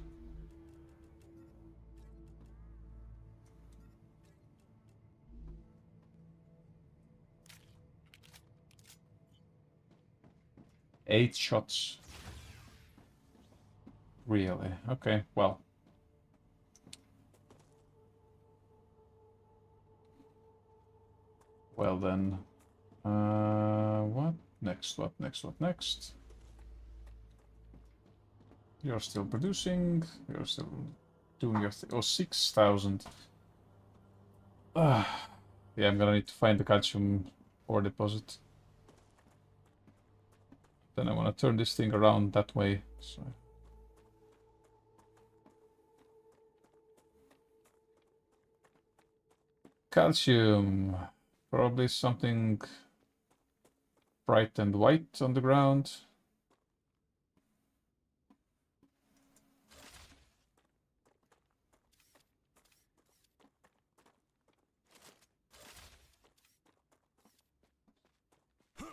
8 shots. Really? Okay, well. Well then. What next? What next? What next? You're still producing. You're still doing your thing. Oh, 6,000. Yeah, I'm gonna need to find the calcium ore deposit. Then I want to turn this thing around that way. So. Calcium. Probably something bright and white on the ground.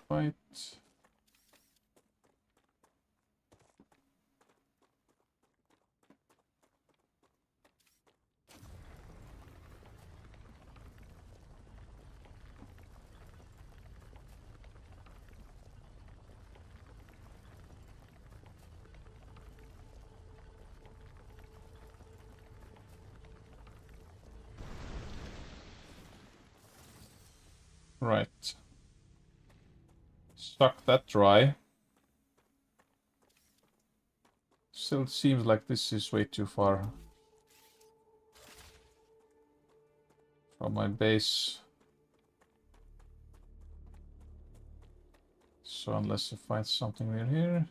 White. Right. Suck that dry. Still seems like this is way too far from my base. So unless I find something near here.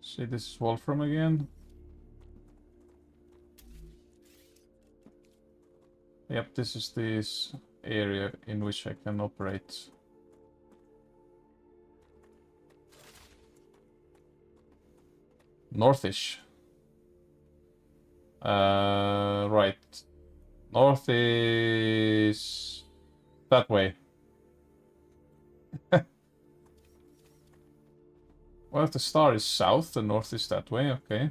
See, this is Wolfram again. Yep, this is this area in which I can operate. Northish. Right. North is that way. Well, if the star is south, the north is that way, okay.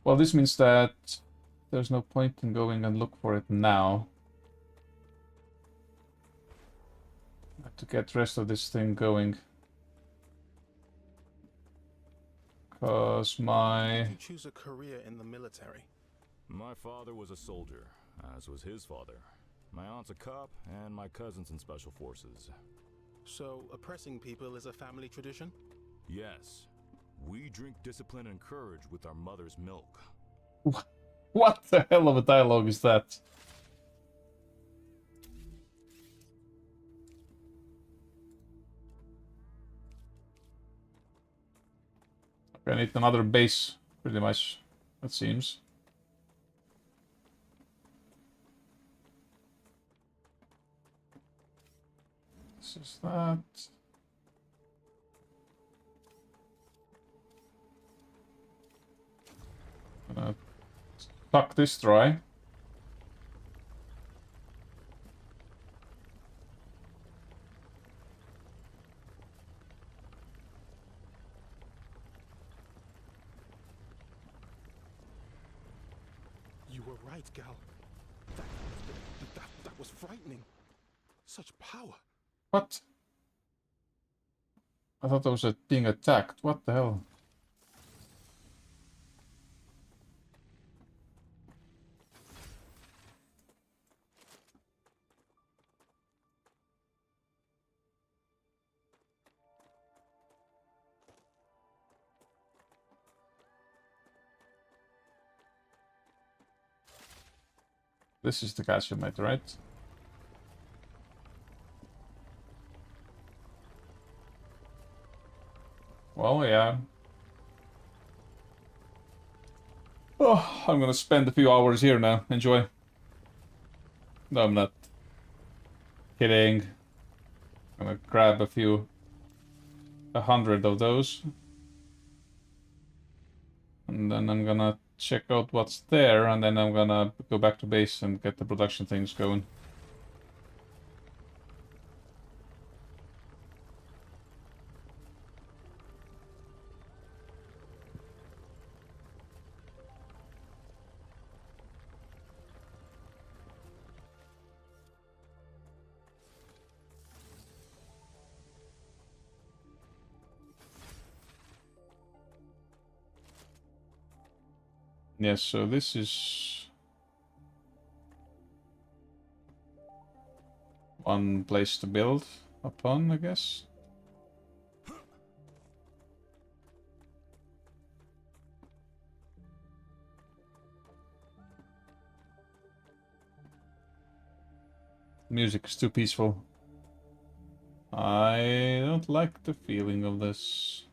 Well, this means that there's no point in going and look for it now. I have to get the rest of this thing going. Because my... Did you choose a career in the military? My father was a soldier, as was his father. My aunt's a cop, and my cousin's in special forces. So, oppressing people is a family tradition? Yes. We drink discipline and courage with our mother's milk. What the hell of a dialogue is that? I need another base, pretty much, it seems. This is that. Gonna suck this dry. You were right, Gal. That was frightening. Such power. What? I thought I was being attacked. What the hell? This is the calciumite, right? Well, yeah. Oh, I'm gonna spend a few hours here now. Enjoy. No, I'm not. Kidding. I'm gonna grab a 100 of those. And then I'm gonna check out what's there, and then I'm gonna go back to base and get the production things going. Yes, so this is one place to build upon, I guess. Music is too peaceful. I don't like the feeling of this.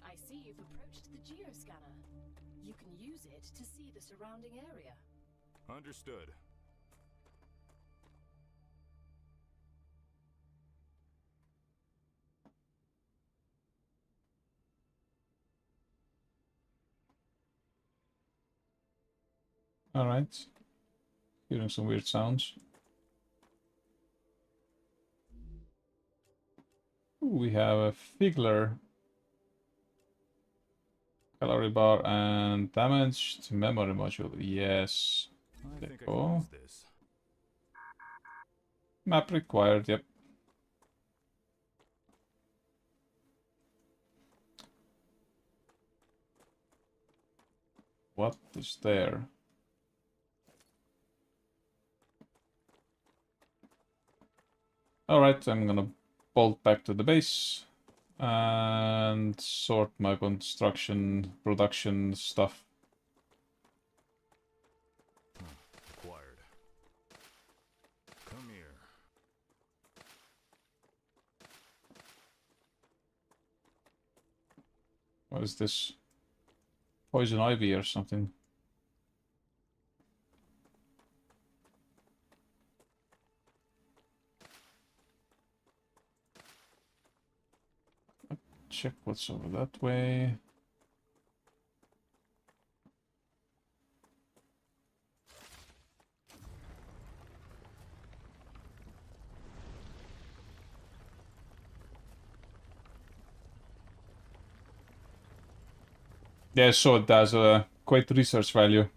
I see you've approached the geoscanner. You can use it to see the surrounding area. Understood. Alright. Hearing some weird sounds. Ooh, we have a Figler. Calorie bar and damaged memory module. Yes. I think I Cool. can use this. Map required, yep. What is there? Alright, I'm gonna bolt back to the base and sort my construction production stuff. Acquired. Come here. What is this? Poison ivy or something? Check what's over that way. Yeah, so it has a quite research value.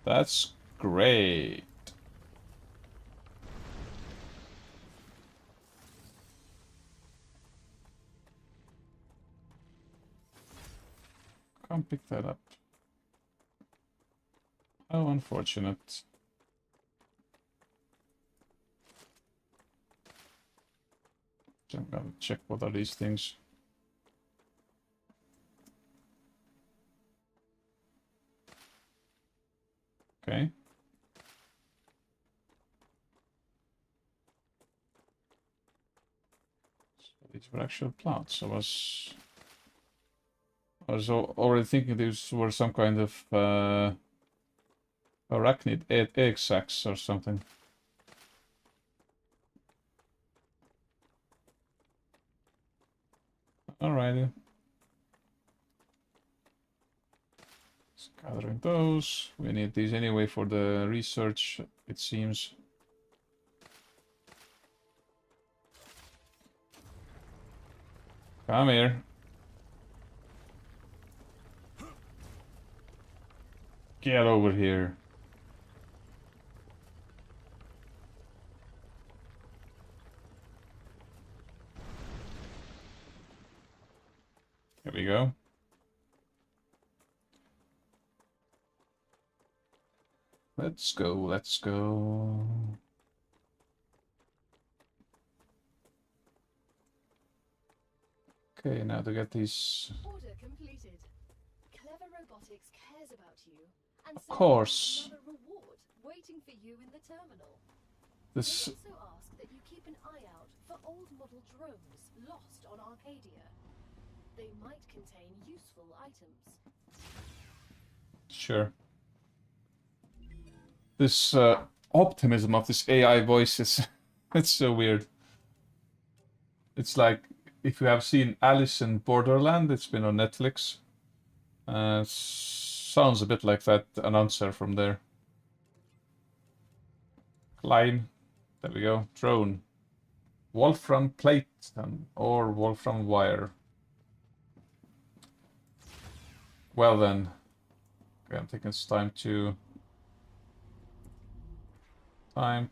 That's great. Can't pick that up. How unfortunate. I'm gonna check what are these things. Okay. So these were actual plants. I was already thinking these were some kind of arachnid egg sacs or something. Alrighty. Just gathering those. We need these anyway for the research, it seems. Come here. Get over here. Here we go. Let's go, let's go. Okay, now to get these. Order completed. Clever Robotics cares about you, and Of so course. there's another reward waiting for you in the terminal. This. They also ask that you keep an eye out for old model drones lost on Arcadia. They might contain useful items. Sure. This optimism of this AI voice is it's so weird. It's like if you have seen Alice in Borderland, it's been on Netflix. Sounds a bit like that announcer from there. Climb. There we go. Drone. Wolfram plate or Wolfram wire. Well then. Okay, I'm taking it's time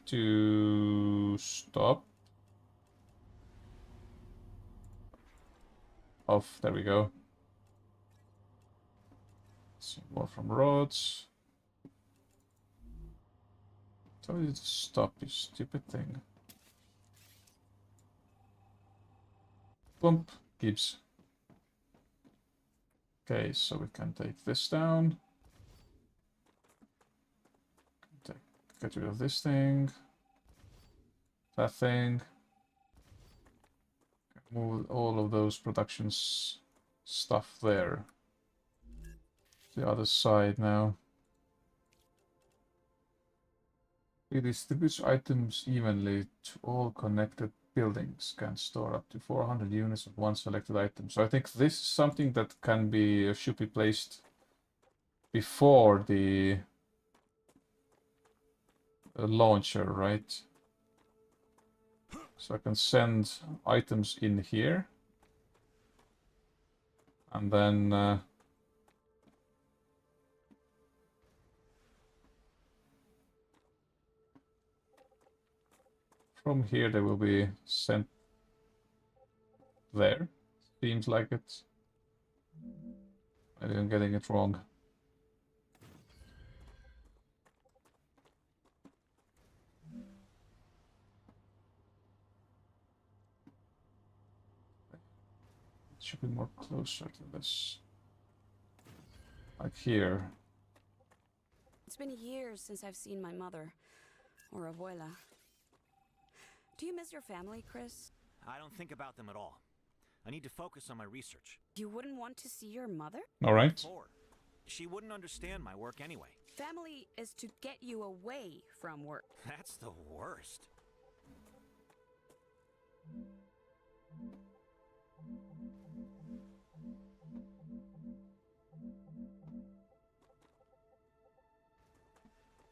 to stop. off. There we go. Let's see, more from rods. Tell you to stop, you stupid thing. Bump. Keeps. Okay, so we can take this down. Get rid of this thing. That thing. Move all of those productions stuff there. The other side now. It distributes items evenly to all connected buildings. Can store up to 400 units of one selected item. So I think this is something that can be should be placed before the launcher, right? So I can send items in here. And then from here they will be sent there. Seems like it. Maybe I'm getting it wrong. It should be more closer to this. Like here. It's been years since I've seen my mother, or abuela. Do you miss your family, Chris? I don't think about them at all. I need to focus on my research. You wouldn't want to see your mother? All right. She wouldn't understand my work anyway. Family is to get you away from work. That's the worst.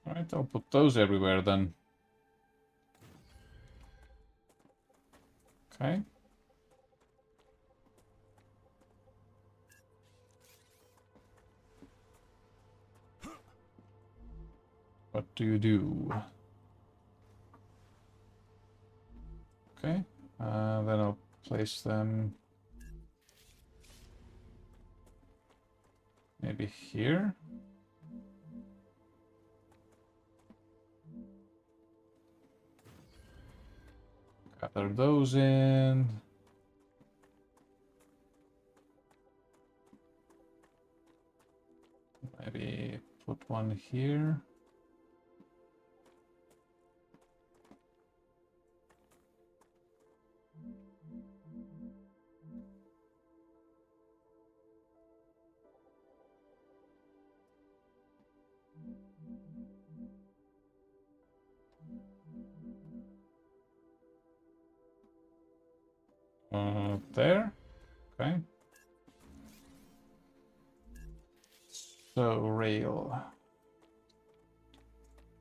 All right, I'll put those everywhere then. Okay. What do you do? Okay, then I'll place them maybe here. Gather those in. Maybe put one here. There. Okay. So rail.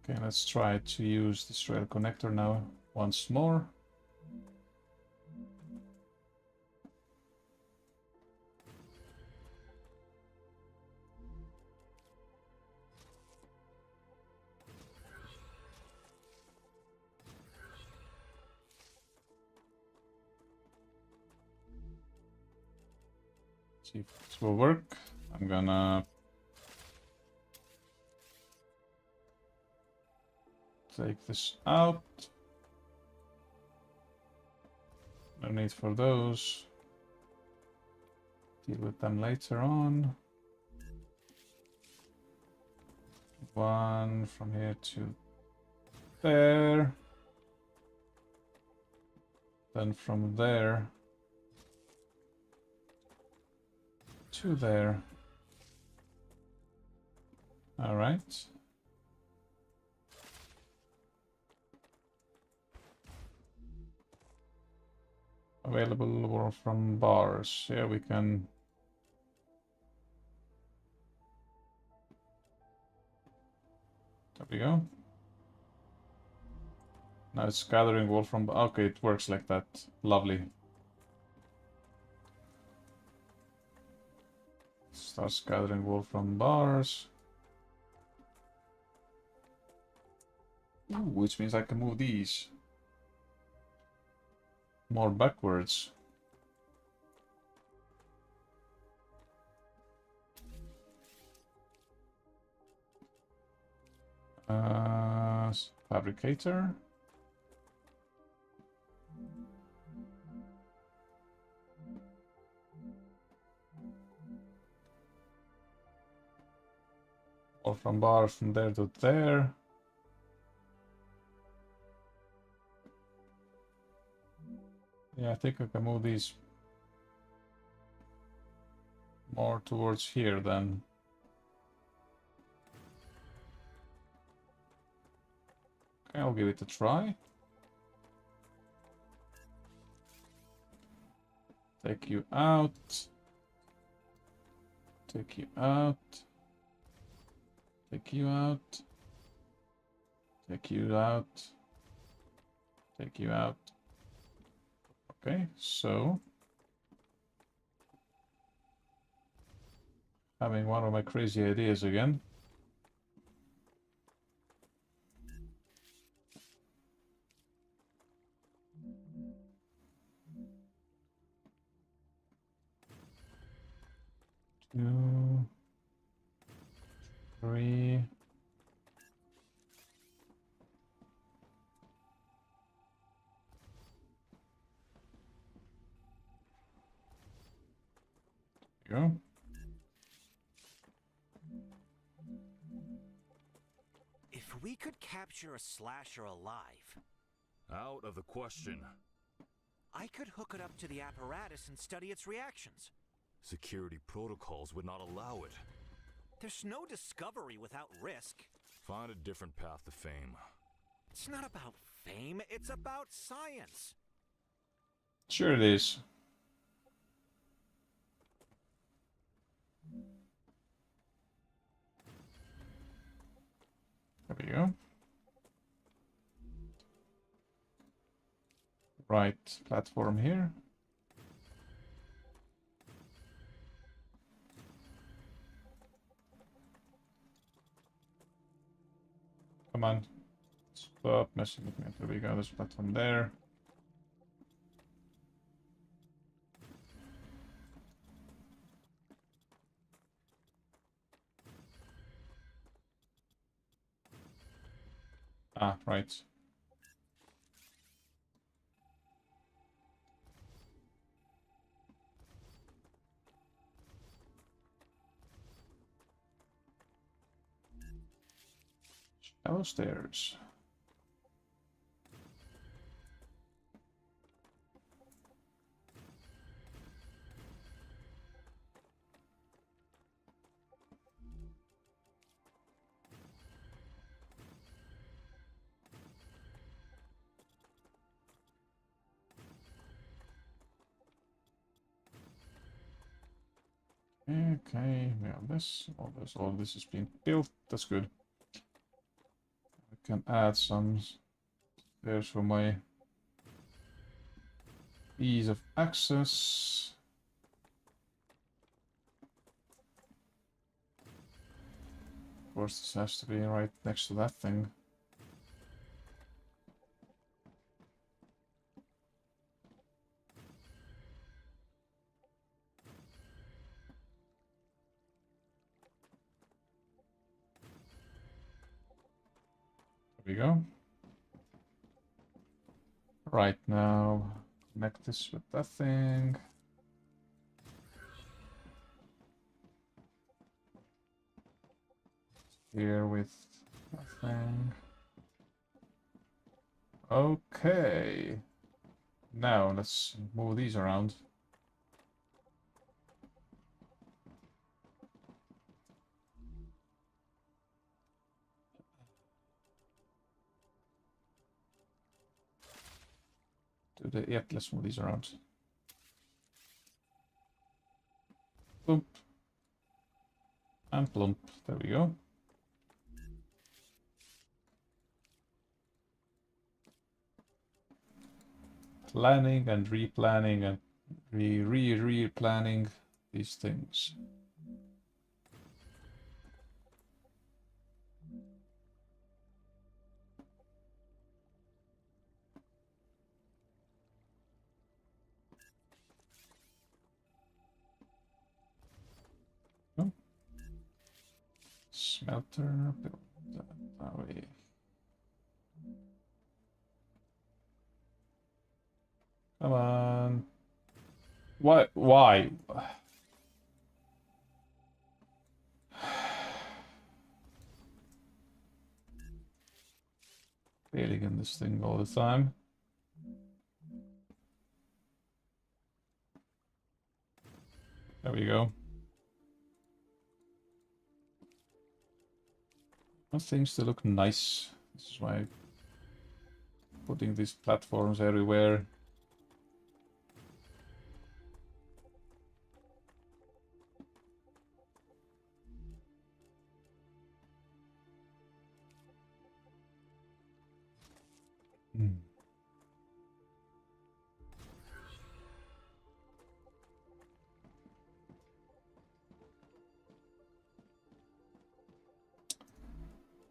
Okay, let's try to use this rail connector now once more. See if this will work. I'm gonna take this out. No need for those. Deal with them later on. One from here to there. Then from there to there. All right. Available from bars. Yeah, we can. There we go. Now it's gathering wool from. Okay, it works like that. Lovely. Starts gathering wool from bars. Ooh, which means I can move these more backwards. Fabricator. Or from bar from there to there. Yeah, I think I can move these more towards here then. Okay, I'll give it a try. Take you out. Take you out. Take you out. Take you out. Take you out. Okay, so having one of my crazy ideas again. Two, three. There you go. If we could capture a slasher alive, Out of the question. I could hook it up to the apparatus and study its reactions. Security protocols would not allow it. There's no discovery without risk. Find a different path to fame. It's not about fame, it's about science. Sure it is. There we go. Right, platform here. Come on. Stop messing with me. There we go, there's a platform there. Ah, right. Shallow stairs. Okay, we have this. All this has been built. That's good. I can add some stairs for my ease of access. Of course, this has to be right next to that thing. There we go. Right, now connect this with that thing. Here with that thing. Okay. Now let's move these around. Yep, let's move these around. Plump. And plump. There we go. Planning and replanning and replanning these things. Oh. Smelter, build that Are we... Come on. What? Why? Failing in this thing all the time. There we go. That seems to look nice. This is why I'm putting these platforms everywhere. Hmm.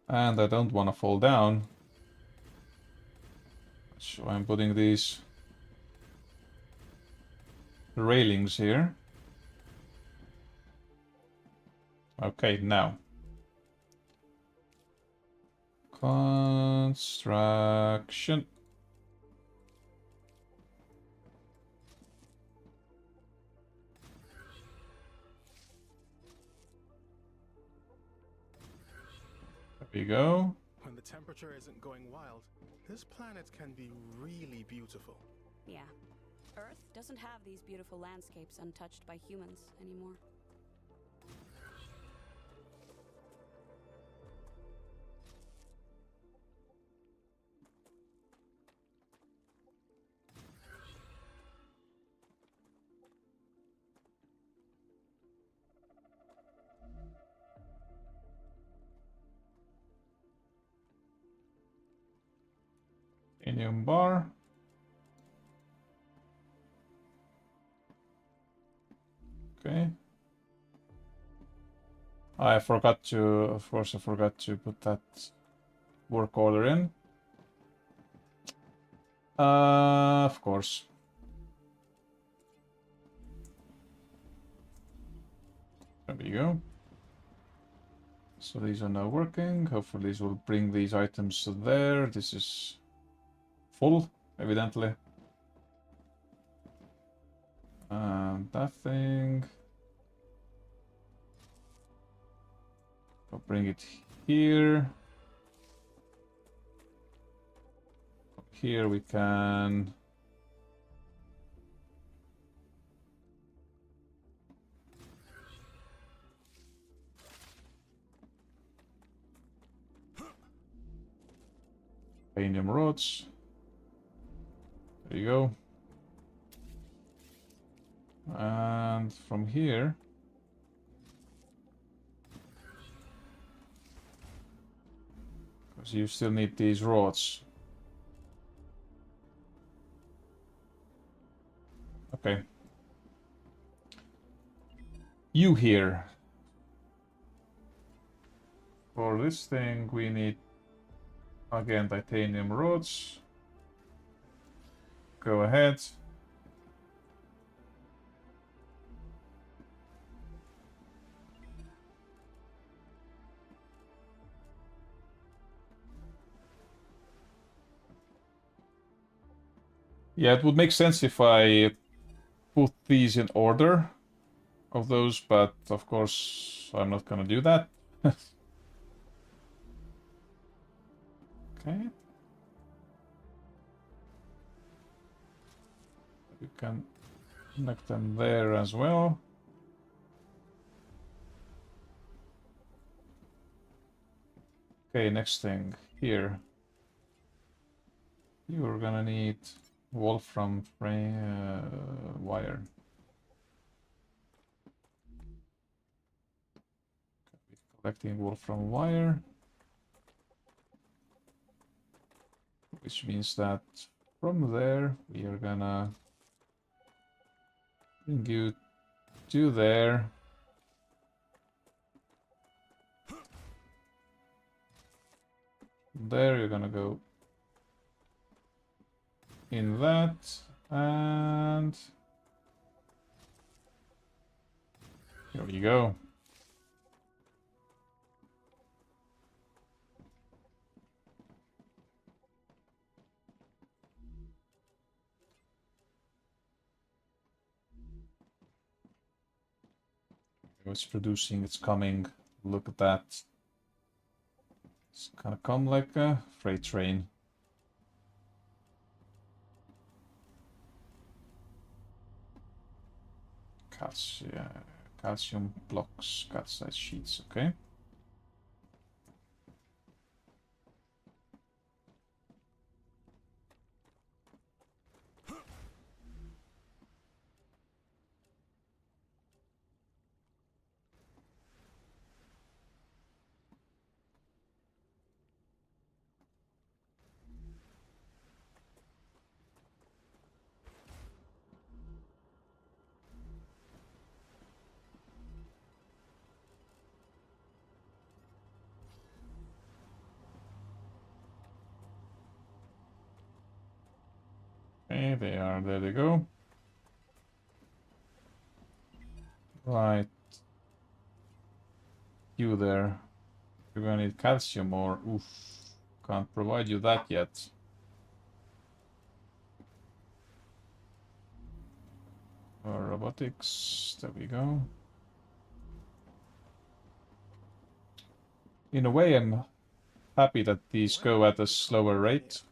And I don't want to fall down. So I'm putting these railings here. Okay, now. Construction. There we go. When the temperature isn't going wild, this planet can be really beautiful. Yeah. Earth doesn't have these beautiful landscapes untouched by humans anymore. Titanium bar. Okay. I forgot to, of course, I forgot to put that work order in. Of course. There we go. So these are now working. Hopefully this will bring these items to there. This is full, evidently. And that thing. I'll bring it here. Here we can... Titanium rods. There you go. And from here... because you still need these rods. Okay. You here. For this thing we need again titanium rods. Go ahead. Yeah, it would make sense if I put these in order of those, but of course I'm not gonna do that. Okay. You can connect them there as well. Okay, next thing here. You're gonna need wolfram frame wire. Collecting wolfram wire, which means that from there we are gonna bring you to there. There you're gonna go in that, and here we go. It's producing, it's coming. Look at that. It's gonna come like a freight train. Calcium blocks, cut-size sheets, okay. Okay, they are, there they go. Right. You there. You're gonna need calcium or oof. Can't provide you that yet. Or robotics, there we go. In a way, I'm happy that these go at a slower rate.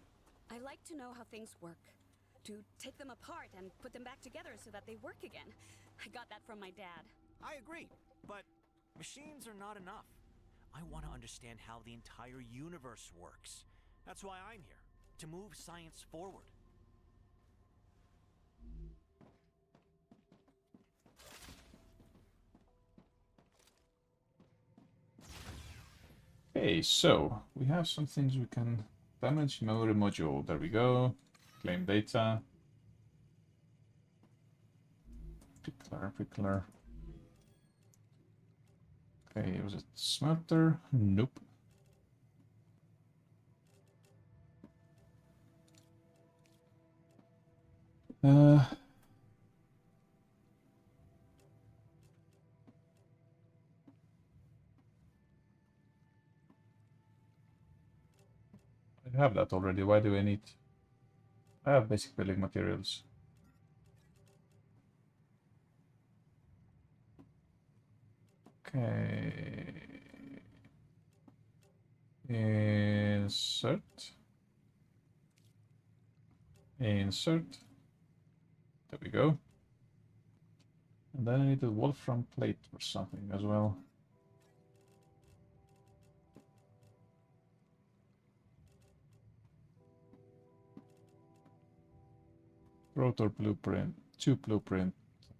I like to know how things work. To take them apart and put them back together so that they work again. I got that from my dad. I agree, but machines are not enough. I want to understand how the entire universe works. That's why I'm here, to move science forward. Okay, so we have some things we can damage. Memory module, there we go. Claim data. Pickler. Okay, was it smelter? Nope. I have that already. Why do I need? I have basic building materials. Okay. Insert. Insert. There we go. And then I need a wolfram plate or something as well. Rotor blueprint. 2 blueprint.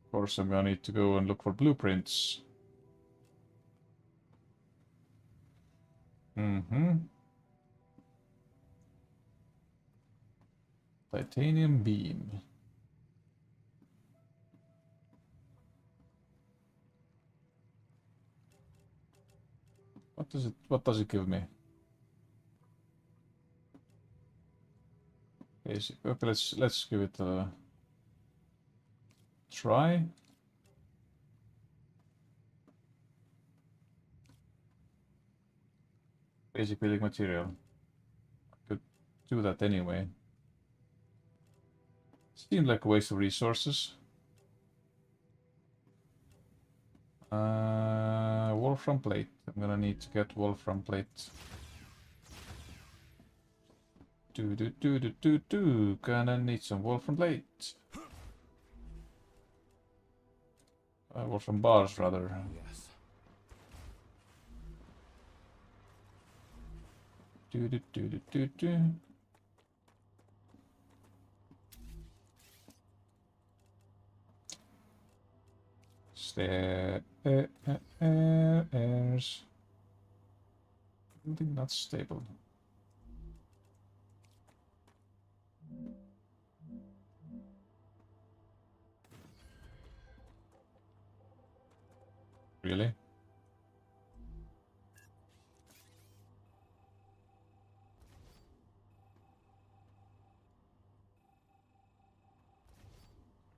Of course, I'm gonna need to go and look for blueprints. Titanium beam. What does it give me? Basic. Okay, let's give it a try. Basic building material. I could do that anyway. Seemed like a waste of resources. Wolfram plate. I'm gonna need to get wolfram plate. Gonna need some wolfram plate. Wolfram bars, rather. Yes. Stairs. Building not stable. Really?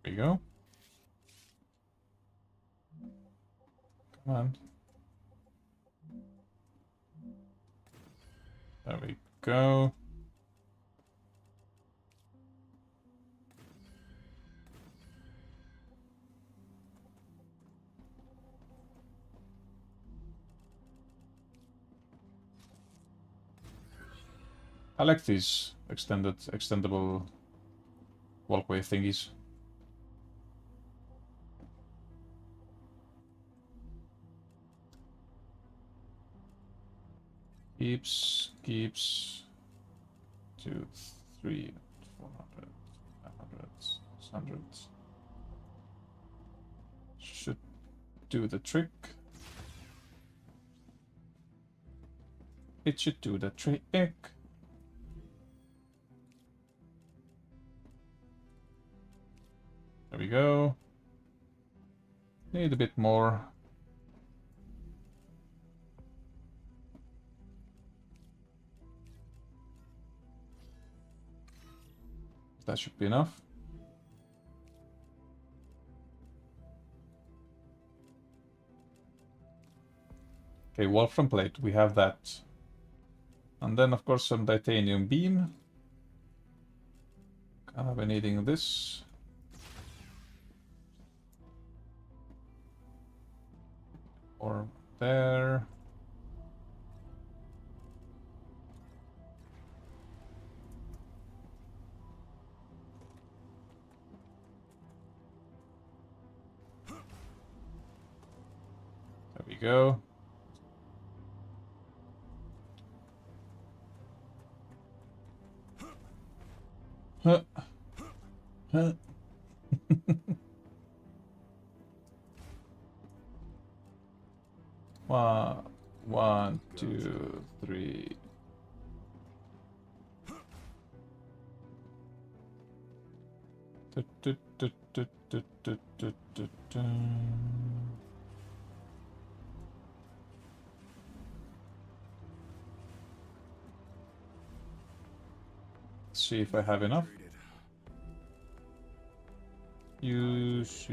There we go. Come on. There we go. I like these extendable walkway thingies. Keeps 2, 3, 400, 500, 600. Should do the trick. It should do the trick. There we go. Need a bit more. That should be enough. Okay, Wolfram plate, we have that. And then, of course, some titanium beam. Gonna be needing this. Or there. There we go. Huh. Huh. One, two, three. Let's see if I have enough. Use.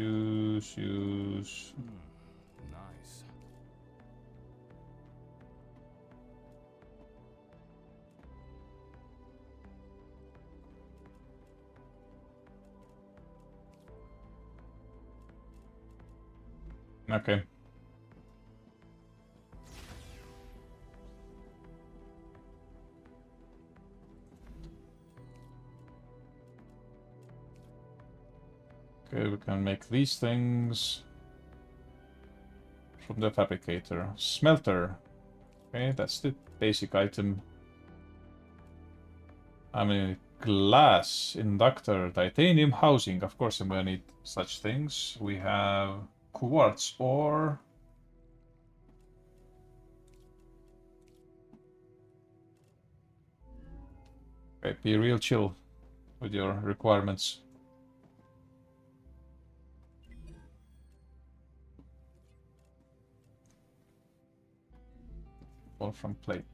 Nice. Okay. Okay, we can make these things from the fabricator. Smelter. Okay, that's the basic item. I mean, glass, inductor, titanium housing. Of course, I'm gonna need such things. We have quartz ore. Okay, be real chill with your requirements. Wolfram plate.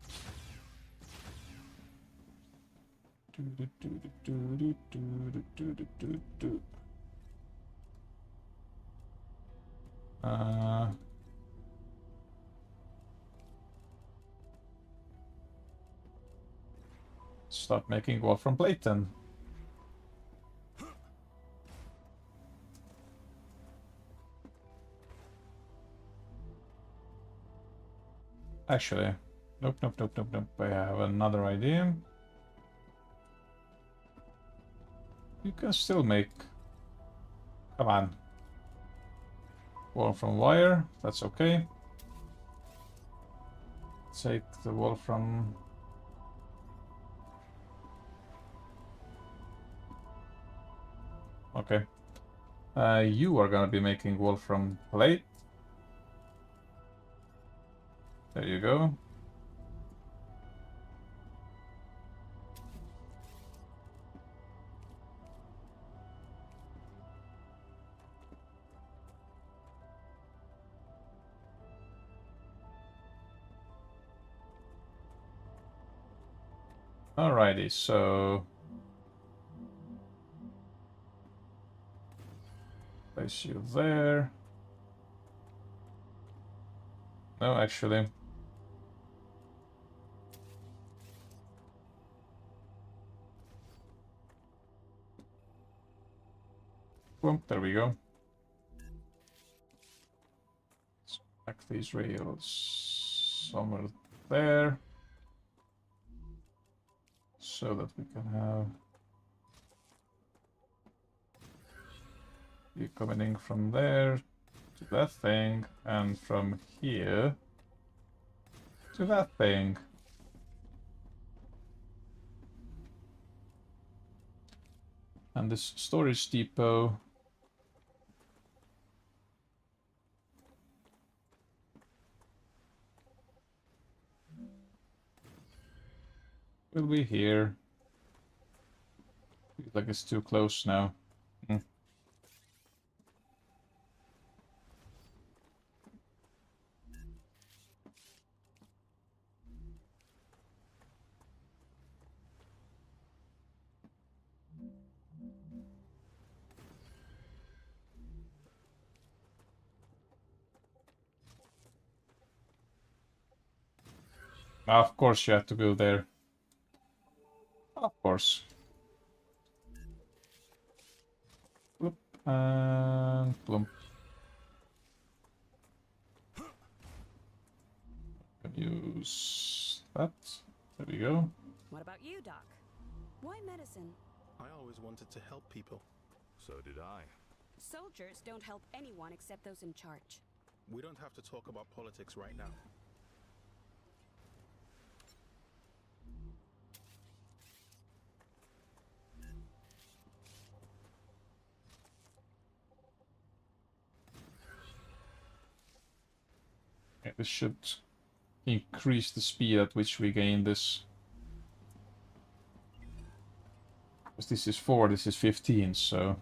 Start making Wolfram plate then. Actually, nope. I have another idea. You can still make... Come on. Wolfram wire, that's okay. Take the Wolfram... Okay. You are gonna be making Wolfram plate. There you go. Alrighty, so... Place you there. No, actually. Boom, there we go. Stack these rails somewhere there. so that we can have you coming in from there to that thing, and from here to that thing. And this storage depot will be here. Feels like it's too close now. Of course you have to go there. Of course. Whoop, and plump. Use that. There we go. What about you, Doc? Why medicine? I always wanted to help people. So did I. Soldiers don't help anyone except those in charge. We don't have to talk about politics right now. Okay, this should increase the speed at which we gain this. Because this is 4, this is 15, so...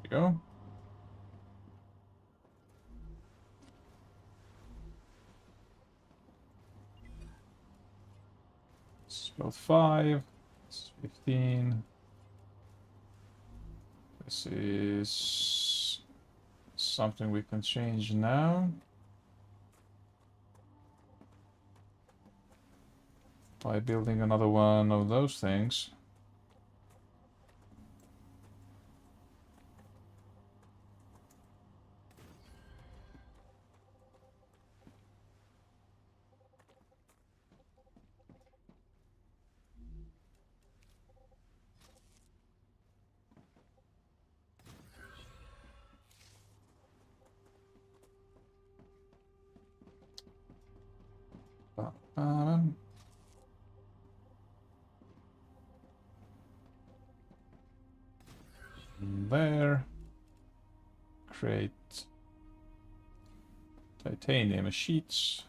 There we go. This is about 5. This is 15. This is something we can change now. By building another one of those things. There. Create titanium sheets.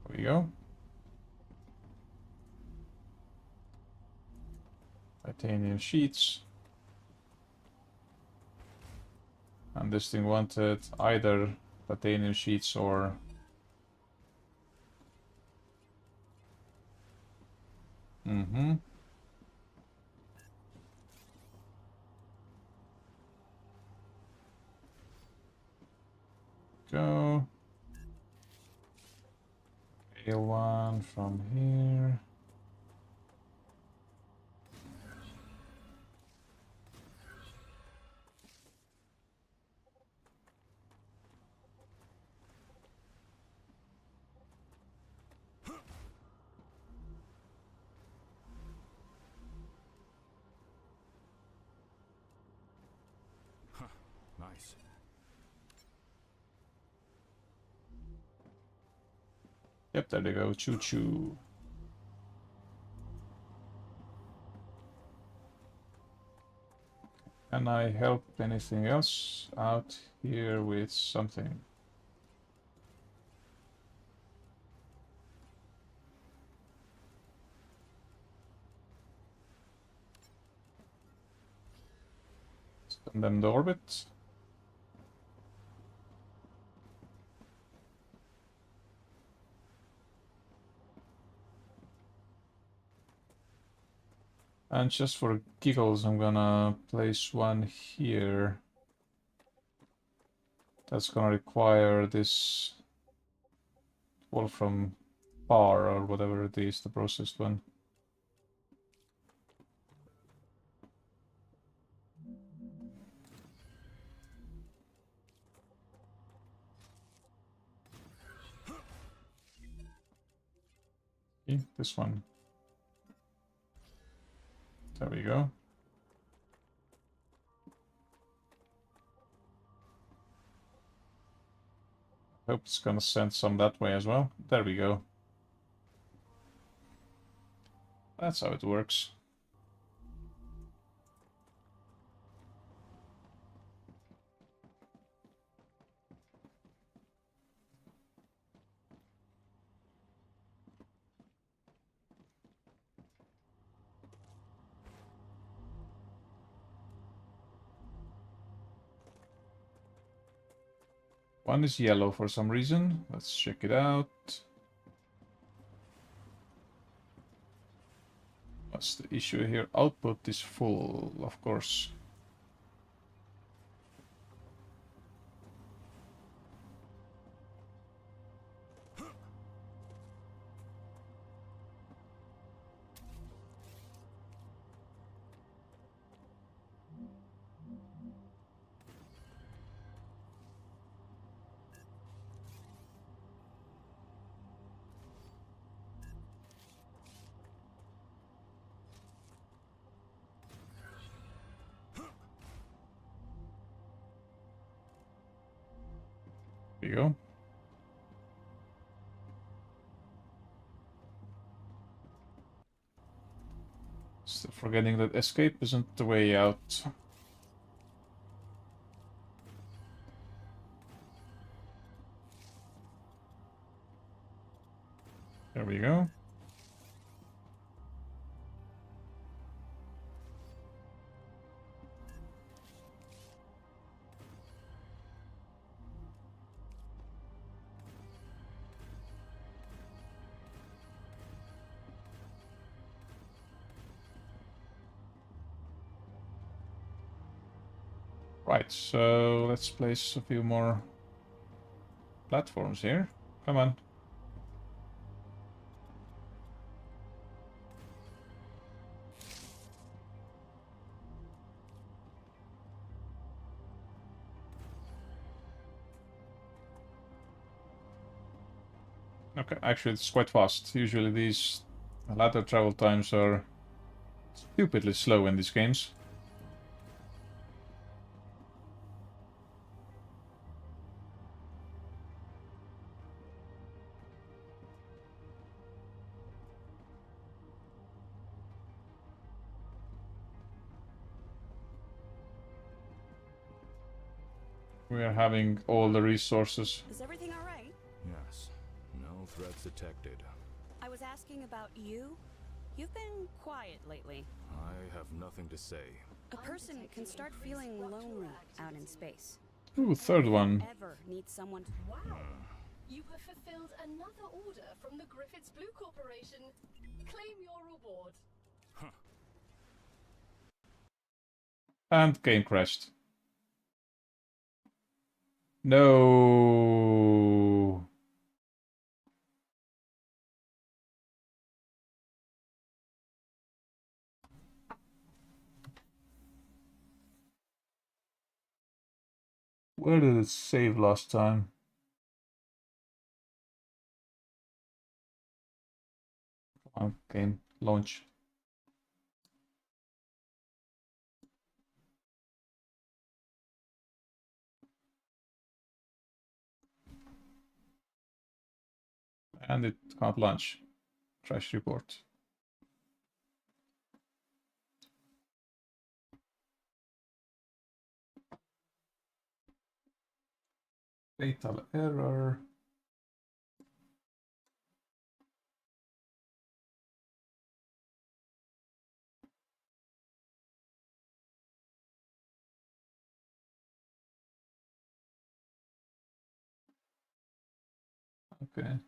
There we go. Titanium sheets. And this thing wanted either titanium sheets or Go. A1 from here. Nice. Yep, there they go. Choo choo. Can I help anything else out here with something? Send them the orbit. And just for giggles, I'm gonna place one here. That's gonna require this wolfram bar or whatever it is, the processed one. Okay, this one. There we go. Hope it's gonna send some that way as well. There we go. That's how it works. One is yellow for some reason. Let's check it out. What's the issue here? Output is full, of course. There you go. Still forgetting that escape isn't the way out. There we go. Right, so let's place a few more platforms here. Come on. Okay, actually it's quite fast. Usually these ladder travel times are stupidly slow in these games. We are having all the resources. Is everything all right? Yes. No threats detected. I was asking about you. You've been quiet lately. I have nothing to say. A person can start feeling lonely out in space. Ooh, third one. Ever need someone to... Wow! You have fulfilled another order from the Griffiths Blue Corporation. Claim your reward. And game crashed. No. Where did it save last time? Come on, game, launch. And it can't launch. Trash report. Fatal error. Okay.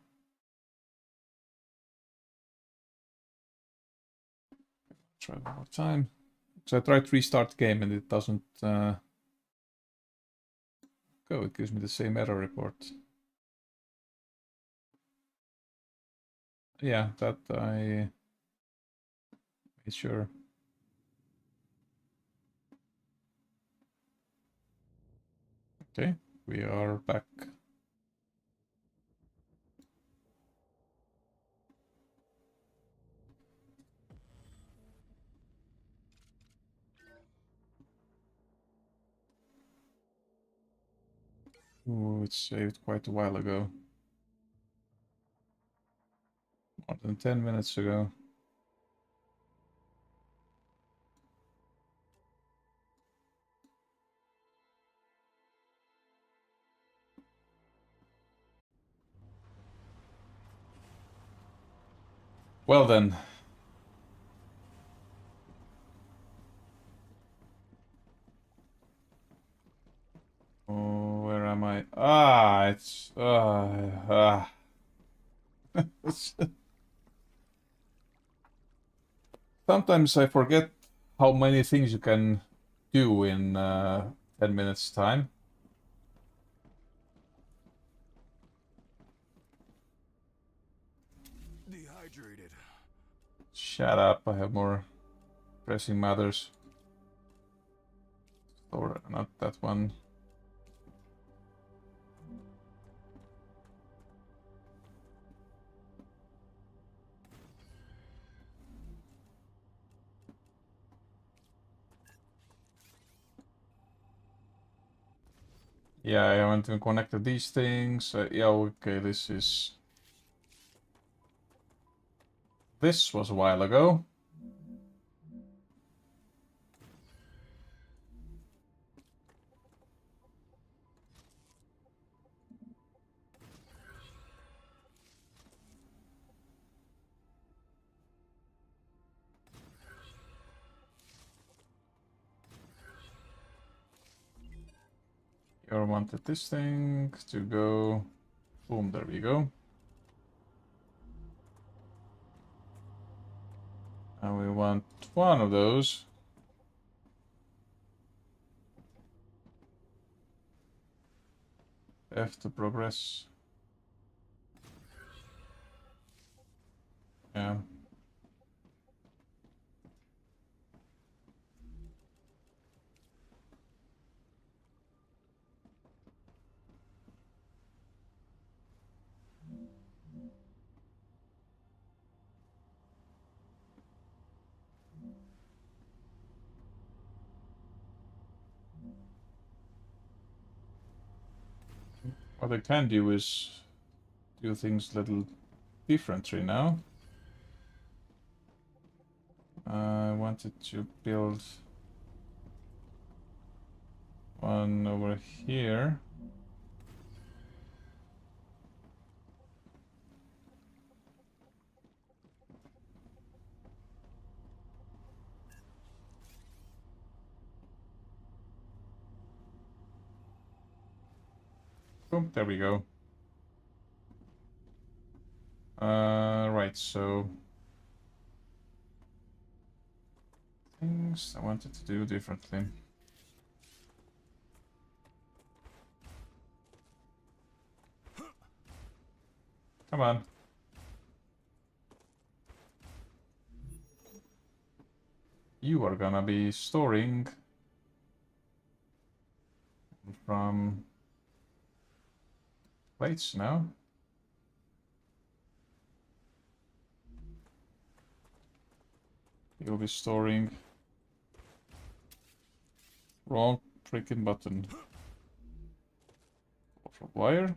Try one more time. So I tried to restart game and it doesn't go go. It gives me the same error report. Yeah, that I made sure. Okay, we are back. Ooh, it's saved quite a while ago. More than 10 minutes ago. Well then. Oh, where am I? Ah, it's... Sometimes I forget how many things you can do in 10 minutes time. Dehydrated. Shut up, I have more pressing matters. Or not that one. Yeah, I haven't even connected these things. Yeah, okay, this is... This was a while ago. You wanted this thing to go... Boom, there we go. And we want one of those. F to progress. Yeah. What I can do is do things a little differently now. I wanted to build one over here. Boom, there we go. Right, so things I wanted to do differently. Come on. You are gonna be storing from plates now. You'll be storing... Wrong freaking button. From wire.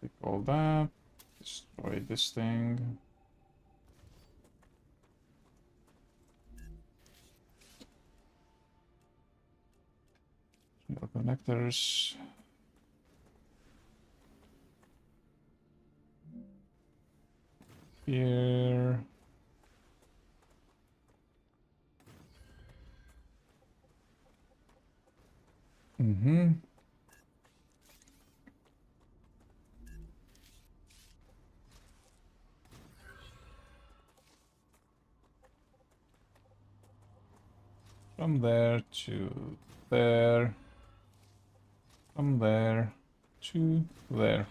Take all that. Destroy this thing. More connectors. Here. Mm-hmm. From there to there. From there to there.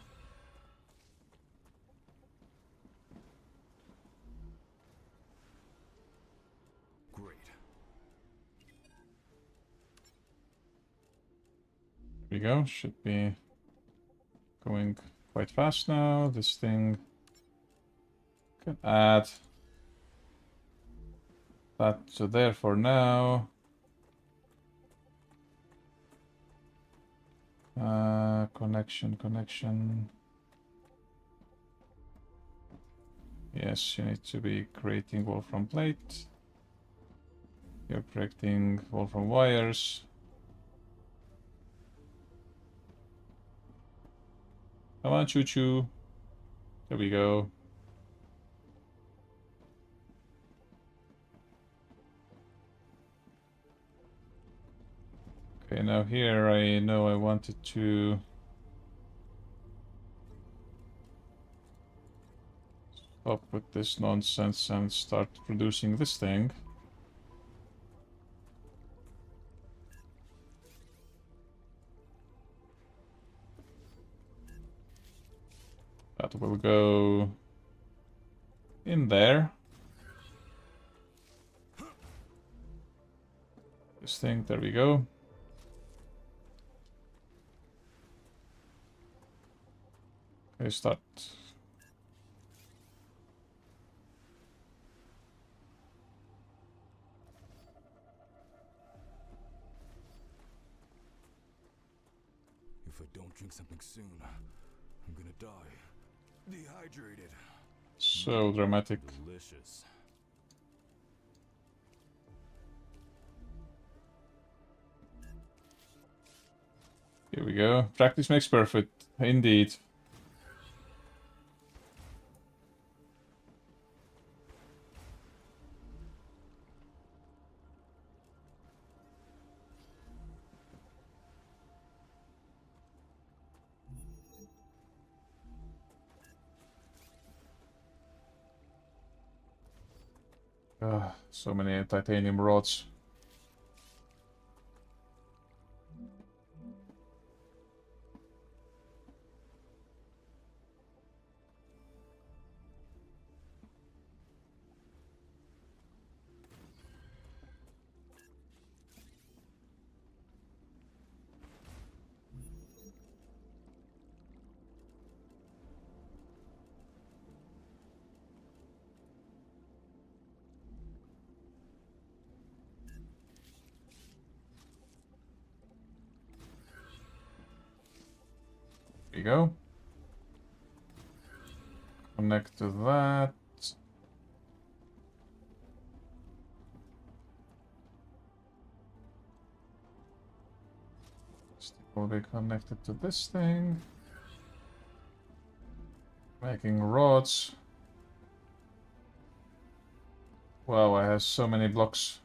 Great. There we go. Should be going quite fast now. This thing can add that to there for now. Connection. Yes, you need to be creating wolfram plate. You're creating wolfram wires. Come on, choo-choo. There we go. Okay, now here I know I wanted to stop with this nonsense and start producing this thing. That will go in there. This thing, there we go. Okay, start. If I don't drink something soon, I'm gonna die. Dehydrated. So dramatic. Delicious. Here we go. Practice makes perfect. Indeed. So many titanium rods. There we go. Connect to that. Still be connected to this thing. Making rods. Wow, I have so many blocks.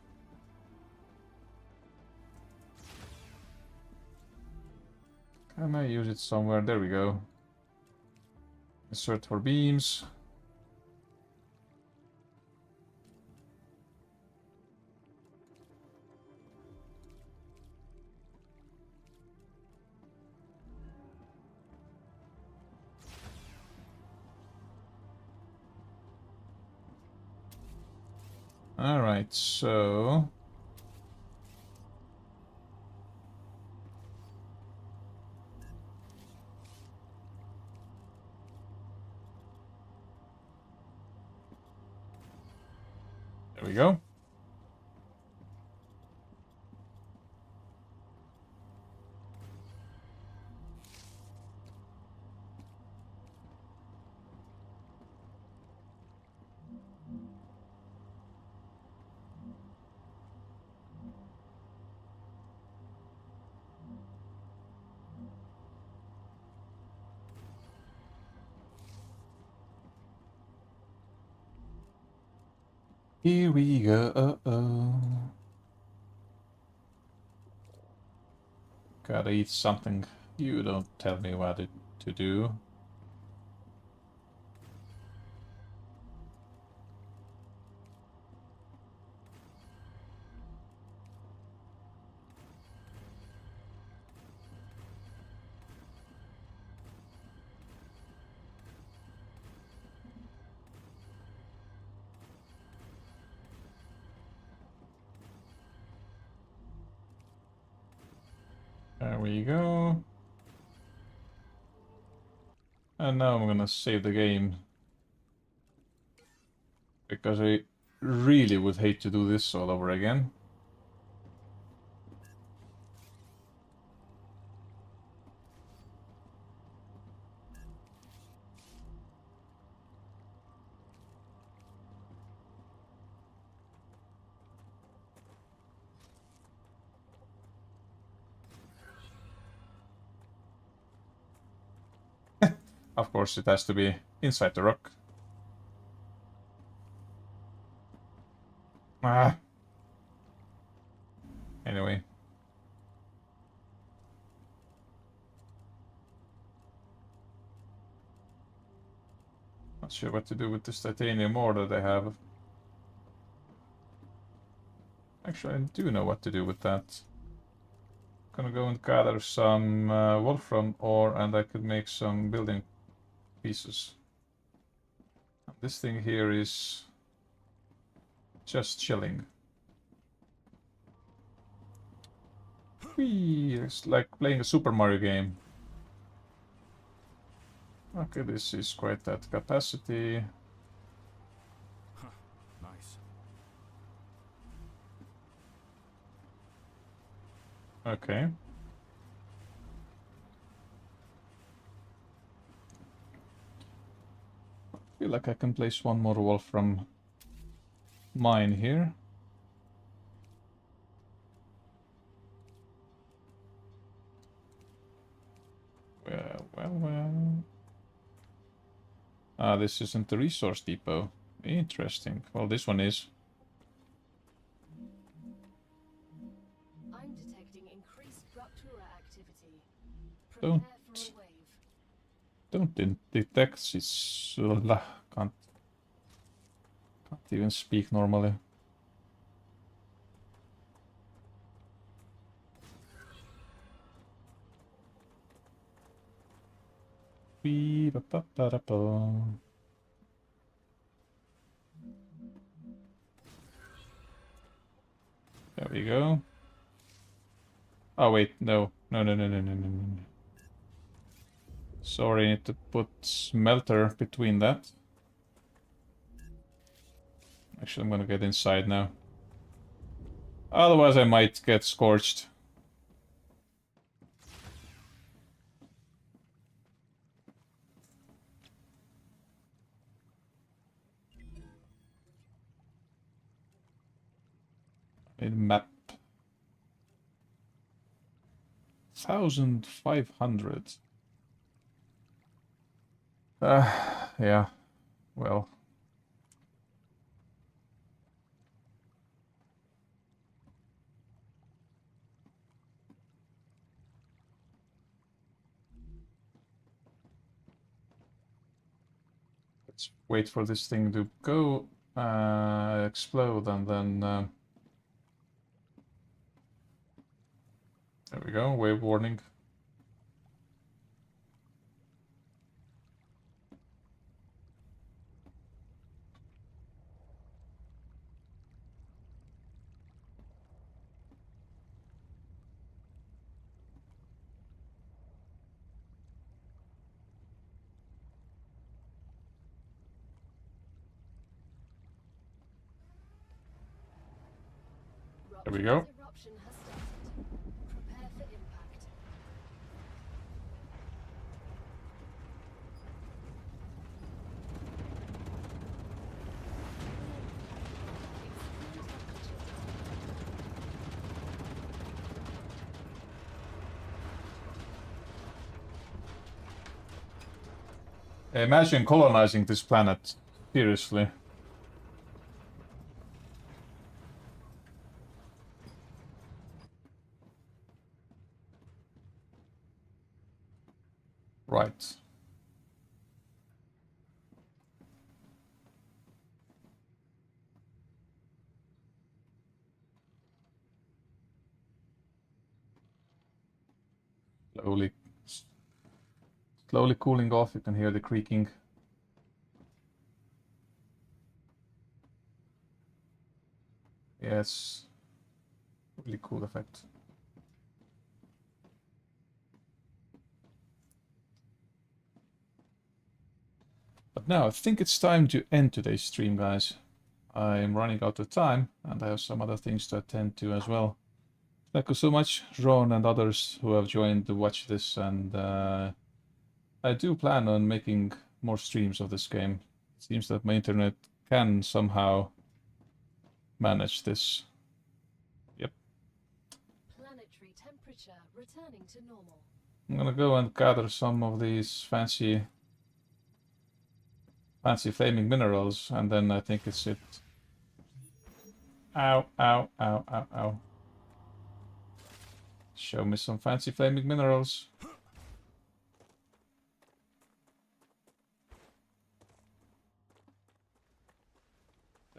Can I use it somewhere? There we go. Insert for beams. Alright, so... There we go. Here we go. Gotta eat something. You don't tell me what to do. There we go. And now I'm gonna save the game. Because I really would hate to do this all over again. Of course, it has to be inside the rock. Ah. Anyway. Not sure what to do with this titanium ore that I have. Actually, I do know what to do with that. Gonna go and gather some wolfram ore, and I could make some building pieces. This thing here is just chilling. Whee! It's like playing a Super Mario game. Okay, this is quite at capacity. Huh, nice. Okay. Feel like I can place one more wolfram mine here. Well. Ah, this isn't the resource depot. Interesting. Well, this one is. I'm detecting increased rupture activity. Don't. Prepare for a wave. Don't detect. It's... can't even speak normally. There we go. Oh wait, no. No. Sorry, I need to put smelter between that. Actually, I'm gonna get inside now. Otherwise I might get scorched. Map 1500. Yeah. Well. Let's wait for this thing to go explode, and then there we go, wave warning. There we go. Eruption has started. Prepare for impact. Imagine colonizing this planet. Seriously. Right. Slowly cooling off. You can hear the creaking. Yes. Really cool effect. But now I think it's time to end today's stream, guys. I'm running out of time, and I have some other things to attend to as well. Thank you so much, Ron and others who have joined to watch this, and I do plan on making more streams of this game. It seems that my internet can somehow manage this. Yep. Planetary temperature returning to normal. I'm gonna go and gather some of these fancy flaming minerals, and then I think it's it. Ow, ow, ow, ow, ow. Show me some fancy flaming minerals.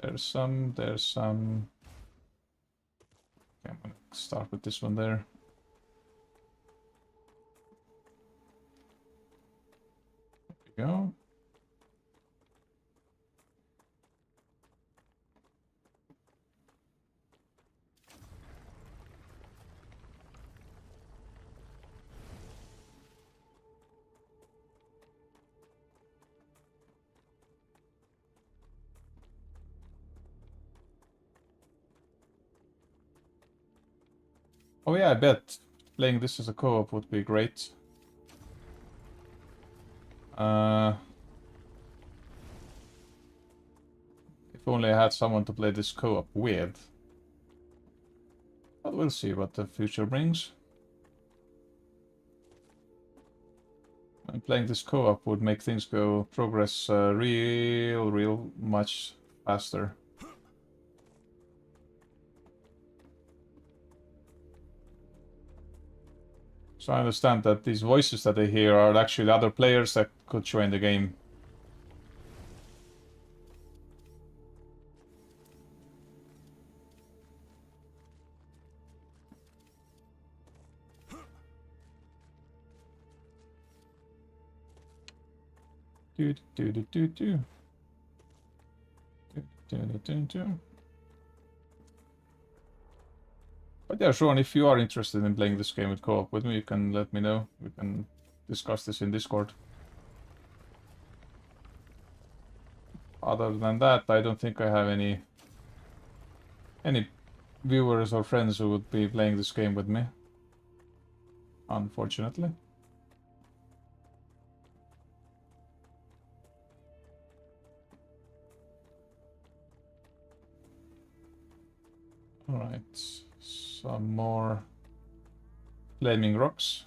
There's some. Okay, I'm gonna start with this one there. There we go. Oh yeah, I bet playing this as a co-op would be great. If only I had someone to play this co-op with. But we'll see what the future brings. And playing this co-op would make things progress real much faster. So I understand that these voices that I hear are actually other players that could join the game. But yeah, Sean, if you are interested in playing this game with co-op with me, you can let me know. We can discuss this in Discord. Other than that, I don't think I have any viewers or friends who would be playing this game with me. Unfortunately. Alright, some more flaming rocks.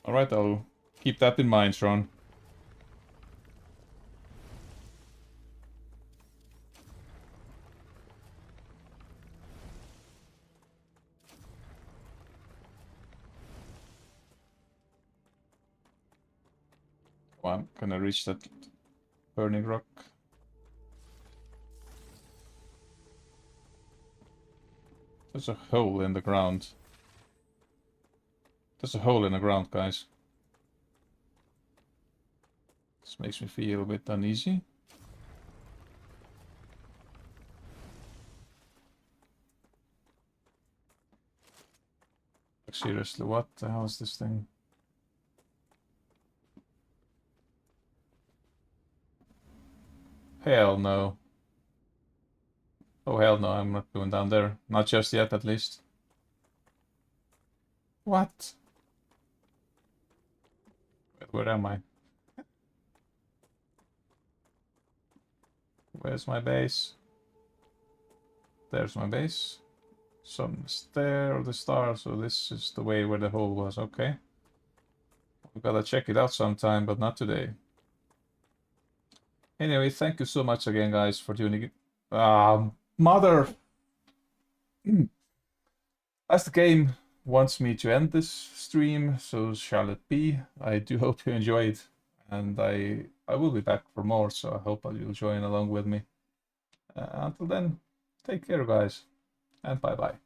Alright, I'll keep that in mind, Sean. Oh, I'm gonna reach that burning rock. There's a hole in the ground. There's a hole in the ground, guys. This makes me feel a bit uneasy. Like, seriously, what the hell is this thing? Hell no. Oh hell no, I'm not going down there. Not just yet, at least. What? Wait, where am I? Where's my base? There's my base. Sun is there, or the star, so this is the way where the hole was, okay. We gotta check it out sometime, but not today. Anyway, thank you so much again, guys, for tuning in. Mother! As the game wants me to end this stream, so shall it be. I do hope you enjoyed, and I will be back for more, so I hope you'll join along with me. Until then, take care, guys, and bye-bye.